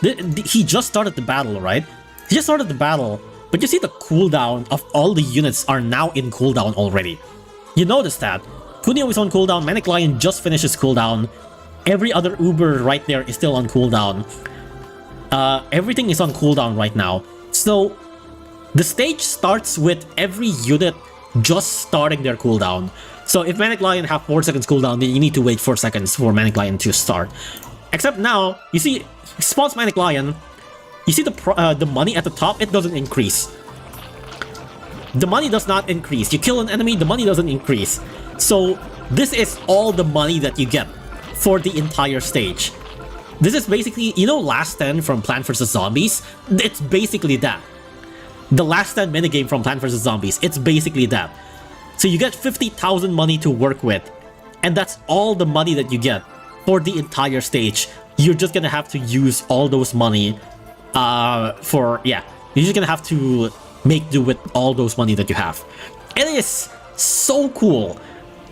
he just started the battle, right? He just started the battle, but you see the cooldown of all the units are now in cooldown already. You notice that. Kunio is on cooldown, Manic Lion just finished his cooldown. Every other Uber right there is still on cooldown. Everything is on cooldown right now. So the stage starts with every unit just starting their cooldown. So if Manic Lion have 4 seconds cooldown, then you need to wait 4 seconds for Manic Lion to start. Except now, you see, spawns Manic Lion, you see the money at the top, it doesn't increase. The money does not increase. You kill an enemy, the money doesn't increase. So this is all the money that you get for the entire stage. This is basically, you know, Last Stand from Plants vs. Zombies? It's basically that. The Last Stand minigame from Plants vs. Zombies, it's basically that. So you get 50,000 money to work with, and that's all the money that you get for the entire stage. You're just gonna have to use all those money you're just gonna have to make do with all those money that you have. It is so cool.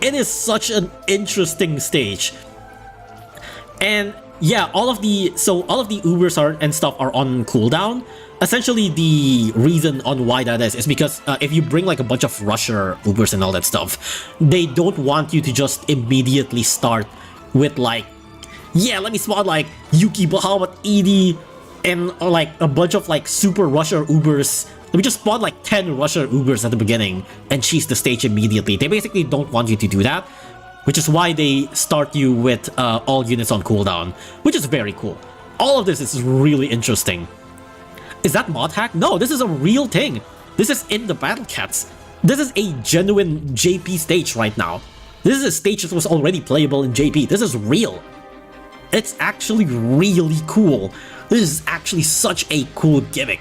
It is such an interesting stage. And yeah, all of the Ubers and stuff are on cooldown. Essentially, the reason on why that is because if you bring like a bunch of Rusher Ubers and all that stuff, they don't want you to just immediately start with like, yeah, let me spawn like Yuki, Bahamut, Edie, and like a bunch of like super Rusher Ubers. Let me just spawn like 10 Rusher Ubers at the beginning and cheese the stage immediately. They basically don't want you to do that, which is why they start you with all units on cooldown, which is very cool. All of this is really interesting. Is that mod hack? No, this is a real thing. This is in the Battle Cats. This is a genuine JP stage right now. This is a stage that was already playable in JP. This is real. It's actually really cool. This is actually such a cool gimmick.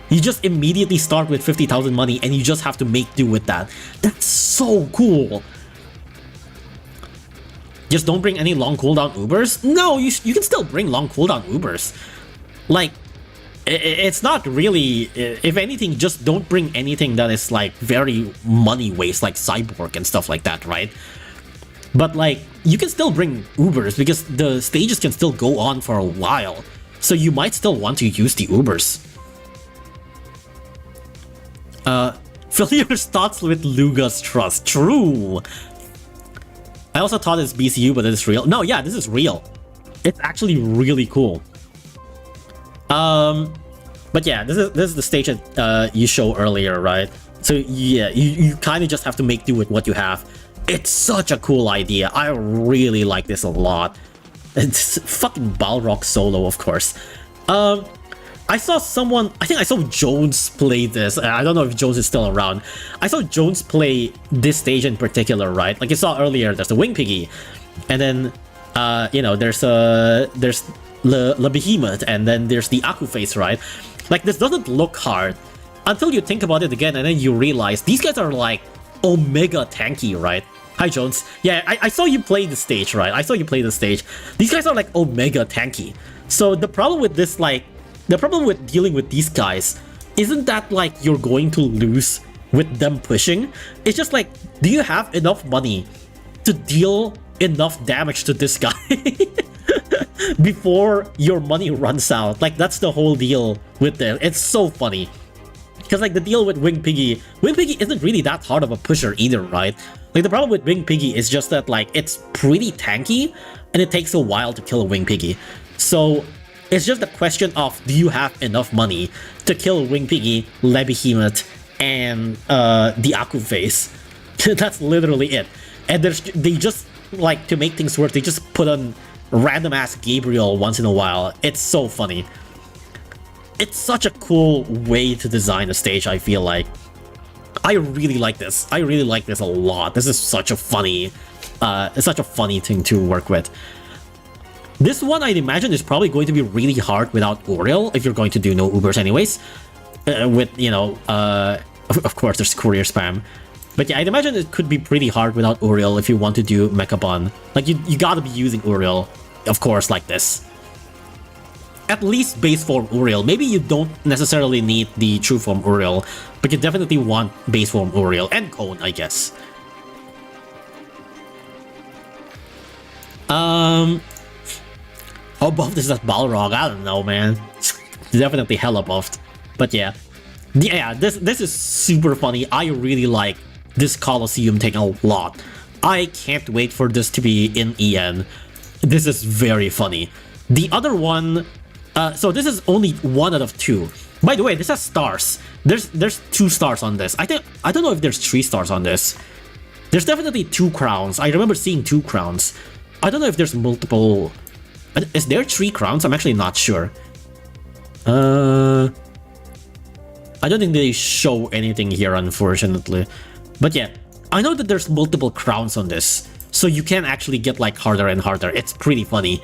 You just immediately start with 50,000 money and you just have to make do with that. That's so cool. Just don't bring any long cooldown Ubers? No, you can still bring long cooldown Ubers. Like, it's not really, if anything, just don't bring anything that is like very money waste, like Cyborg and stuff like that, right? But like, you can still bring Ubers because the stages can still go on for a while. So you might still want to use the Ubers. Fill your thoughts with Luga's trust. True. I also thought it's BCU, but it's real. No, yeah, this is real. It's actually really cool. But yeah, this is the stage that you showed earlier, right? So yeah, you kind of just have to make do with what you have. It's such a cool idea. I really like this a lot. It's fucking Balrog solo, of course. I saw someone, I think I saw Jones play this. I don't know if Jones is still around. I saw Jones play this stage in particular, right? Like you saw earlier, there's the Wing Piggy. And then, you know, there's Le Behemoth, and then there's the Aku face, right? Like, this doesn't look hard until you think about it again, and then you realize these guys are like omega tanky, right? Hi, Jones. Yeah, I saw you play the stage, right? I saw you play the stage. These guys are like omega tanky. So the problem with this, like, the problem with dealing with these guys isn't that like you're going to lose with them pushing. It's just like, do you have enough money to deal enough damage to this guy before your money runs out? Like, that's the whole deal with them. It's so funny. Because like the deal with Wing Piggy isn't really that hard of a pusher either, right? Like the problem with Wing Piggy is just that like it's pretty tanky and it takes a while to kill a Wing Piggy. So it's just a question of, do you have enough money to kill Wing Piggy, Le Behemoth, and the Aku face? That's literally it. And they just, like, to make things work, they just put on random ass Gabriel once in a while. It's so funny. It's such a cool way to design a stage, I feel like. I really like this. I really like this a lot. This is such a funny, it's such a funny thing to work with. This one, I'd imagine, is probably going to be really hard without Oriel, if you're going to do no Ubers anyways. With, you know, of course, there's courier spam. But yeah, I'd imagine it could be pretty hard without Oriel if you want to do Mechabon. Like, you gotta be using Oriel, of course, like this. At least base form Oriel. Maybe you don't necessarily need the true form Oriel, but you definitely want base form Oriel and Cone, I guess. How buffed is that Balrog? I don't know, man. It's definitely hella buffed. But yeah. Yeah, this is super funny. I really like this Coliseum thing a lot. I can't wait for this to be in EN. This is very funny. The other one... so this is only 1 out of 2. By the way, this has stars. There's 2 stars on this. I don't know if there's 3 stars on this. There's definitely 2 crowns. I remember seeing 2 crowns. I don't know if there's multiple... Is there 3 crowns? I'm actually not sure. I don't think they show anything here, unfortunately. But yeah, I know that there's multiple crowns on this, so you can actually get like harder and harder. It's pretty funny.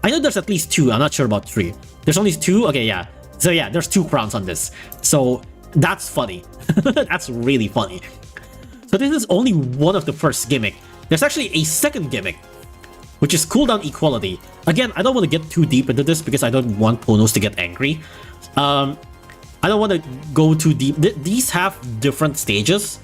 I know there's at least 2. I'm not sure about 3. There's only 2? Okay, yeah. So yeah, there's 2 crowns on this. So that's funny. That's really funny. So this is only one of the first gimmick. There's actually a second gimmick, which is cooldown equality. Again, I don't want to get too deep into this because I don't want Ponos to get angry. I don't want to go too deep. These have different stages,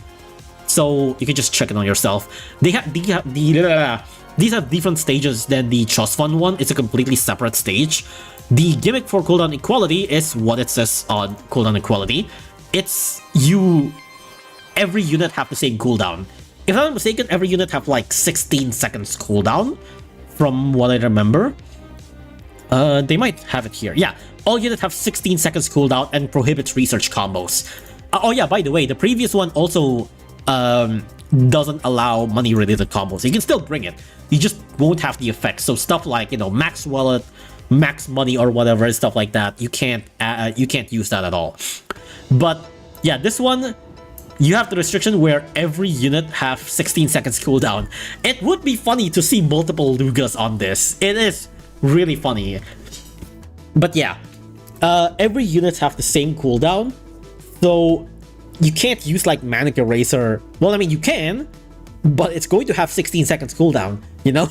so you can just check it on yourself. These have different stages than the Trust Fund one. It's a completely separate stage. The gimmick for cooldown equality is what it says on cooldown equality. It's every unit have the same cooldown. If I'm not mistaken, every unit have like 16 seconds cooldown, from what I remember. They might have it here. Yeah, all units have 16 seconds cooldown and prohibits research combos. Oh yeah, by the way, the previous one also doesn't allow money-related combos. You can still bring it, you just won't have the effect. So stuff like, you know, max wallet, max money, or whatever, stuff like that, you can't use that at all. But yeah, this one, you have the restriction where every unit have 16 seconds cooldown. It would be funny to see multiple Lugas on this. It is really funny. But yeah, every unit have the same cooldown, so you can't use like Manic Eraser. Well, I mean, you can, but it's going to have 16 seconds cooldown, you know?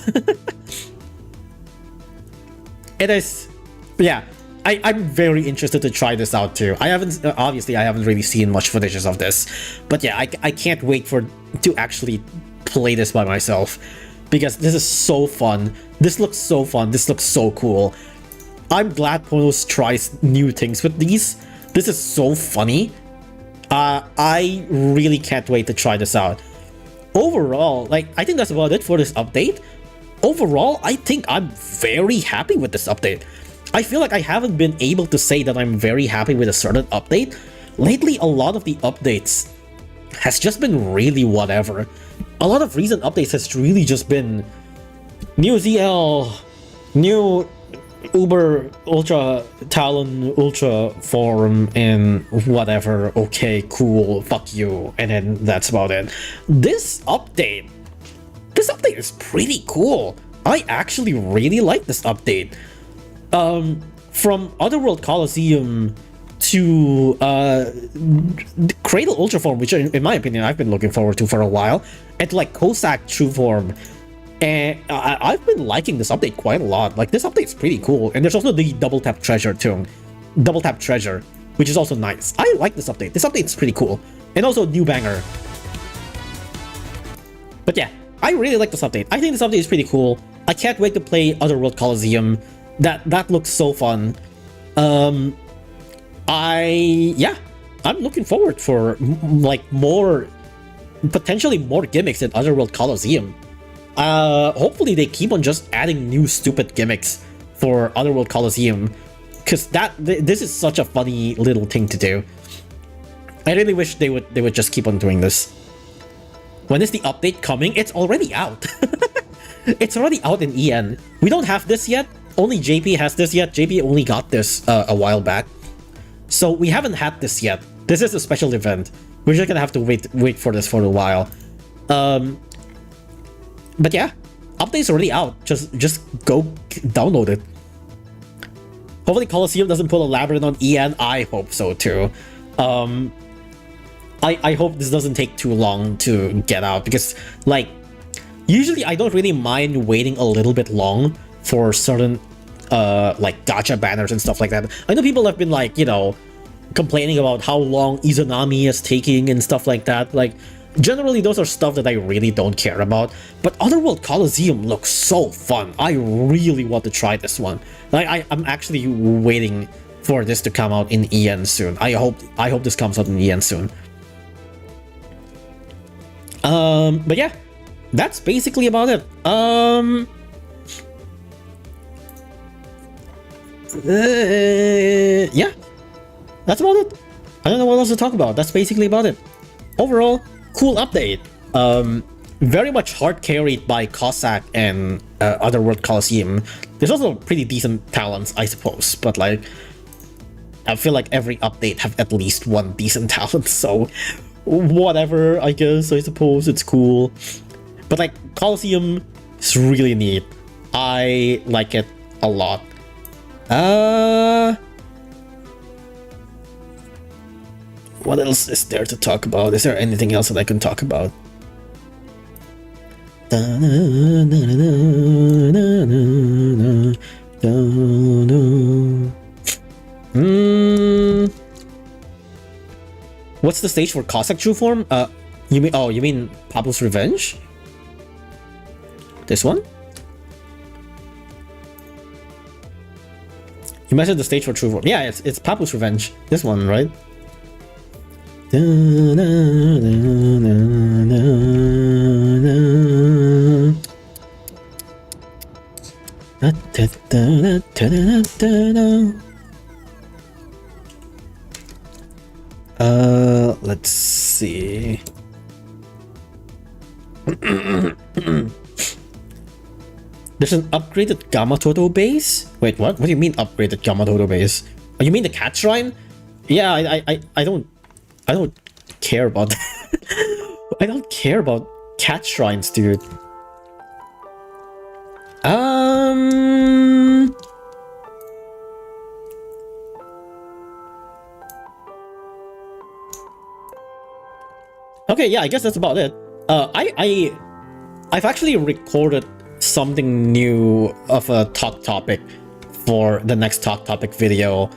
It is, yeah. I'm very interested to try this out too. Obviously I haven't really seen much footages of this, but yeah, I can't wait to actually play this by myself because this is so fun. This looks so fun. This looks so cool. I'm glad Ponos tries new things with these. This is so funny. I really can't wait to try this out. Overall, like, I think that's about it for this update. Overall, I think I'm very happy with this update. I feel like I haven't been able to say that I'm very happy with a certain update. Lately, a lot of the updates has just been really whatever. A lot of recent updates has really just been new ZL, new Uber Ultra Talon Ultra form, and whatever. Okay, cool, fuck you, and then that's about it. This update is pretty cool. I actually really like this update. From Otherworld Coliseum to Cradle Ultra form, which in my opinion I've been looking forward to for a while, and like Cossack True form. And I've been liking this update quite a lot. Like, this update's pretty cool. And there's also the double tap treasure too. Double tap treasure, which is also nice. I like this update. This update's pretty cool. And also new banger. But yeah, I really like this update. I think this update is pretty cool. I can't wait to play Otherworld Coliseum. That looks so fun. I'm looking forward for like potentially more gimmicks in Otherworld Coliseum. Hopefully they keep on just adding new stupid gimmicks for Otherworld Coliseum, because this is such a funny little thing to do. I really wish they would just keep on doing this. When is the update coming? It's already out. It's already out in EN. We don't have this yet. Only JP has this yet. JP only got this a while back, so we haven't had this yet. This is a special event. We're just gonna have to wait for this for a while. But yeah, update's already out. Just go download it. Hopefully Coliseum doesn't put a Labyrinth on EN. I hope so too. I hope this doesn't take too long to get out, because like usually I don't really mind waiting a little bit long for certain like gacha banners and stuff like that. I know people have been like, you know, complaining about how long Izanami is taking and stuff like that. Like, generally those are stuff that I really don't care about, but Otherworld Coliseum looks so fun. I really want to try this one. Like, I'm actually waiting for this to come out in EN soon. I hope this comes out in EN soon. But yeah, that's basically about it. Yeah, that's about it. I don't know what else to talk about. That's basically about it. Overall, cool update. Very much hard carried by Cossack and Otherworld Coliseum. There's also pretty decent talents, I suppose, but like, I feel like every update have at least one decent talent, so whatever, I guess, I suppose, it's cool. But like, Coliseum is really neat. I like it a lot. What else is there to talk about? Is there anything else that I can talk about? What's the stage for Cossack True Form? You mean Papu's Revenge? This one? You mentioned the stage for True Form. Yeah, it's Papu's Revenge. This one, right? Let's see. There's an upgraded Gamatoto base? Wait, what? What do you mean upgraded Gamatoto base? Oh, you mean the cat shrine? Yeah, I don't care about that. I don't care about cat shrines, dude. Okay, yeah, I guess that's about it. I've actually recorded something new of a talk topic for the next talk topic video.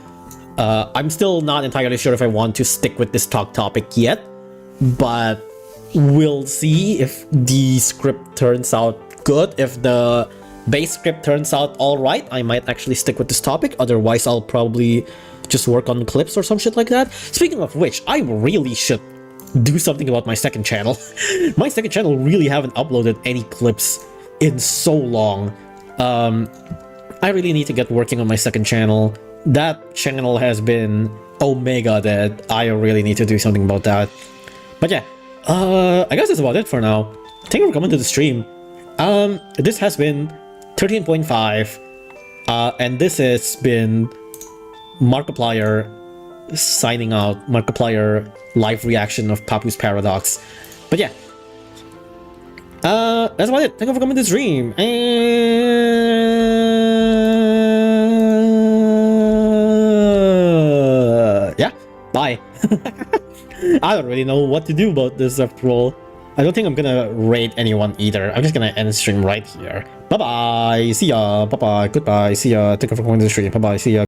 I'm still not entirely sure if I want to stick with this talk topic yet, but we'll see if the script turns out good. If the base script turns out alright, I might actually stick with this topic. Otherwise, I'll probably just work on clips or some shit like that. Speaking of which, I really should do something about my second channel. My second channel really haven't uploaded any clips in so long. I really need to get working on my second channel. That channel has been Omega dead. I really need to do something about that. But yeah, I guess that's about it for now. Thank you for coming to the stream. This has been 13.5, and this has been Markiplier signing out. Markiplier live reaction of Papu's Paradox. But yeah, that's about it. Thank you for coming to the stream. Yeah, bye. I don't really know what to do about this after all. I don't think I'm gonna raid anyone either. I'm just gonna end the stream right here. Bye bye. See ya. Bye bye. Goodbye. See ya. Thank you for coming to the stream. Bye bye. See ya.